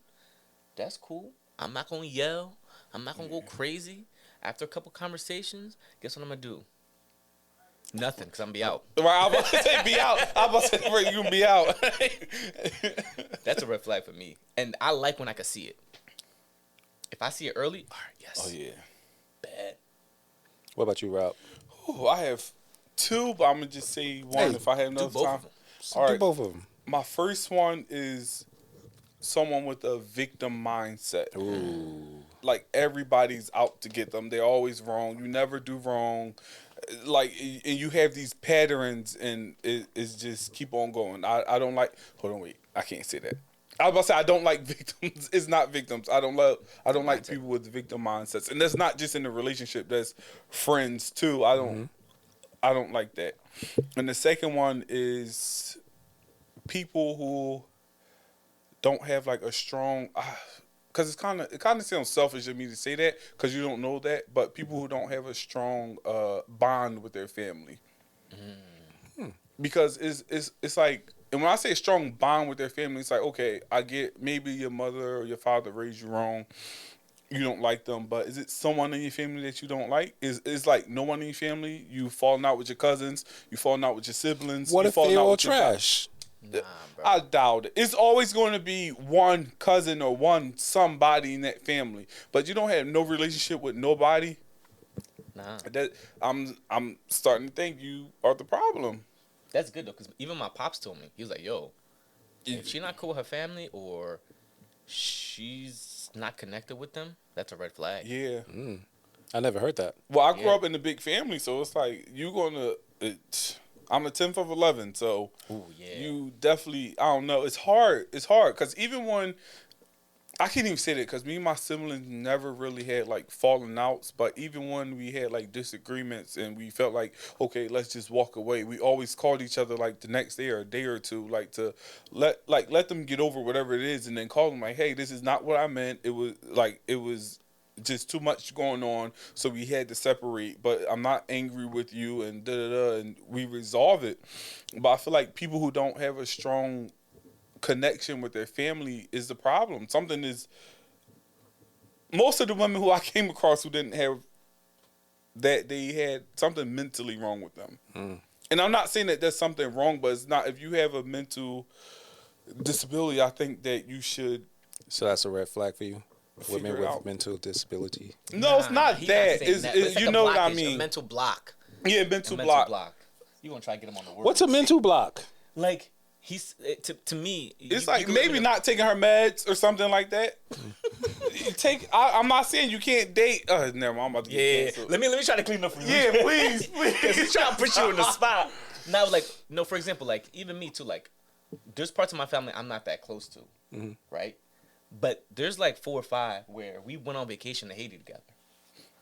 that's cool. I'm not gonna yell. I'm not gonna go crazy. After a couple conversations, guess what I'm gonna do? Nothing, because I'm gonna be out. Right, I'm about to say be out. I'm about to say bro, you can be out. That's a red flag for me. And I like when I can see it. If I see it early, all right, yes. Oh yeah. Bad. what about you, Rob? Ooh, I have two, but I'm gonna just say one if I have Do enough both time. of them. All Do right. both of them. My first one is someone with a victim mindset. Ooh. Like everybody's out to get them. They're always wrong. You never do wrong. Like, and you have these patterns, and it's just keep on going. I don't like. Hold on, wait. I can't say that. I was about to say I don't like victims. It's not victims. I don't like people with victim mindsets, and that's not just in a relationship. That's friends too. I don't like that. And the second one is people who don't have like a strong. Because it kind of sounds selfish of me to say that because you don't know that, but people who don't have a strong bond with their family, because it's like, and when I say a strong bond with their family, it's like, okay, I get maybe your mother or your father raised you wrong, you don't like them, but is it someone in your family that you don't like? Is like no one in your family? You falling out with your cousins? You falling out with your siblings? What you if they falling out all with your trash? Nah, bro. I doubt it. It's always going to be one cousin or one somebody in that family, but you don't have no relationship with nobody. Nah. That I'm starting to think you are the problem. That's good, though, because even my pops told me. He was like, yo, if she's not cool with her family or she's not connected with them, that's a red flag. Yeah. I never heard that. Well, I grew Yeah. up in a big family, so it's like you're gonna. I'm a 10th of 11, so Ooh, yeah. you definitely. I don't know. It's hard. It's hard because even when I can't even say that because me and my siblings never really had like falling outs, but even when we had like disagreements and we felt like, okay, let's just walk away, we always called each other like the next day or a day or two, like to let them get over whatever it is, and then call them like, hey, this is not what I meant. It was just too much going on, so we had to separate, but I'm not angry with you, and and we resolve it. But I feel like people who don't have a strong connection with their family is the problem. Something is, most of the women who I came across who didn't have that, they had something mentally wrong with them. And I'm not saying that there's something wrong, but it's not, if you have a mental disability, I think that you should So that's a red flag for you? Women Figure it with out. mental disability? No, it's not He that. saying It's, that. it's like you a know what I blockage, mean. A mental block. Yeah, A mental mental block. You gonna try to get him on the word? What's a mental block? Like he's to me. It's you like can maybe live in not taking her meds or something like that. I'm not saying you can't date. Never mind. I'm about to get Yeah, canceled. let me try to clean up for you. Yeah, please, please. He's trying to put you in the spot. Now, like, no, for example, like, even me too, like, there's parts of my family I'm not that close to, right? But there's like 4 or 5 where we went on vacation to Haiti together.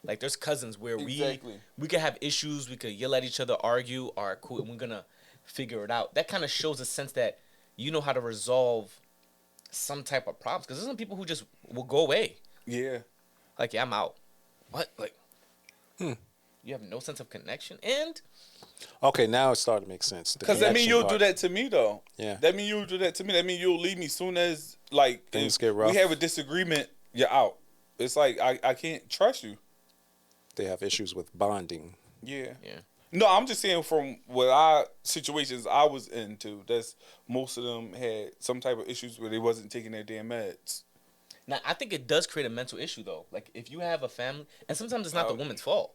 Like, there's cousins where Exactly. we could have issues, we could yell at each other, argue, or cool, and we're gonna figure it out. That kind of shows a sense that you know how to resolve some type of problems. Because there's some people who just will go away. Yeah. Like, yeah, I'm out. What? Like, you have no sense of connection, and Okay, now it's starting to make sense. Because that mean you'll do that to me though. Yeah. That mean you'll do that to me. That mean you'll leave me soon as like Things if get rough. we have a disagreement. You're out. It's like I can't trust you. They have issues with bonding. Yeah. yeah. No, I'm just saying from what situations I was into, that's most of them had some type of issues where they wasn't taking their damn meds. Now, I think it does create a mental issue, though. Like, if you have a family, and sometimes it's not the woman's fault.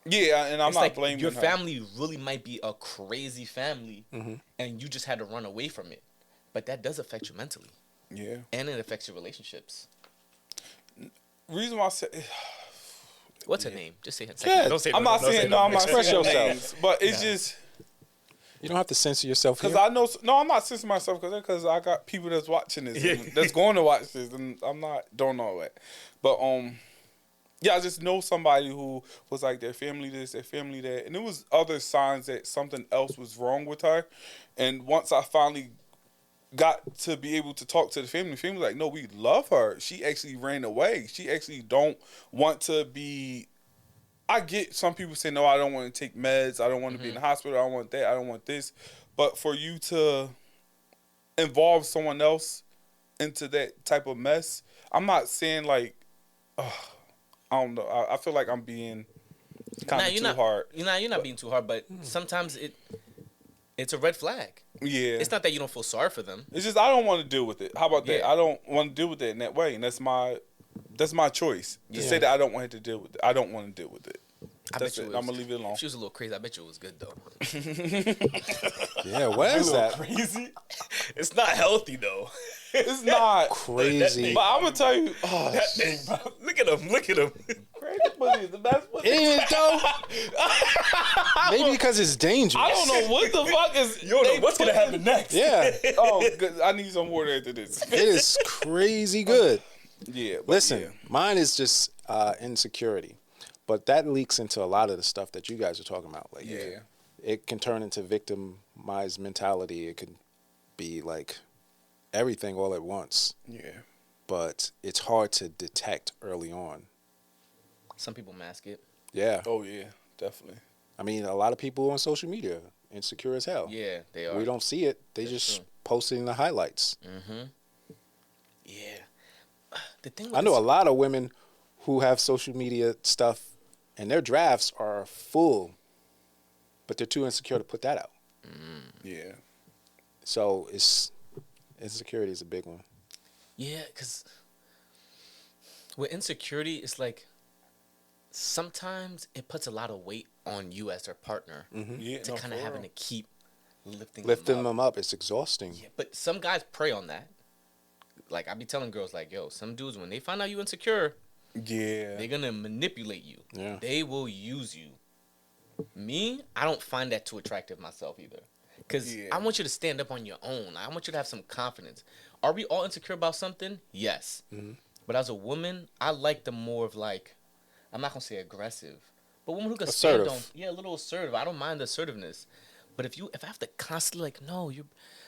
Yeah, and I'm It's not like blaming your her. family really might be a crazy family, and you just had to run away from it. But that does affect you mentally, Yeah. and it affects your relationships. Reason why I said What's her name? Just say her. Yeah, Don't say I'm not saying no, I'm not Express saying yourself. names, but it's just You don't have to censor yourself here. because I know. No, I'm not censoring myself because I got people that's watching this, and that's going to watch this, and I'm not doing all that. But yeah, I just know somebody who was like their family this, their family that, and it was other signs that something else was wrong with her. And once I finally got to be able to talk to the family was like, no, we love her. She actually ran away. She actually don't want to be. I get some people say, no, I don't want to take meds. I don't want to be in the hospital. I don't want that. I don't want this. But for you to involve someone else into that type of mess, I'm not saying like, I don't know. I feel like I'm being kind of too hard. You're not being too hard, but sometimes it's a red flag. Yeah. It's not that you don't feel sorry for them. It's just I don't want to deal with it. How about that? Yeah. I don't want to deal with it in that way, and that's my choice to Yeah. say that I don't want to deal with it. I don't want to deal with it. I That's bet it. you I'm gonna leave it alone. If she was a little crazy, I bet you it was good though. Yeah, where is that? Crazy? It's not healthy though. It's not Crazy. but I'm gonna tell you. Oh, That thing, bro. Look at him. Look at him. crazy pussy is the best pussy. It is though. Maybe because it's dangerous. I don't know what the fuck is. You don't know what's gonna happen next. Yeah, Oh, good. I need some water after this. it is crazy good. Yeah. but Listen, yeah. mine is just insecurity, but that leaks into a lot of the stuff that you guys are talking about. Like, Yeah. it can turn into victimized mentality. It could be like everything all at once, Yeah. but it's hard to detect early on. Some people mask it. Yeah, Oh yeah. Definitely. I mean, a lot of people on social media insecure as hell. Yeah, they are. We don't see it. They just true. post it in the highlights. Yeah. The thing with I know this- a lot of women who have social media stuff, and their drafts are full, but they're too insecure to put that out. Yeah. So insecurity is a big one. Yeah, because with insecurity, it's like sometimes it puts a lot of weight on you as their partner Yeah. to no, kind of for having real. to keep lifting Lifting them up. them up, it's exhausting. Yeah, but some guys prey on that. Like, I be telling girls, like, yo, some dudes, when they find out you insecure, Yeah. they're going to manipulate you. Yeah. They will use you. Me, I don't find that too attractive myself either. Because Yeah. I want you to stand up on your own. I want you to have some confidence. Are we all insecure about something? Yes. But as a woman, I like the more of like, I'm not going to say aggressive, but women who can stand Assertive. on, yeah, a little assertive. I don't mind the assertiveness. But if I have to constantly like, no, you're,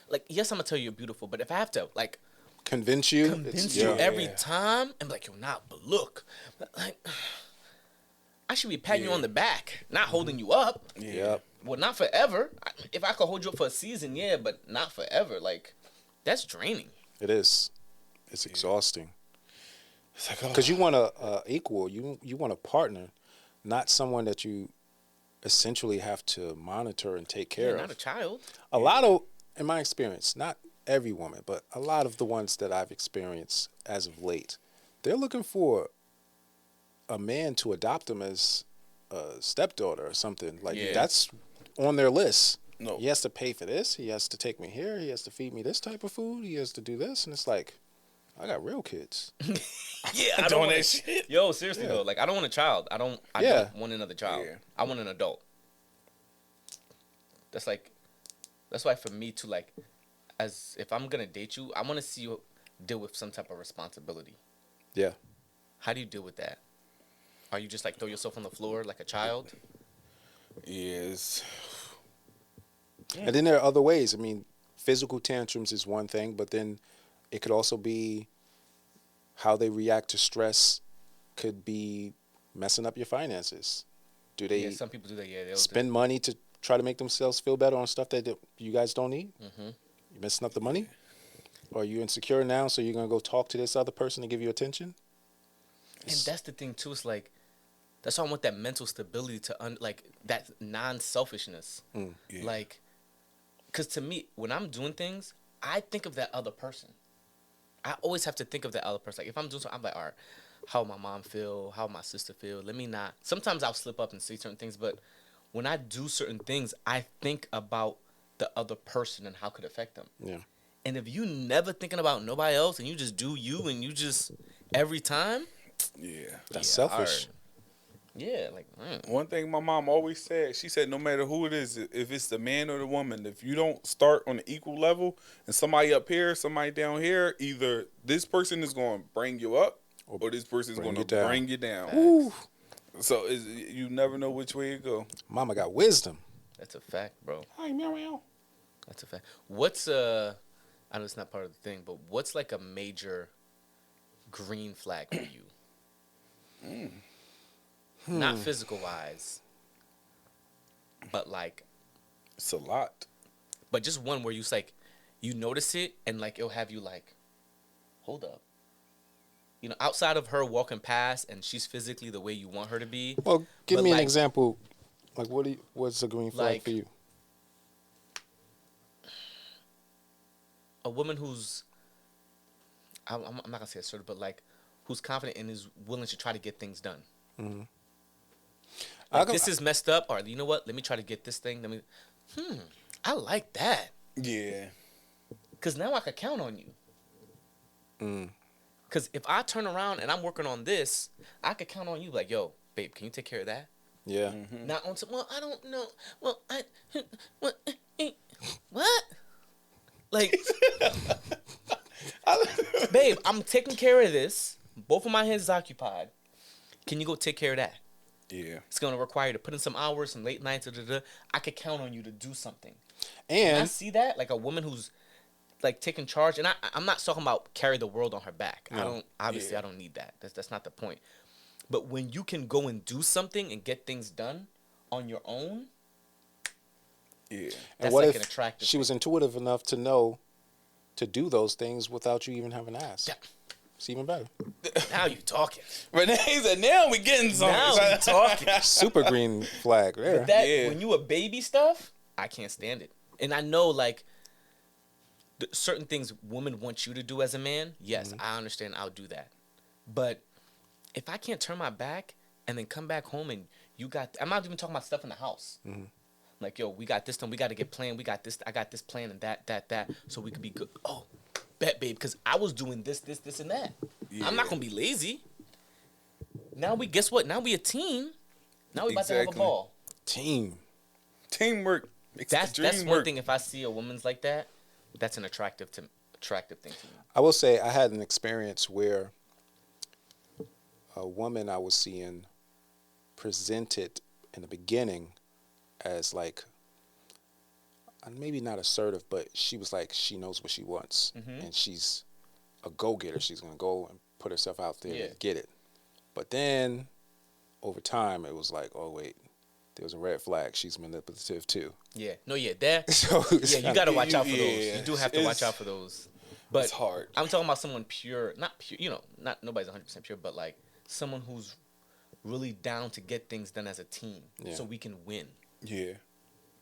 like, yes, I'm going to tell you you're beautiful, but if I have to, like, Convince you. convince yeah. you every time and be like, you're not, but look. Like, I should be patting you on the back, not holding you up. Yep. Well, not forever. If I could hold you up for a season, yeah, but not forever. Like, that's draining. It is. It's exhausting. It's like, oh. Because you want a equal. You want a partner, not someone that you essentially have to monitor and take care You're of. not a child. A lot of, in my experience, not every woman, but a lot of the ones that I've experienced as of late, they're looking for a man to adopt them as a stepdaughter or something. Like Yeah. that's on their list. No. He has to pay for this. He has to take me here. He has to feed me this type of food. He has to do this, and it's like, I got real kids. Yeah, I Doing want that shit. Yo, seriously Yeah. though, like I don't want a child. I don't Yeah. want another child. Yeah. I want an adult. That's why for me to like, as if I'm gonna date you, I want to see you deal with some type of responsibility. Yeah. How do you deal with that? Are you just like throw yourself on the floor like a child? Yes. And then there are other ways. I mean, physical tantrums is one thing, but then it could also be how they react to stress could be messing up your finances. Do they Yeah, some people do that. Yeah, they'll spend money to try to make themselves feel better on stuff that you guys don't need? Mm-hmm. You messing up the money? Or are you insecure now, so you're going to go talk to this other person to give you attention? And that's the thing too. It's like that's why I want that mental stability to like that non-selfishness. Yeah. Like, cause to me, when I'm doing things, I think of that other person. I always have to think of that other person. Like if I'm doing something, I'm like, all right, how my mom feel, how my sister feel. Let me not. Sometimes I'll slip up and say certain things, but when I do certain things, I think about the other person and how it could affect them. Yeah. And if you never thinking about nobody else and you just do you and you just every time, Yeah. That's yeah, selfish. alright. Yeah, like One thing my mom always said, she said no matter who it is, if it's the man or the woman, if you don't start on an equal level and somebody up here, somebody down here, either this person is going to bring you up or this person is bring going you to down. bring you down. Ooh, So you never know which way it go. mama got wisdom. that's a fact, bro. Hi, meow meow. That's a fact. What's I know it's not part of the thing, but what's like a major green flag for you? Not physical wise, but like, It's a lot. but just one where you like, you notice it and like it'll have you like, hold up. You know, outside of her walking past and she's physically the way you want her to be. Well, give But me an like- example. Like, what's a green flag Like- for you? A woman who's, I'm not gonna say assertive, but like, who's confident and is willing to try to get things done. Like, this is messed up, or you know what? Let me try to get this thing. I like that. Yeah. Cause now I could count on you. Cause if I turn around and I'm working on this, I could count on you. Like, yo, babe, can you take care of that? Yeah. Not on. Well, I don't know. Well, what? Like, babe, I'm taking care of this. Both of my hands is occupied. Can you go take care of that? Yeah. It's gonna require you to put in some hours, some late nights. I could count on you to do something. And I And see that, like a woman who's like taking charge, and I'm not talking about carry the world on her back. I No. don't. Obviously, Yeah. I don't need that. That's not the point. But when you can go and do something and get things done on your own, Yeah. and that's what like if an attractive she was intuitive enough to know to do those things without you even having to ask? Yeah. It's even better. now you talking. But now he said, now we getting something. Now we talking. Super green flag there. But that Yeah. when you a baby stuff, I can't stand it. And I know like certain things women want you to do as a man. Yes, I understand. I'll do that. But if I can't turn my back and then come back home and you got, I'm not even talking about stuff in the house. Like, yo, we got this done. We got to get planned. We got this. I got this plan and that. So we could be good. Oh, bet, babe, because I was doing this, and that. I'm not Yeah. gonna be lazy. Now guess what? Now we a team. Now we about to have a Exactly. ball. Team. Teamwork. Makes the That's dream one work. thing. If I see a woman's like that, that's an attractive thing to me. I will say I had an experience where a woman I was seeing presented in the beginning as like maybe not assertive, but she was like she knows what she wants and she's a go-getter. She's gonna go and put herself out there Yeah. and get it. But then over time it was like, oh wait, there was a red flag. She's manipulative too. Yeah. No. Yeah. That. So Yeah. You got to watch out for those. Yeah. You do have to watch out for those. But It's hard. I'm talking about someone pure, not pure. You know, not nobody's 100% pure, but like someone who's really down to get things done as a team, Yeah. so we can win. Yeah.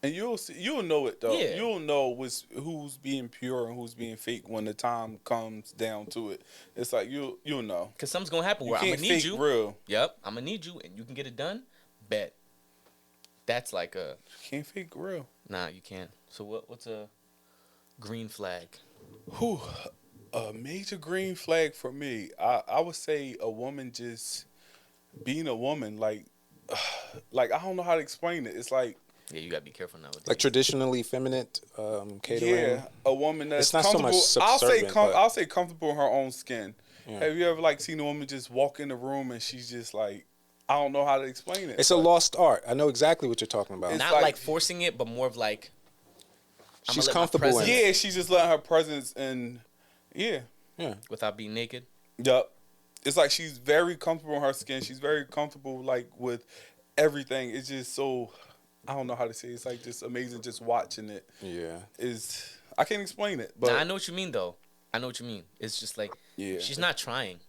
And you'll know it though. Yeah. You'll know who's being pure and who's being fake when the time comes down to it. It's like you'll know. Because something's gonna happen You where I'm can't gonna need fake you. real. Yep, I'm gonna need you, and you can get it done. Bet. That's like a You can't fake real. nah. You can't. So what's a green flag? Whew. A major green flag for me. I would say a woman just being a woman. Like I don't know how to explain it. It's like. Yeah, you gotta be careful nowadays. Like traditionally feminine catering. Yeah, a woman that's It's not so comfortable. much subservient, but- I'll say comfortable in her own skin. Yeah. Have you ever like seen a woman just walk in the room and she's just like, I don't know how to explain it. It's a but lost art. I know exactly what you're talking about. It's Not like- like forcing it, but more of like I'ma She's let my comfortable in presence- it. Yeah, she's just letting her presence and yeah, Yeah. without being naked. yup. It's like she's very comfortable in her skin. She's very comfortable like with everything. It's just so I don't know how to say it. It's like just amazing just watching it. Yeah. I can't explain it. But Nah, I know what you mean though. I know what you mean. It's just like Yeah. she's not trying,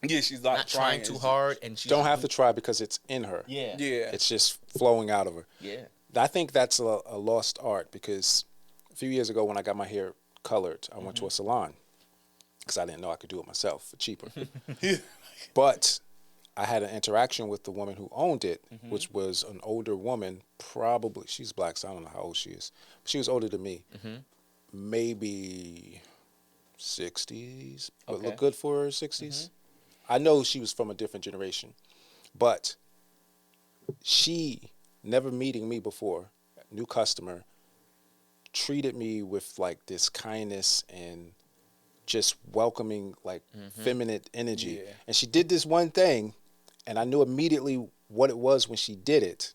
yeah, she's not trying too It's- hard, and she Don't have to try because it's in her. Yeah, Yeah. It's just flowing out of her. yeah. I think that's a lost art because a few years ago when I got my hair colored, I went to a salon because I didn't know I could do it myself for cheaper. But I had an interaction with the woman who owned it, which was an older woman, probably, she's black, so I don't know how old she is. She was older than me, maybe 60s, but Okay. looked good for her 60s. I know she was from a different generation, but she, never meeting me before, new customer, treated me with like this kindness and just welcoming like feminine energy. Yeah. And she did this one thing, and I knew immediately what it was when she did it.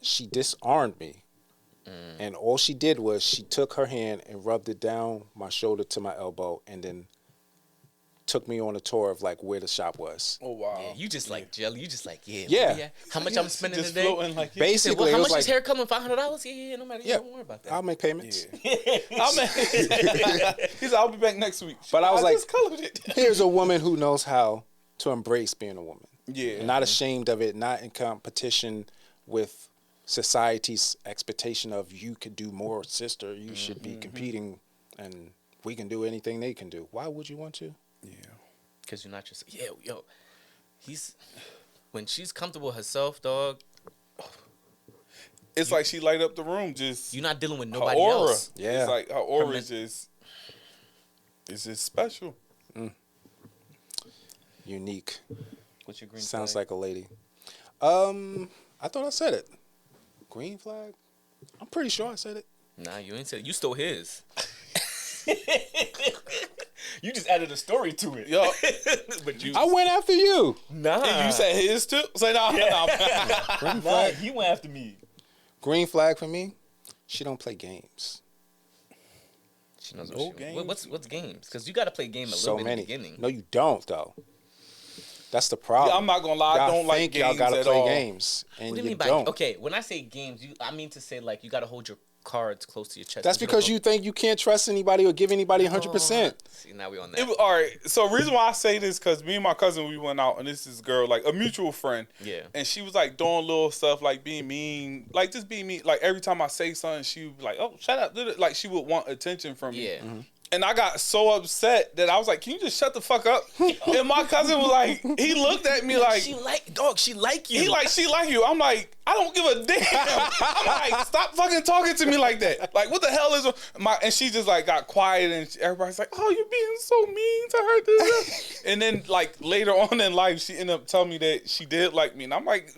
She disarmed me. And all she did was she took her hand and rubbed it down my shoulder to my elbow and then took me on a tour of like where the shop was. Oh wow. Yeah, you just like jelly. You just like yeah. Yeah. yeah. How much I'm spending just today? floating like Say, Basically, well, how it much was is like, hair coming? $500? Yeah, no matter. yeah, Don't worry about that. I'll make payments. He said, I'll be back next week. But I was like, just colored it. Here's a woman who knows how to embrace being a woman. Yeah. Not ashamed of it, not in competition with society's expectation of you could do more, sister. You should be competing and we can do anything they can do. Why would you want to? Yeah. Because you're not just yo. When she's comfortable herself, dog. It's like she light up the room. Just You're not dealing with her nobody aura. else. Yeah. It's like her aura Her is just. It's just special. Unique. What's your green Sounds flag? like a lady. I thought I said it. Green flag? I'm pretty sure I said it. Nah, you ain't said it. You stole his. You just added a story to it. Yo, But you I went after you. nah. you said his too. Say no. Green nah. flag. He went after me. Green flag for me. She don't play games. She knows No what she, games? what's games? Because you got to play game a little So bit many. in the beginning. No, you don't though. That's the problem. I'm not gonna lie. I Y'all don't like think games y'all gotta at play all. games, and What do you you mean by don't. okay? When I say games, I mean to say like you got to hold your cards close to your chest. That's because you think you can't trust anybody or give anybody 100%. See, now we on that. It was, all right. So reason why I say this because me and my cousin we went out and this is girl like a mutual friend. Yeah. And she was like doing little stuff like being mean, like just being mean. Like every time I say something, she would be like, "Oh, shut up!" Like she would want attention from me. Yeah. And I got so upset that I was like, "Can you just shut the fuck up?" And my cousin was like, he looked at me like, she like you. he like she like you. I'm like, I don't give a damn. I'm like, stop fucking talking to me like that. Like, what the hell is my? And she just like got quiet, and everybody's like, "Oh, you're being so mean to her." And then like later on in life, she ended up telling me that she did like me, and I'm like,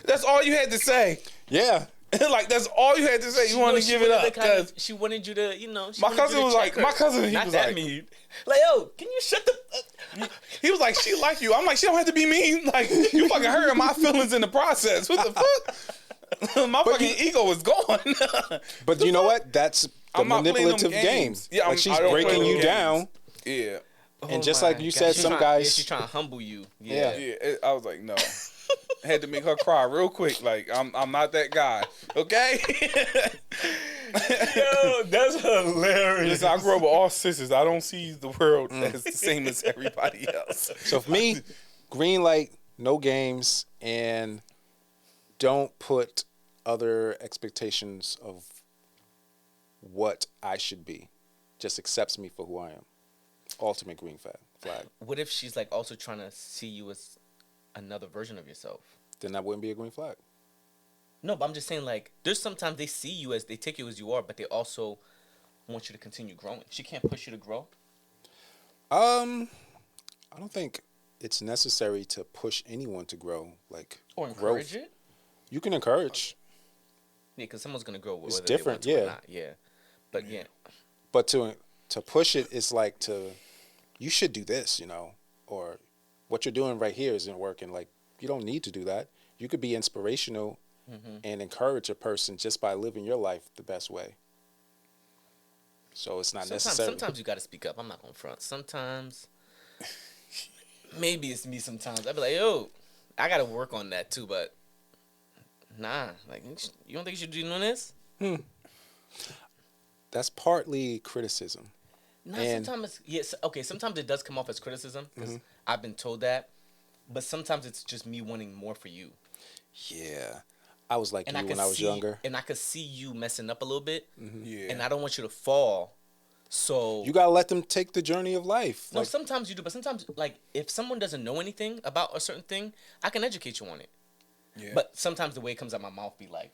that's all you had to say. Yeah. Like that's all you had to say. You wanted to give it up because she wanted you to, she my wanted you cousin to was check like, her. my cousin, he Not was that like, mean. Like, yo, can you shut the? he was like, she like you. I'm like, she don't have to be mean. Like you fucking hurting my feelings in the process. What the fuck? My fucking ego is gone. But you know what? That's the I'm not playing them manipulative games. game. Yeah, like she's I don't play breaking them you games. down. Yeah. And just like you said, She's some trying- guys- she's trying to humble you. Yeah. I was like, no. I had to make her cry real quick. Like, I'm not that guy. Okay? Yo, that's hilarious. Listen, I grew up with all sisters. I don't see the world as the same as everybody else. So for me, green light, no games, and don't put other expectations of what I should be. Just accepts me for who I am. Ultimate green flag. What if she's like also trying to see you as another version of yourself? Then that wouldn't be a green flag. No, but I'm just saying, like, there's sometimes they see you as, they take you as you are, but they also want you to continue growing. She can't push you to grow. I don't think it's necessary to push anyone to grow. Like, Or encourage growth. it. You can encourage, Yeah, because someone's gonna grow. It's Whether different, they want to yeah. Or not. Yeah, but yeah. but to push it is like you should do this, or what you're doing right here isn't working. Like, you don't need to do that. You could be inspirational and encourage a person just by living your life the best way. So it's not necessary. Sometimes you got to speak up. I'm not gonna front. Sometimes, maybe it's me. Sometimes I'd be like, yo, I gotta work on that too. But nah, like, you don't think you should be doing this? That's partly criticism. No, And- sometimes it's, yes, okay. Sometimes it does come off as criticism because I've been told that, but sometimes it's just me wanting more for you. Yeah. I was like And you I when could I was see, younger. and I could see you messing up a little bit, Yeah. and I don't want you to fall. So You gotta let them take the journey of life. no, Like, sometimes you do, but sometimes, like, if someone doesn't know anything about a certain thing, I can educate you on it. Yeah. But sometimes the way it comes out my mouth be like,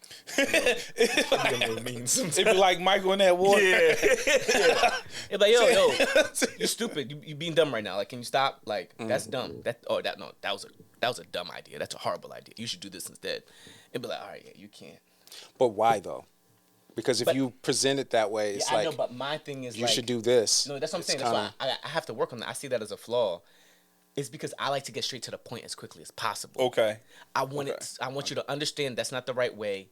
It'd be like Michael in that water. it's like, yo, you stupid. You being dumb right now. Like, can you stop? Like, that's dumb. That was a dumb idea. That's a horrible idea. You should do this instead. It'd be like, all right, yeah, you can't. but why though? Because if But- you present it that way, it's Yeah, I like know, but my thing is you like, should do this. No, that's what I'm It's saying. That's kinda- why I have to work on that. I see that as a flaw. It's because I like to get straight to the point as quickly as possible. Okay. I want you to understand that's not the right way.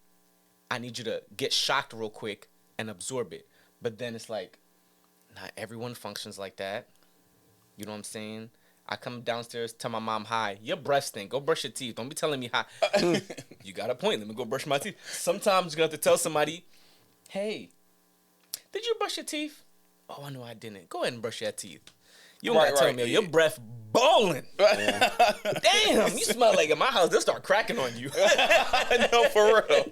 I need you to get shocked real quick and absorb it. But then it's like, not everyone functions like that. You know what I'm saying? I come downstairs, tell my mom hi. Your breath stink. Go brush your teeth. Don't be telling me hi. You got a point. Let me go brush my teeth. Sometimes you have to tell somebody, hey, did you brush your teeth? Oh, I know I didn't. Go ahead and brush your teeth. You don't Right, gotta tell right, me yeah. your breath bowling. Damn, you smell like in my house. They'll start cracking on you. No, for real.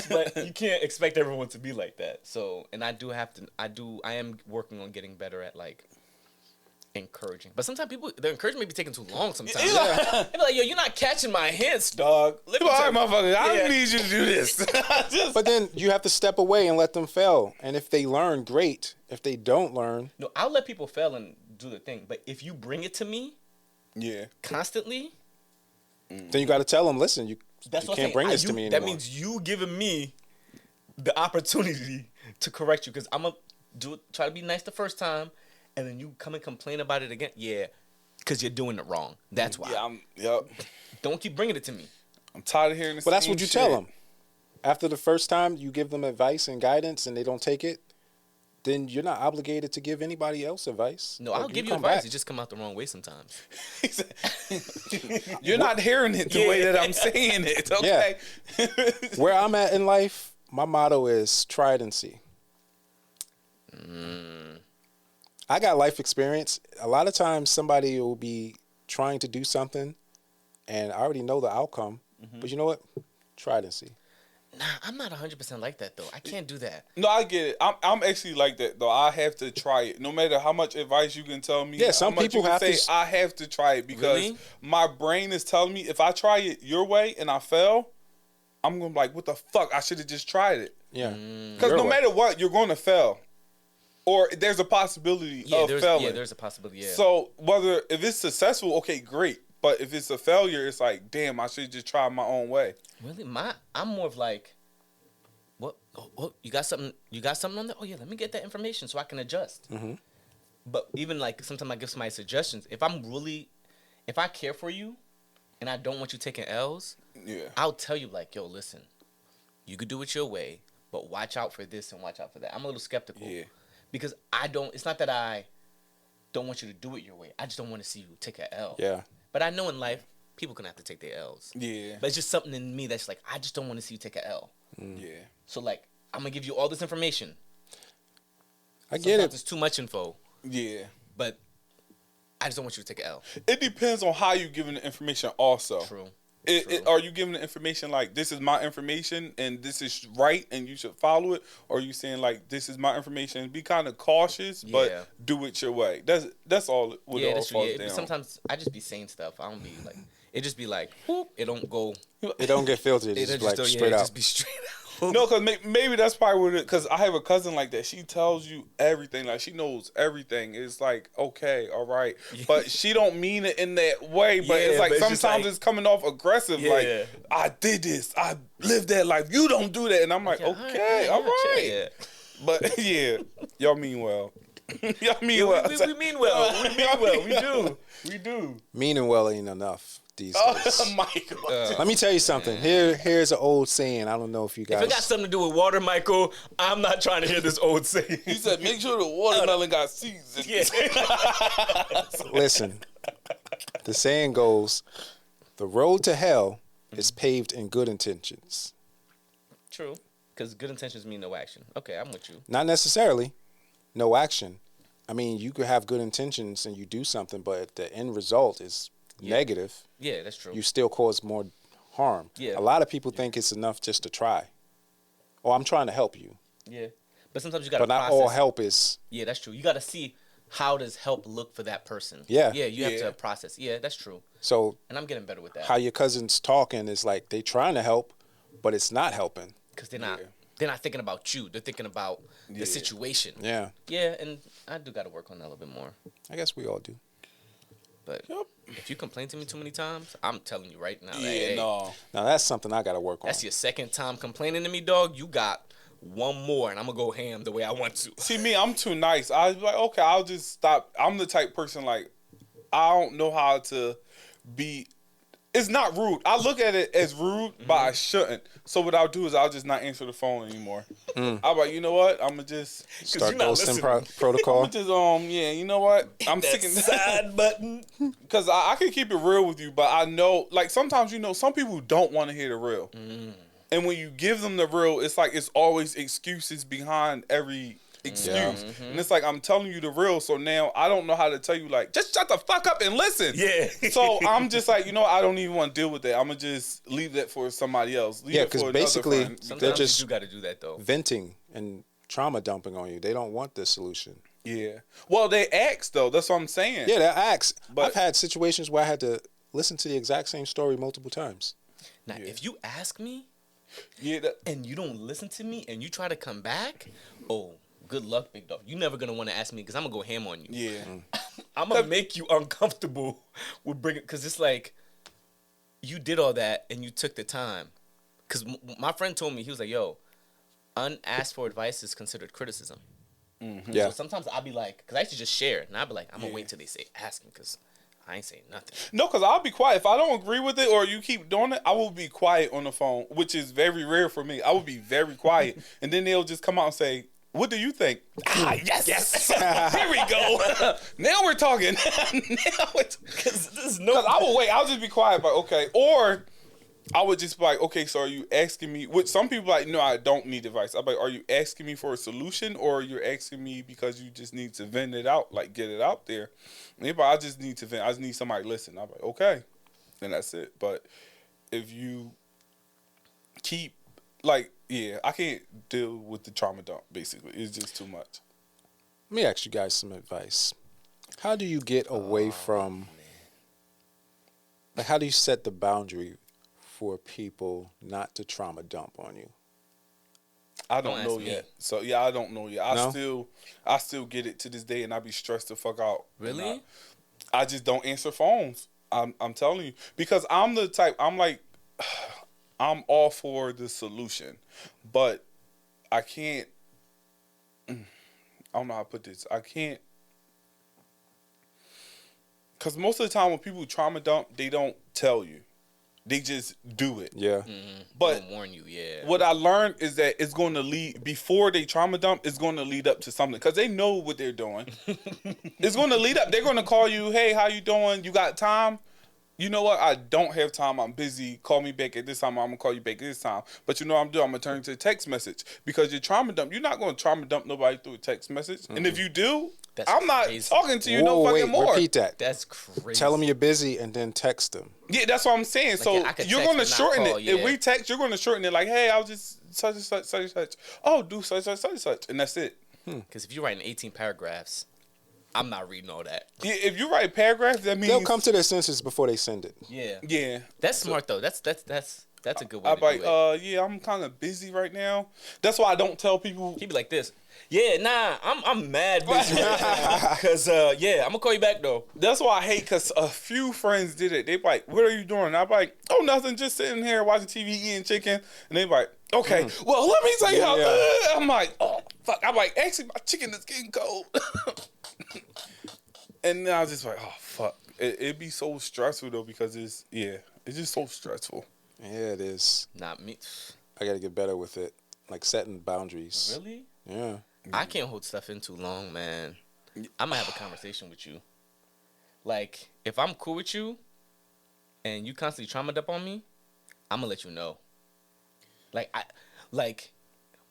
But you can't expect everyone to be like that. So, and I am working on getting better at like encouraging. But sometimes the encouragement be taking too long sometimes. They be like, yo, you're not catching my hints, dog. Let me All tell right, you. motherfucker. I Yeah. need you to do this. But then you have to step away and let them fail. And if they learn, great. If they don't learn, No, I'll let people fail and do the thing. But if you bring it to me Yeah. constantly, then you got to tell them, listen, you that's what I'm can't saying. bring this to me anymore. That means you giving me the opportunity to correct you, because I'm gonna try to be nice the first time, and then you come and complain about it again. Yeah, because you're doing it wrong. That's why. Yep. Don't keep bringing it to me. I'm tired of hearing this. But that's what you tell them. After the first time you give them advice and guidance and they don't take it, then you're not obligated to give anybody else advice. No, Like, I'll give you come advice. back. It just come out the wrong way sometimes. You're not hearing it the way that I'm saying it. Okay. Where I'm at in life, my motto is try it and see. I got life experience. A lot of times somebody will be trying to do something and I already know the outcome. But you know what? Try it and see. Nah, I'm not 100% like that, though. I can't do that. No, I get it. I'm actually like that though. I have to try it, no matter how much advice you can tell me. Yeah, some how much people you can have to say, I have to try it because Really? my brain is telling me if I try it your way and I fail, I'm gonna be like, what the fuck? I should have just tried it. Yeah. Because Your no way. matter what, you're going to fail, or there's a possibility of failing. Yeah, there's a possibility. Yeah. So if it's successful, okay, great. But if it's a failure, it's like, damn, I should just try my own way. Really, I'm more of like, what? Oh, you got something? You got something on there? Oh yeah, let me get that information so I can adjust. But even like sometimes I give somebody suggestions. If I care for you, and I don't want you taking L's, Yeah. I'll tell you like, yo, listen, you could do it your way, but watch out for this and watch out for that. I'm a little skeptical. Yeah. Because it's not that I don't want you to do it your way. I just don't want to see you take a L. Yeah. But I know in life, people can have to take their L's. Yeah. But it's just something in me that's like, I just don't want to see you take a L. Yeah. So like, I'm gonna give you all this information. I get Sometimes it. it's too much info, Yeah. but I just don't want you to take a L. It depends on how you giving the information also. True. Are you giving the information like, this is my information and this is right and you should follow it? Or are you saying like, this is my information, be kind of cautious, but do it your way? That's all what it all falls down. Sometimes I just be saying stuff. I don't be like, it just be like, whoop, it don't go. It don't get filtered. It's like straight out. Just be straight out. No, because maybe that's probably what it. Because I have a cousin like that. She tells you everything. Like, she knows everything. It's like, okay, all right, but she don't mean it in that way. But it's like sometimes it's coming off aggressive. Like, I did this. I lived that life. You don't do that. And I'm like, okay, all right. But yeah, y'all mean well. Y'all mean well. We mean well. We mean well. We do. We do. Meaning well ain't enough. These days. Michael. Let me tell you something. Here's an old saying. I don't know if you guys. If it got something to do with water, Michael, I'm not trying to hear this old saying. He said, make sure the watermelon got seeds. Listen, the saying goes, the road to hell is paved in good intentions. True. Because good intentions mean no action. Okay, I'm with you. Not necessarily no action. I mean, you could have good intentions and you do something, but the end result is negative. Yeah, that's true. You still cause more harm. Yeah. A lot of people think it's enough just to try. Oh, I'm trying to help you. Yeah. But sometimes you got to But not all help is. Yeah, that's true. You got to see how does help look for that person. Yeah. Yeah, you have to process. Yeah, that's true. So. And I'm getting better with that. How your cousin's talking is like they trying to help, but it's not helping. Because they're not. They're not thinking about you. They're thinking about the situation. Yeah. Yeah, and I do got to work on that a little bit more. I guess we all do. But if you complain to me too many times, I'm telling you right now. Yeah, hey, no. Now that's something I got to work on. That's your second time complaining to me, dog. You got one more, and I'm going to go ham the way I want to. See, me, I'm too nice. I was like, okay, I'll just stop. I'm the type person, like, I don't know how to be. It's not rude. I look at it as rude, but I shouldn't. So what I'll do is I'll just not answer the phone anymore. I'm like, you know what? I'm going to just start ghosting protocol. I'm just, you know what? I'm sick of side button. Because I can keep it real with you, but I know, like, sometimes, some people don't want to hear the real. And when you give them the real, it's like it's always excuses behind every excuse. And it's like, I'm telling you the real, so now I don't know how to tell you, like, just shut the fuck up and listen. Yeah. So I'm just like, I don't even want to deal with that. I'm going to just leave that for somebody else. Because basically they're just you got to do that, though. venting and trauma dumping on you. They don't want the solution. Yeah. Well, they ask, though. That's what I'm saying. Yeah, they ask. But I've had situations where I had to listen to the exact same story multiple times. Now, if you ask me yeah, and you don't listen to me and you try to come back, good luck, big dog. You're never going to want to ask me because I'm going to go ham on you. Yeah. I'm going to make you uncomfortable with bringing, because it's like, you did all that and you took the time. Because my friend told me, he was like, yo, unasked for advice is considered criticism. Yeah. So sometimes I'll be like, because I used to just share it, and I'll be like, I'm going to wait till they say ask me because I ain't saying nothing. No, because I'll be quiet. If I don't agree with it or you keep doing it, I will be quiet on the phone, which is very rare for me. I will be very quiet. And then they'll just come out and say, what do you think? Yes. Here we go. Now we're talking. Because I will wait. I'll just be quiet, but okay. Or I would just be like, okay, so are you asking me? Which some people are like, no, I don't need advice. I'm like, are you asking me for a solution, or you're asking me because you just need to vent it out, like get it out there? Maybe I just need to vent. I just need somebody to listen. I'm like, okay, and that's it. But if you keep like, I can't deal with the trauma dump. Basically, it's just too much. Let me ask you guys some advice. How do you get away from? Like, how do you set the boundary for people not to trauma dump on you? I don't know yet. So I don't know yet. I still get it to this day, and I be stressed the fuck out. Really? I just don't answer phones. I'm telling you, because I'm the type. I'm like, I'm all for the solution, but I can't. I don't know how to put this. I can't. Because most of the time when people trauma dump, they don't tell you. They just do it. Yeah. But they'll warn you, what I learned is that it's going to lead, before they trauma dump, it's going to lead up to something. Because they know what they're doing. It's going to lead up. They're going to call you, hey, how you doing? You got time? You know what? I don't have time. I'm busy. Call me back at this time. I'm going to call you back at this time. But you know what I'm doing? I'm going to turn to a text message. Because you're trauma dump. You're not going to trauma dump nobody through a text message. And if you do, That's I'm not crazy. talking to you Whoa, no fucking wait, more. repeat that. That's crazy. Tell them you're busy and then text them. Yeah, that's what I'm saying. So yeah, I could you're text going to but not shorten call, it. yeah. If we text, you're going to shorten it. Like, hey, I was just such and such, such and such. Oh, do such and such and such, and that's it. Because if you're writing 18 paragraphs, I'm not reading all that. Yeah, if you write paragraphs, that means They'll come to their senses before they send it. Yeah. Yeah, That's smart though. That's a good way I'm to like, do it. yeah, I'm kind of busy right now. That's why I don't tell people. He'd be like this. Yeah, nah, I'm mad busy right now. Cause yeah, I'm gonna call you back though. That's why I hate, because a few friends did it. They be like, what are you doing? I'm like, oh, nothing, just sitting here watching TV, eating chicken. And they be like, okay, well, let me tell you how. Yeah. I'm like, oh, fuck. I'm like, actually, my chicken is getting cold. And then I was just like, oh, fuck. It'd be so stressful, though, because it's just so stressful. Yeah, it is. Not me. I got to get better with it. Like setting boundaries. Really? Yeah. I can't hold stuff in too long, man. I'm gonna have a conversation with you. Like, if I'm cool with you and you constantly traumatized up on me, I'm gonna let you know. Like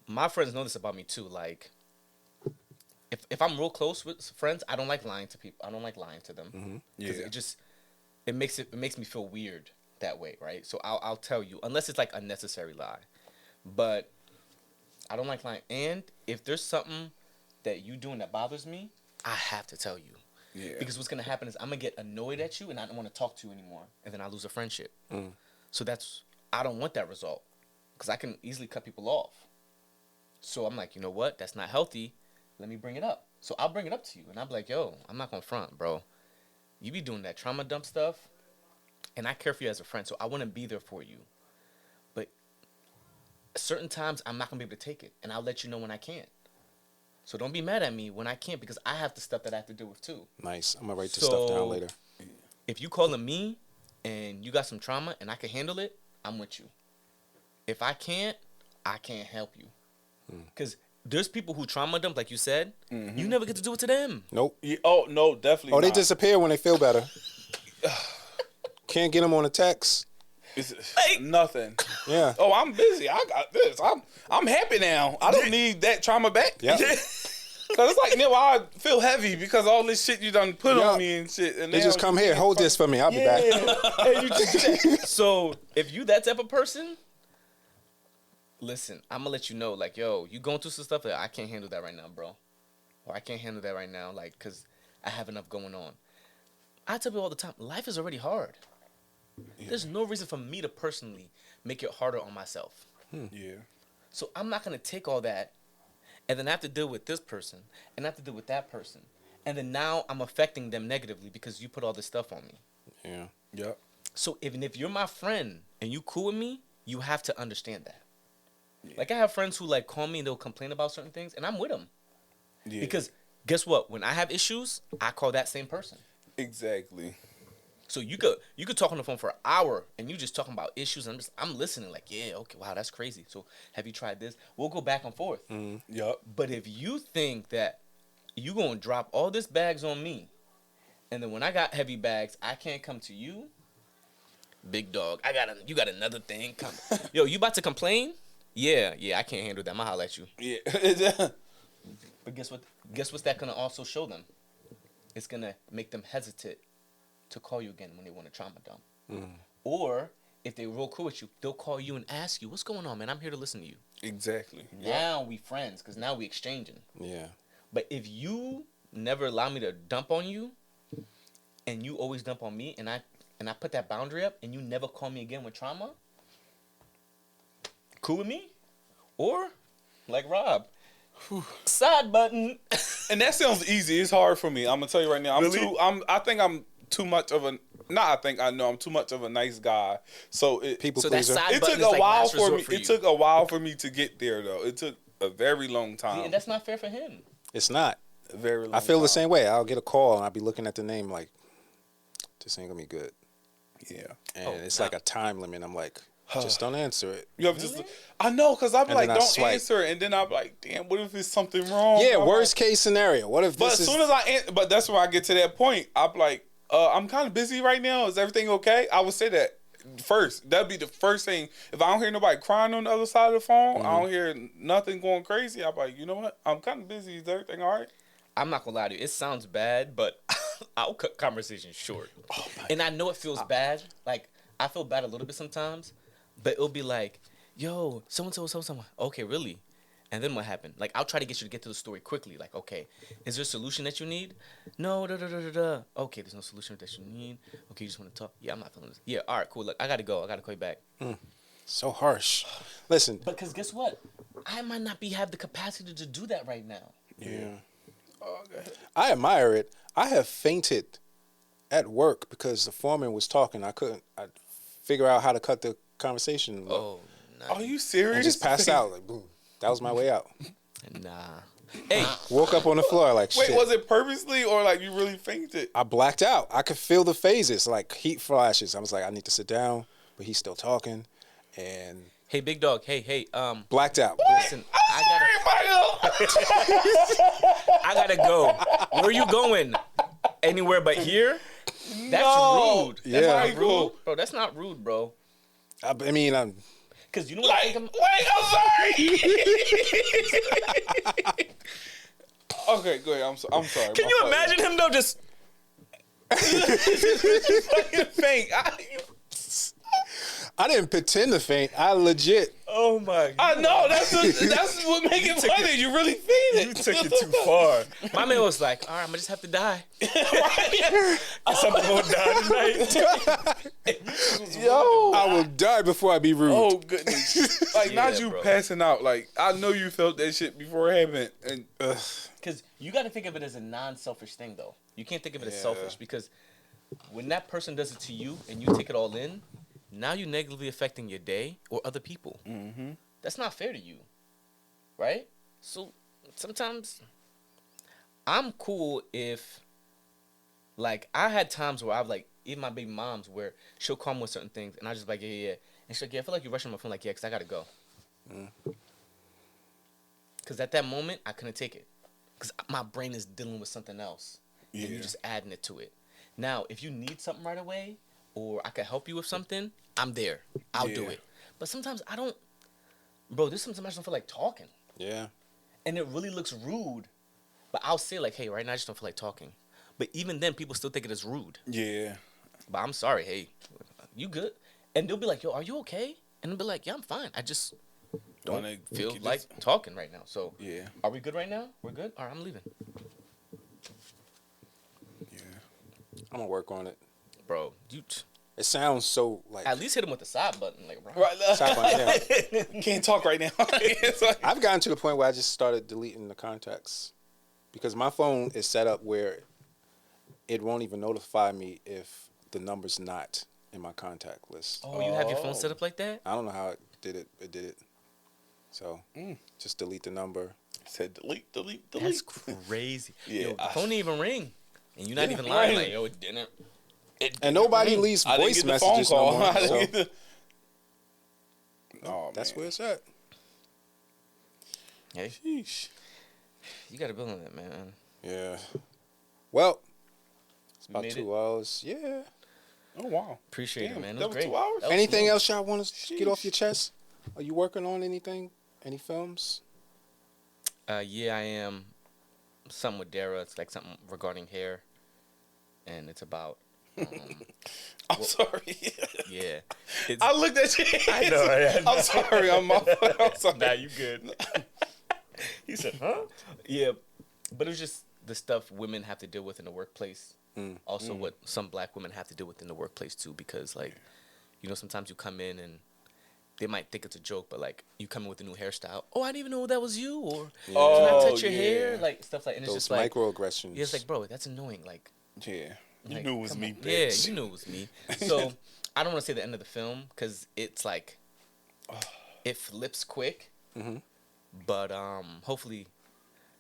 my friends know this about me too. Like, if I'm real close with friends, I don't like lying to people. I don't like lying to them. Yeah. It makes me feel weird that way, right? So I'll tell you, unless it's like a necessary lie. But I don't like lying. And if there's something that you doing that bothers me, I have to tell you. Yeah. Because what's gonna happen is I'm gonna get annoyed at you and I don't want to talk to you anymore, and then I lose a friendship. So I don't want that result, because I can easily cut people off. So I'm like, you know what? That's not healthy. Let me bring it up. So I'll bring it up to you, and I'll be like, yo, I'm not gonna front, bro. You be doing that trauma dump stuff, and I care for you as a friend, so I want to be there for you. But certain times I'm not gonna be able to take it, and I'll let you know when I can't. So don't be mad at me when I can't, because I have the stuff that I have to deal with too. Nice. I'm going to write this stuff down So- later. If you calling me and you got some trauma and I can handle it, I'm with you. If I can't help you. Because there's people who trauma dump, like you said, you never get to do it to them. Nope. Yeah, oh, no, definitely Oh, they not. disappear when they feel better. Can't get them on a text. It's Like- nothing. Yeah. Oh, I'm busy. I got this. I'm happy now. I don't need that trauma back. Yep. Cause it's like, I feel heavy because all this shit you done put Yeah. on me and shit. And They now just come you here. can't Hold fuck- this for me. I'll be back. Hey, you just So if you that type of person, listen, I'm gonna let you know, like, yo, you going through some stuff that I can't handle that right now, bro. Or I can't handle that right now, like, because I have enough going on. I tell people all the time, life is already hard. There's no reason for me to personally make it harder on myself. Yeah. So I'm not gonna take all that and then I have to deal with this person and I have to deal with that person. And then now I'm affecting them negatively because you put all this stuff on me. Yeah. Yep. So even if you're my friend and you cool with me, you have to understand that. Like, I have friends who like call me and they'll complain about certain things and I'm with them. Yeah. Because guess what? When I have issues, I call that same person. Exactly. So you could talk on the phone for an hour and you just talking about issues and I'm listening like, yeah, okay, wow, that's crazy. So have you tried this? We'll go back and forth. Yep. But if you think that you gonna drop all this bags on me, and then when I got heavy bags, I can't come to you, big dog. You got another thing coming. Yo, you about to complain? Yeah, I can't handle that. I'ma holler at you. Yeah. But guess what? Guess what's that gonna also show them? It's gonna make them hesitate to call you again when they want to trauma dump. Or if they real cool with you, they'll call you and ask you, "What's going on, man? I'm here to listen to you." Exactly. Now we friends, because now we exchanging. Yeah. But if you never allow me to dump on you, and you always dump on me, and I put that boundary up, and you never call me again with trauma, cool with me? Or, like Rob, side button. And that sounds easy. It's hard for me. I'm gonna tell you right now. Really? I think I'm too much of a. Not. I think I know I'm too much of a nice guy. So People So that pleaser. side it button took is a like while last for resort me. for It you. took a while for me to get there, though. It took a very long time. And that's not fair for him. It's not. A very long I feel time. the same way. I'll get a call and I'll be looking at the name like, this ain't gonna be good. Yeah. And Oh, it's nah. like a time limit. I'm like, just don't answer it. You have just. I know, cause I'm And like, then I don't swipe. answer, and then I'm like, damn, what if it's something wrong? Yeah, I'm worst like, case scenario. What if But this as is... soon as but that's when I get to that point. I'm like, I'm kind of busy right now. Is everything okay? I would say that first. That'd be the first thing. If I don't hear nobody crying on the other side of the phone, I don't hear nothing going crazy. I'm like, you know what? I'm kind of busy. Is everything all right? I'm not gonna lie to you. It sounds bad, but I'll cut conversations short. And I know it feels bad. Like, I feel bad a little bit sometimes, but it'll be like, yo, so-and-so, so-and-so. Okay, really? And then what happened? Like, I'll try to get you to get to the story quickly. Like, okay, is there a solution that you need? No, da-da-da-da-da. Okay, there's no solution that you need. Okay, you just want to talk? Yeah, I'm not feeling this. Yeah, all right, cool. Look, I got to go. I got to call you back. So harsh. Listen. Because guess what? I might not have the capacity to do that right now. Yeah. Oh, go ahead. I admire it. I have fainted at work because the foreman was talking. I figure out how to cut the conversation. Oh, nice. Are you serious? And just passed out. Like, boom. That was my way out. Nah. Hey. Woke up on the floor like, Wait, shit. was it purposely or like you really fainted? I blacked out. I could feel the phases, like heat flashes. I was like, I need to sit down, but he's still talking. And Hey, big dog. Hey. blacked out. Listen, I gotta go. Where are you going? Anywhere but here? That's rude. That's Yeah. not rude, bro. That's not rude, bro. I mean, I'm. Cause you know what I think. Wait, I'm sorry. Okay, go ahead. I'm sorry. Can you imagine him though? Just fucking faint? I didn't pretend to faint. I legit. oh my god. I know that's what makes it funny. You really fainted. You took it too far. My man was like, all right, I'm gonna just have to die. Guess I'm gonna die tonight. Yo. I will die before I be rude. Oh goodness! Like not Yeah, you bro. passing out. Like I know you felt that shit before it happened. And Because you got to think of it as a non-selfish thing, though. You can't think of it as Yeah. selfish because when that person does it to you and you take it all in, now you're negatively affecting your day or other people. mm-hmm. That's not fair to you, right? So sometimes I'm cool if, like, I had times where I've like even my baby moms where she'll call me with certain things and I just be like yeah, and she's like I feel like you're rushing my phone. Like because I gotta go. Because at that moment I couldn't take it because my brain is dealing with something else and Yeah. you're just adding it to it. Now if you need something right away or I can help you with something, I'm there. I'll do Yeah. it. But sometimes I don't. Bro, there's sometimes I just don't feel like talking. Yeah. And it really looks rude. But I'll say, like, hey, right now I just don't feel like talking. But even then, people still think it is rude. Yeah. But I'm sorry, hey, you good? And they'll be like, yo, are you okay? And I'll be like, yeah, I'm fine. I just don't Wanna feel get like this- talking right now. So, Yeah. are we good right now? We're good? All right, I'm leaving. Yeah. I'm gonna work on it. Bro, It sounds so like. at least hit him with the side button. Like, bro. Right. Stop on- yeah. Can't talk right now. It's like- I've gotten to the point where I just started deleting the contacts because my phone is set up where it won't even notify me if the number's not in my contact list. Oh, you have your phone set up like that? I don't know how it did it. It did it. So just delete the number. said delete. That's crazy. Yeah. Yo, the phone didn't even ring. And you're not Yeah, even lying. right. Like, yo, it didn't. And nobody leaves I didn't voice get the phone messages no call. more. I didn't So get the- Oh, that's man. where it's at. Hey, Sheesh. you got to build on that, man. Yeah. Well, it's We about made 2 hours. Yeah. Oh wow. Appreciate Damn, it, man. It that was was great. 2 hours? That was Anything smooth. else y'all want to get off Sheesh. your chest? Are you working on anything? Any films? Yeah, I am. Something with Dara. It's like something regarding hair, and it's about. I'm sorry. Yeah. It's, I looked at you. I know, I know. I'm sorry. I'm sorry. Nah, you good. He said, huh? Yeah, but it was just the stuff women have to deal with in the workplace. Also, what some black women have to deal with in the workplace too, because like, you know, sometimes you come in and they might think it's a joke, but like you come in with a new hairstyle. Oh, I didn't even know that was you. Or can I touch your hair? Like stuff like, and it's Those just like, microaggressions. yeah, it's like, bro, that's annoying. Like, Yeah. You like, knew it was come me, on. bitch. Yeah, you knew it was me. So I don't want to say the end of the film because it's like it flips quick. But hopefully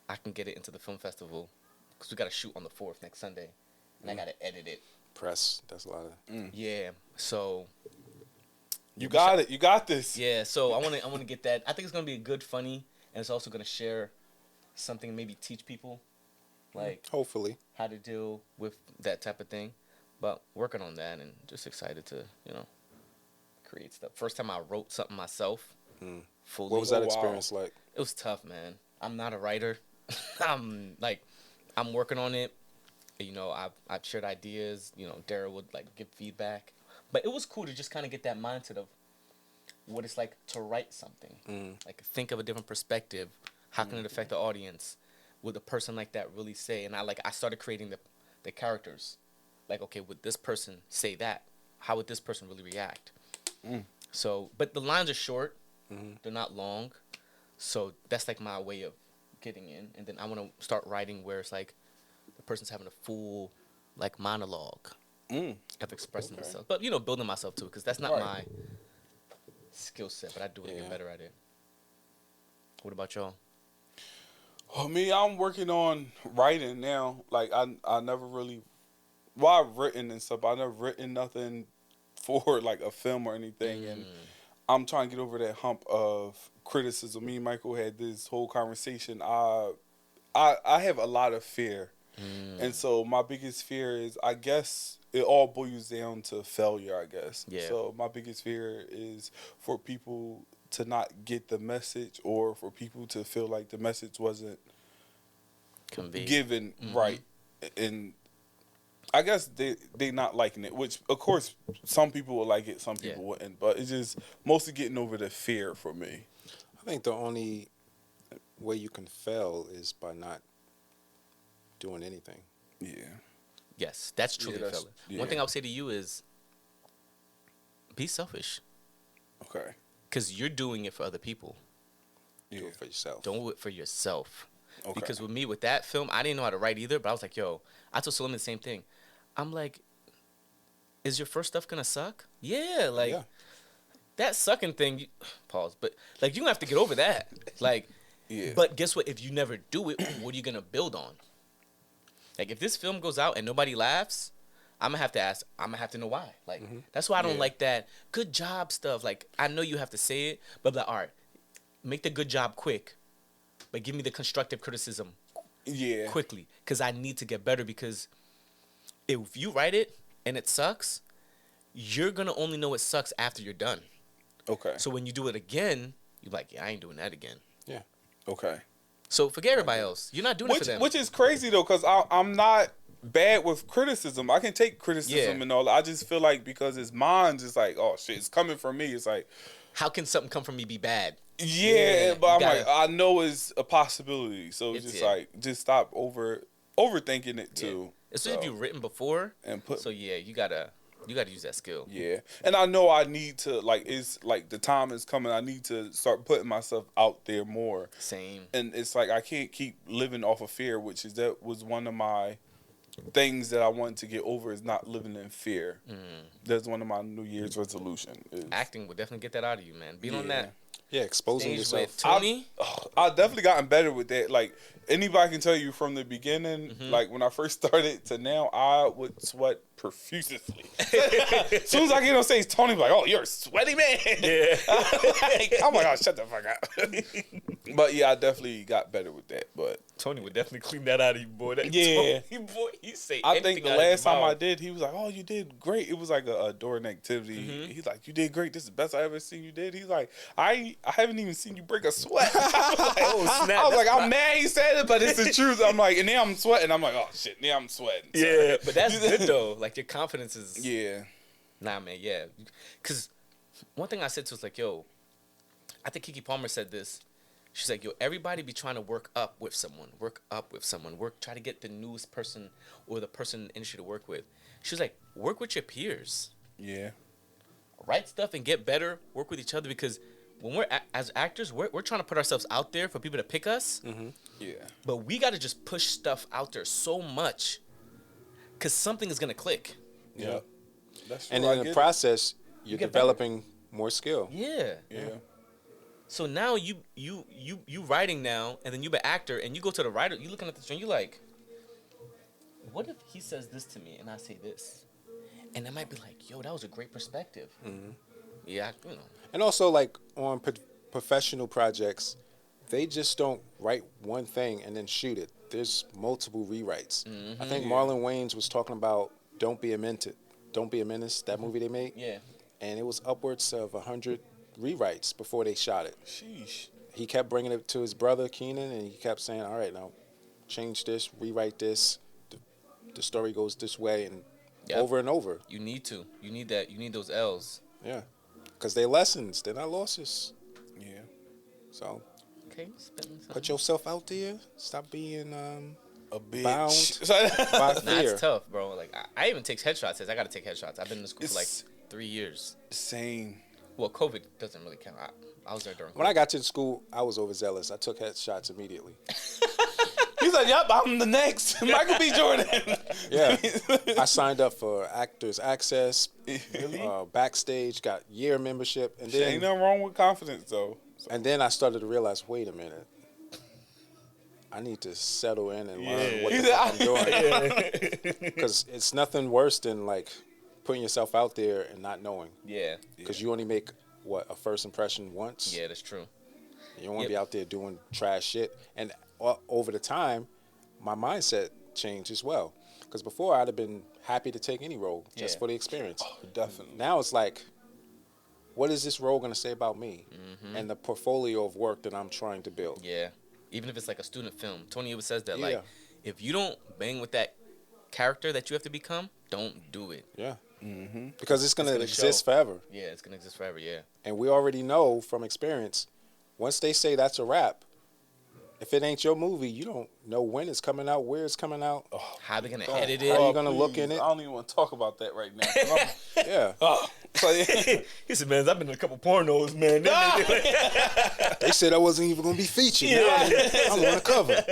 I can get it into the film festival because we got to shoot on the 4th next Sunday, and I got to edit it. Press. That's a lot of. Yeah. So You got it. You got this. yeah. So I want to get that. I think it's gonna be a good, funny, and it's also gonna share something, maybe teach people like Hopefully. how to deal with that type of thing. But working on that and just excited to, you know, create stuff. First time I wrote something myself. Fully. What was that wow. experience like? It was tough, man. I'm not a writer. I'm like, I'm working on it. You know, I've shared ideas. You know, Dara would like give feedback, but it was cool to just kind of get that mindset of what it's like to write something. Like think of a different perspective. How can it affect the audience? Would a person like that really say? And I started creating the characters. Like, okay, would this person say that? How would this person really react? So, but the lines are short. They're not long. So that's like my way of getting in. And then I want to start writing where it's like the person's having a full like monologue of expressing themselves. But, you know, building myself too, because that's not my skill set, but I do want to get better at it. What about y'all? Well, me, I'm working on writing now. Like, I never really, well, I've written and stuff, but I've never written nothing for, like, a film or anything. And I'm trying to get over that hump of criticism. Me and Michael had this whole conversation. I have a lot of fear. And so my biggest fear is, I guess, it all boils down to failure, I guess. Yeah. So my biggest fear is for people to not get the message, or for people to feel like the message wasn't given right. And I guess they not liking it, which of course some people will like it, some people wouldn't. But it's just mostly getting over the fear for me. I think the only way you can fail is by not doing anything. Yeah. Yes, that's truly that's- failure. yeah. One thing I would say to you is be selfish. Okay. Because you're doing it for other people. Yeah. Do it for yourself. Don't do it for yourself. Okay. Because with me, with that film, I didn't know how to write either, but I was like, yo, I told Solomon the same thing. I'm like, is your first stuff going to suck? Yeah, like, that sucking thing, pause, but, like, you're going to have to get over that. Like, but guess what? If you never do it, what are you going to build on? Like, if this film goes out and nobody laughs, I'm going to have to ask, I'm going to have to know why. Like, that's why I don't like that good job stuff. Like, I know you have to say it, but like, all right, make the good job quick, but give me the constructive criticism quickly, because I need to get better. Because if you write it and it sucks, you're going to only know it sucks after you're done. Okay. So when you do it again, you're like, yeah, I ain't doing that again. Yeah. Okay. So forget everybody else. You're not doing it for them. Which is crazy, though, because I'm not bad with criticism. I can take criticism and all. I just feel like because it's mine, it's like, oh, shit, it's coming from me. It's like, how can something come from me be bad? Yeah, but I'm gotta, like, I know it's a possibility. So it's just like, just stop overthinking it too. Especially if you've written before. And put, so yeah, you gotta use that skill. Yeah. And I know I need to, like, it's like the time is coming. I need to start putting myself out there more. Same. And it's like I can't keep living off of fear, which is that was one of my things that I wanted to get over, is not living in fear. That's one of my New Year's resolution. Acting would definitely get that out of you, man. Being on that. Yeah, exposing yourself. With Tony? I've definitely gotten better with that. Like, anybody can tell you from the beginning, like when I first started to now, I would sweat profusely. As soon as I get on stage, Tony be like, oh, you're a sweaty man. Yeah. Like, oh my God, shut the fuck up. But yeah, I definitely got better with that. But Tony would definitely clean that out of you, boy. That yeah. Tony, boy, he say I think the last time I did, he was like, oh, you did great. It was like a during activity. He's like, you did great. This is the best I ever seen you did. He's like, I haven't even seen you break a sweat. I was like, oh, snap. I was like, I'm mad he said it, but it's the truth. I'm like, and now I'm sweating. I'm like, oh shit, now I'm sweating. So, yeah, but that's good though. Like your confidence is. Yeah. Nah, man. Yeah, because one thing I said to was like, yo, I think Keke Palmer said this. She's like, yo, everybody be trying to work up with someone, try to get the newest person or the person in the industry to work with. She's like, work with your peers. Yeah. Write stuff and get better. Work with each other, because when we're as actors, we're trying to put ourselves out there for people to pick us. Yeah. But we got to just push stuff out there so much, because something is gonna click. Yeah. That's and in the process, you're developing more skill. Yeah. Yeah. So now you writing now, and then you be an actor, and you go to the writer, you looking at the screen, you like, what if he says this to me and I say this? And they might be like, yo, that was a great perspective. Yeah, you know. And also, like, on professional projects, they just don't write one thing and then shoot it. There's multiple rewrites. I think Marlon Wayans was talking about Don't Be a Menace, that movie they made. Yeah. And it was upwards of 100 rewrites before they shot it. Sheesh. He kept bringing it to his brother, Keenan, and he kept saying, all right, now, change this, rewrite this. The story goes this way, and Yep. over and over. You need to. You need that. You need those L's. Yeah, because they're lessons. They're not losses. Yeah. So Okay, spitting something. put yourself out there. Stop being A bitch. by Nah, fear. it's tough, bro. Like I even take headshots. I gotta take headshots. I've been in school for like It's- 3 years. Same. Well, COVID doesn't really count. I was there during When COVID. I got to the school, I was overzealous. I took headshots immediately. He's like, yep, I'm the next Michael B. Jordan. Yeah, I signed up for Actors Access, Really? backstage, got year membership, and Ain't then nothing wrong with confidence though. So, I started to realize, wait a minute, I need to settle in and learn what the He's fuck I'm doing, because it's nothing worse than like putting yourself out there and not knowing, Yeah, because you only make a first impression once. yeah, that's true. You don't want to Yep. be out there doing trash shit. And over the time, my mindset changed as well. Because before, I'd have been happy to take any role just Yeah. for the experience. definitely. Now it's like, what is this role going to say about me Mm-hmm. and the portfolio of work that I'm trying to build? Yeah, even if it's like a student film, Tony always says that. Yeah. Like, if you don't bang with that character that you have to become, don't do it. Yeah. Because it's going to gonna exist show. forever. Yeah, it's gonna exist forever. Yeah. And we already know from experience, once they say that's a wrap, if it ain't your movie, you don't know when it's coming out, where it's coming out. How they gonna Oh, edit How it? you gonna look in please, it? I don't even want to talk about that right now. 'Cause Yeah. it's like, He said, "Man, I've been in a couple pornos, man." They said I wasn't even going to be featured. Yeah. Now I'm on the cover.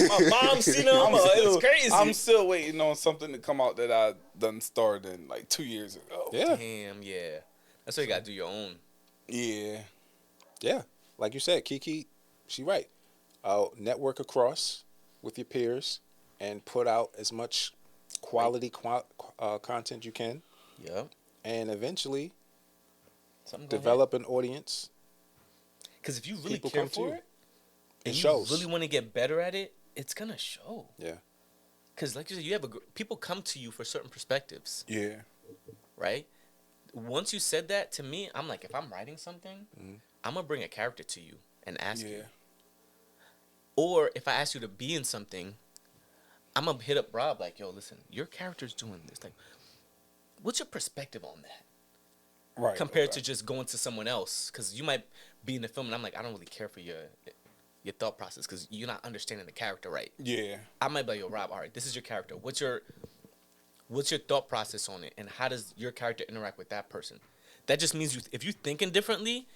My mom seen them. It's crazy. I'm still waiting on something to come out that I done starred in like 2 years ago. Yeah. Damn, yeah. That's why you gotta do your own. Yeah. Yeah, like you said, Kiki, she right. Network across with your peers and put out as much quality content you can, Yep. and eventually Something develop an audience. Because if you really People care come to for you. it, It and shows. you really want to get better at it, it's gonna show. Yeah, Because like you said, you have people come to you for certain perspectives, Yeah. right? Once you said that to me, I'm like, if I'm writing something, I'm gonna bring a character to you and ask Yeah. you. Or if I ask you to be in something, I'm gonna hit up Rob like, yo, listen, your character's doing this. Like, what's your perspective on that? Right. Compared to just going to someone else, because you might be in the film and I'm like, I don't really care for your thought process because you're not understanding the character right. Yeah. I might be like, yo, Rob, all right, this is your character. What's your thought process on it, and how does your character interact with that person? That just means if you're thinking differently,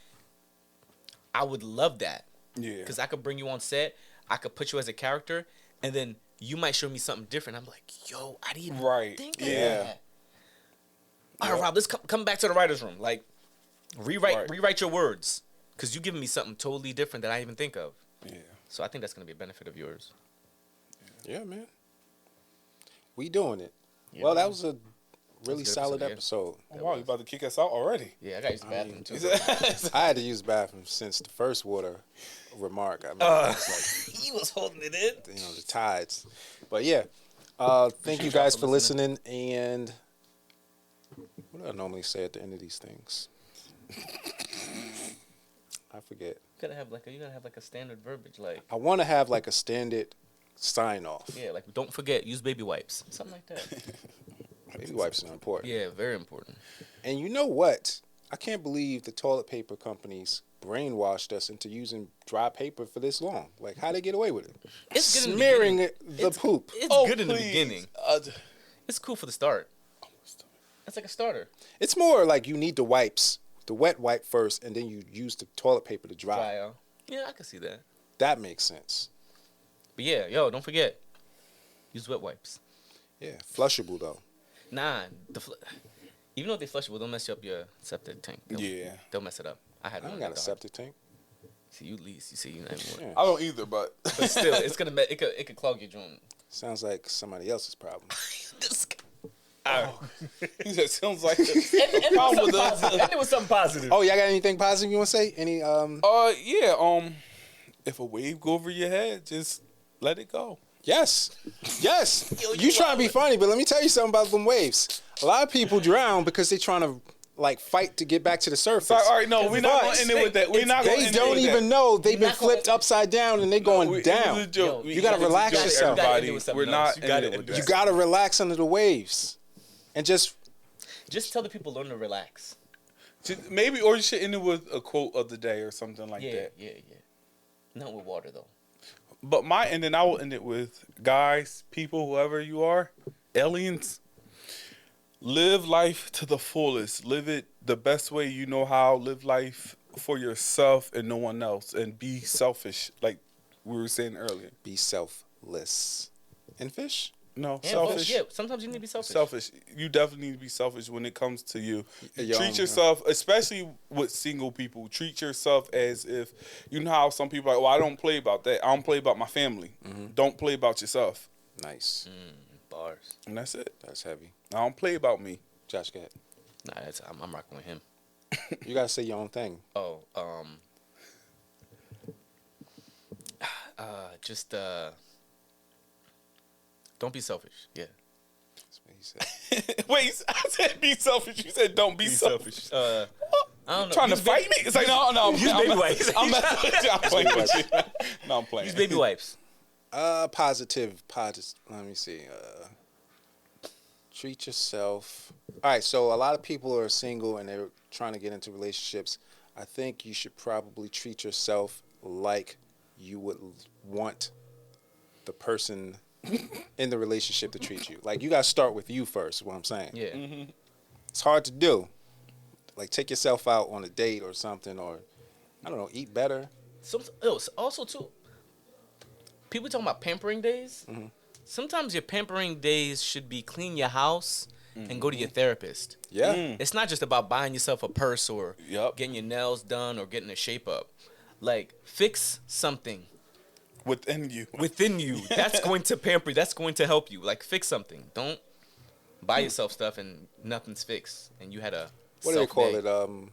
I would love that. Yeah. Because I could bring you on set, I could put you as a character, and then you might show me something different. I'm like, yo, I didn't even Right. think of Yeah. that. All right, Rob, let's come back to the writer's room. Like, rewrite your words, because you giving me something totally different that I didn't even think of. Yeah. So I think that's gonna be a benefit of yours. yeah, man. We doing it. Yeah, Well, that man. was a really good solid episode, episode. Oh, wow, you about to kick us out already? Yeah, I gotta use the bathroom too. I had to use the bathroom since the first water remark. I mean, it's He was holding it in. like, the tides. But yeah, thank you y'all guys for for listening. And what do I normally say at the end of these things? I forget. You gotta have like a standard verbiage, like I want to have like a standard sign off. yeah, like don't forget, use baby wipes, something like that. Baby wipes are important. Yeah, very important. And you know what? I can't believe the toilet paper companies brainwashed us into using dry paper for this long. Like, how they get away with it? It's good in the Smearing beginning. the poop. It's Oh, good in the please. beginning. It's cool for the start. It's like a starter. It's more like you need the wipes, the wet wipe first, and then you use the toilet paper to dry. Dry out. Yeah, I can see that. That makes sense. But yeah, yo, don't forget, use wet wipes. Yeah, flushable though. Nah, even though they flushable, they'll mess you up your septic tank. Yeah. They'll mess it up. I had I one don't got a at the septic tank. See, you least. You see, you not even Yeah. I don't either, but But still, it's gonna it could clog your joint. Sounds like somebody else's problem. This guy. he said sounds like a problem with us. And it was something positive. Oh, y'all got anything positive you want to say? Any Yeah. If a wave go over your head, just let it go. Yes. Yes. Yo, you trying to be wildin'. funny, but let me tell you something about them waves. A lot of people drown because they trying to like fight to get back to the surface. Sorry, all right, no, we're not going to end it with that. We're not going to They end it don't with that. even know they've been not gonna- flipped upside down and they going It down. was a joke. Yo, you gotta relax It's a joke, yourself. everybody. with something We're else. not You gotta ending it end with it. You that. gotta relax under the waves, and just Just tell the people learn to relax. Maybe, or you should end it with a quote of the day or something like Yeah, that. yeah. Not with water though. But my ending, I will end it with, guys, people, whoever you are, aliens, live life to the fullest. Live it the best way you know how. Live life for yourself and no one else. And be selfish, like we were saying earlier. be selfless. And fish? No, Yeah, selfish. Yeah, sometimes you need to be selfish. Selfish. You definitely need to be selfish when it comes to you. Your own, Treat yourself, especially with single people. Treat yourself as if, you know how some people are like, well, I don't play about that. I don't play about my family. Don't play about yourself. Nice. Bars. And that's it. That's heavy. I don't play about me. Josh, go ahead. Nah, I'm rocking with him. You gotta say your own thing. Oh, just don't be selfish. Yeah. That's what he said. Wait, I said be selfish. You said don't be selfish. I don't know. Trying to Use fight me? It's like, no. Use baby wipes. I'm playing with you. No, I'm playing. Use baby wipes. Positive. Let me see. Treat yourself. All right, so a lot of people are single and they're trying to get into relationships. I think you should probably treat yourself like you would want the person in the relationship to treat you. Like, you got to start with you first, is what I'm saying. Yeah. It's hard to do. Like, take yourself out on a date or something, or, I don't know, eat better. Also, too, people talking about pampering days. Sometimes your pampering days should be clean your house and go to your therapist. Yeah. It's not just about buying yourself a purse or Yup. getting your nails done or getting a shape up. Like, fix something Within you. within you. That's going to pamper you. That's going to help you. Like, fix something. Don't buy yourself stuff and nothing's fixed. And you had a What do they call self-day. it?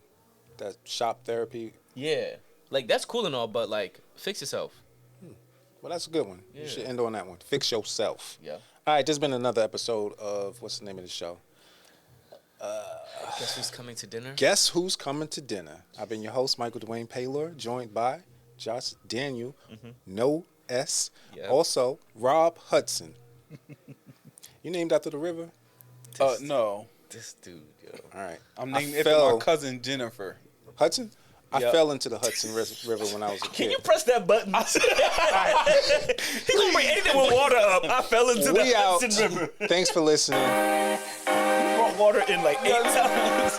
That shop therapy. Yeah. Like, that's cool and all, but, like, fix yourself. Well, that's a good one. You Yeah. should end on that one. Fix yourself. Yeah. All right, this has been another episode of, what's the name of the show? Guess who's coming to dinner? Guess Who's Coming to Dinner? I've been your host, Michael Dwayne Paylor, joined by Josh Daniel, no S. Yeah. Also, Rob Hudson. You named after the river? No. This dude, yo. All right. I'm I named after fell- my cousin Jennifer. Hudson? I Yep. fell into the Hudson River when I was a Can kid. you press that button? He gonna bring anything with water up. I fell into We the out. Hudson River. Thanks for listening. Brought water in like 8 times.